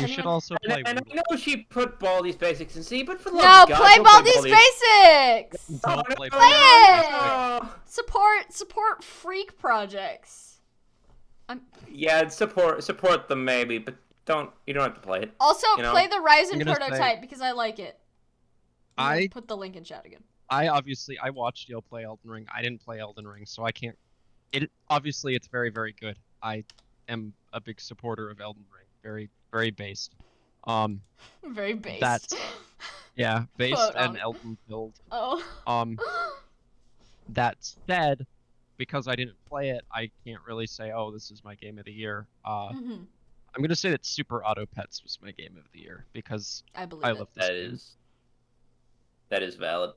Speaker 3: You should also play.
Speaker 2: And I know she put Baldi's Basics in C, but for the
Speaker 1: No,
Speaker 2: love of God,
Speaker 1: play
Speaker 2: don't
Speaker 1: Baldi's Basics!
Speaker 3: Don't play
Speaker 1: Play it!
Speaker 2: Oh.
Speaker 1: Support freak projects.
Speaker 2: Yeah, support them maybe, but you don't have to play it.
Speaker 1: Also, play the Ryzen
Speaker 3: I'm gonna
Speaker 1: prototype because I like it.
Speaker 3: I
Speaker 1: put the link in chat again.
Speaker 3: I watched you play Elden Ring. I didn't play Elden Ring, so I can't. Obviously it's very, very good. I am a big supporter of Elden Ring. Very, very based.
Speaker 1: Very based.
Speaker 3: That's based
Speaker 1: Quote
Speaker 3: and
Speaker 1: on.
Speaker 3: Elden build.
Speaker 1: Oh.
Speaker 3: That said, because I didn't play it, I can't really say, oh, this is my game of the year.
Speaker 1: Mhm.
Speaker 3: I'm gonna say that Super Auto Pets was my game of the year because
Speaker 1: I believe
Speaker 3: I
Speaker 1: it.
Speaker 3: love this game.
Speaker 2: That is valid.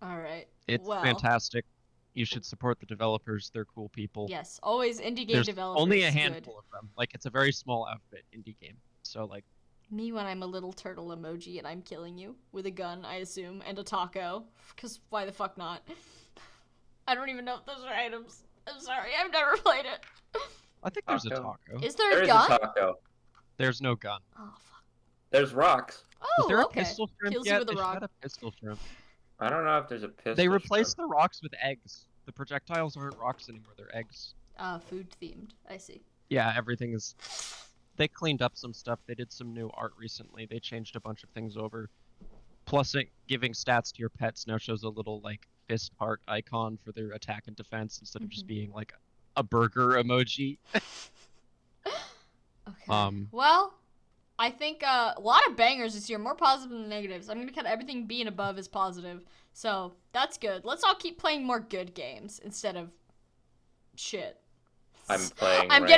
Speaker 1: All right.
Speaker 3: It's fantastic. You should support the developers. They're cool people.
Speaker 1: Yes, always indie game
Speaker 3: There's
Speaker 1: developers.
Speaker 3: only a
Speaker 1: good.
Speaker 3: handful of them. Like, it's a very small outfit indie game. So, like,
Speaker 1: Me when I'm a little turtle emoji and I'm killing you with a gun, I assume, and a taco. Because why the fuck not? I don't even know if those are items. I'm sorry, I've never played it.
Speaker 3: I think there's a
Speaker 2: Taco.
Speaker 3: taco.
Speaker 1: Is there
Speaker 2: There
Speaker 1: a
Speaker 2: is
Speaker 1: gun?
Speaker 2: a taco.
Speaker 3: There's no gun.
Speaker 1: Oh, fuck.
Speaker 2: There's rocks.
Speaker 1: Oh,
Speaker 3: Is there a
Speaker 1: okay.
Speaker 3: pistol shrimp
Speaker 1: Kills you
Speaker 3: yet?
Speaker 1: with a
Speaker 3: They should
Speaker 1: rock.
Speaker 3: add a pistol shrimp.
Speaker 2: I don't know if there's a pistol.
Speaker 3: They replaced the rocks with eggs. The projectiles aren't rocks anymore. They're eggs.
Speaker 1: Food themed. I see.
Speaker 3: Yeah, everything is... They cleaned up some stuff. They did some new art recently. They changed a bunch of things over. Plus, giving stats to your pets now shows a little, like, fist heart icon for their attack and defense instead of just being, like, a burger emoji.
Speaker 1: Okay. Well, I think a lot of bangers this year. More positive than negatives. I'm going to cut everything B and above as positive. So, that's good. Let's all keep playing more good games instead of shit.
Speaker 2: I'm playing.
Speaker 1: I'm
Speaker 2: Rain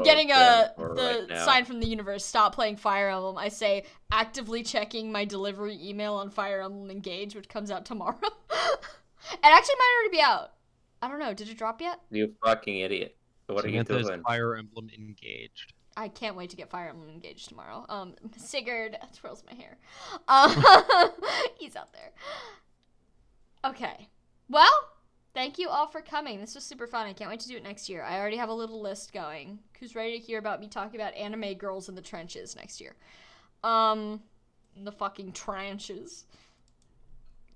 Speaker 1: getting
Speaker 2: World
Speaker 1: the
Speaker 2: right now.
Speaker 1: sign from the universe. Stop playing Fire Emblem. I say actively checking my delivery email on Fire Emblem Engage, which comes out tomorrow. It actually might already be out. I don't know. Did it drop yet?
Speaker 2: You fucking idiot. What are you
Speaker 3: Samantha is
Speaker 2: doing?
Speaker 3: Fire Emblem engaged.
Speaker 1: I can't wait to get Fire Emblem Engaged tomorrow. Sigurd twirls my hair. He's out there. Okay. Well, thank you all for coming. This was super fun. I can't wait to do it next year. I already have a little list going. Who's ready to hear about me talking about anime girls in the trenches next year? In the fucking trenches.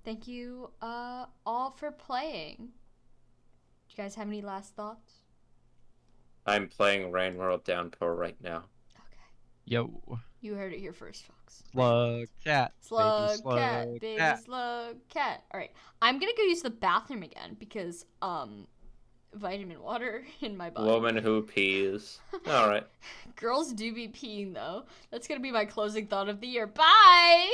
Speaker 1: Thank you all for playing. Do you guys have any last thoughts?
Speaker 2: I'm playing Rain World Downpour right now.
Speaker 1: Okay.
Speaker 3: Yo.
Speaker 1: You heard it here first, folks.
Speaker 3: Slug cat.
Speaker 1: Slug
Speaker 3: baby slug
Speaker 1: cat, baby
Speaker 3: cat.
Speaker 1: slug cat. All right, I'm gonna go use the bathroom again because vitamin water in my body.
Speaker 2: Woman who pees. All right.
Speaker 1: Girls do be peeing though. That's gonna be my closing thought of the year. Bye.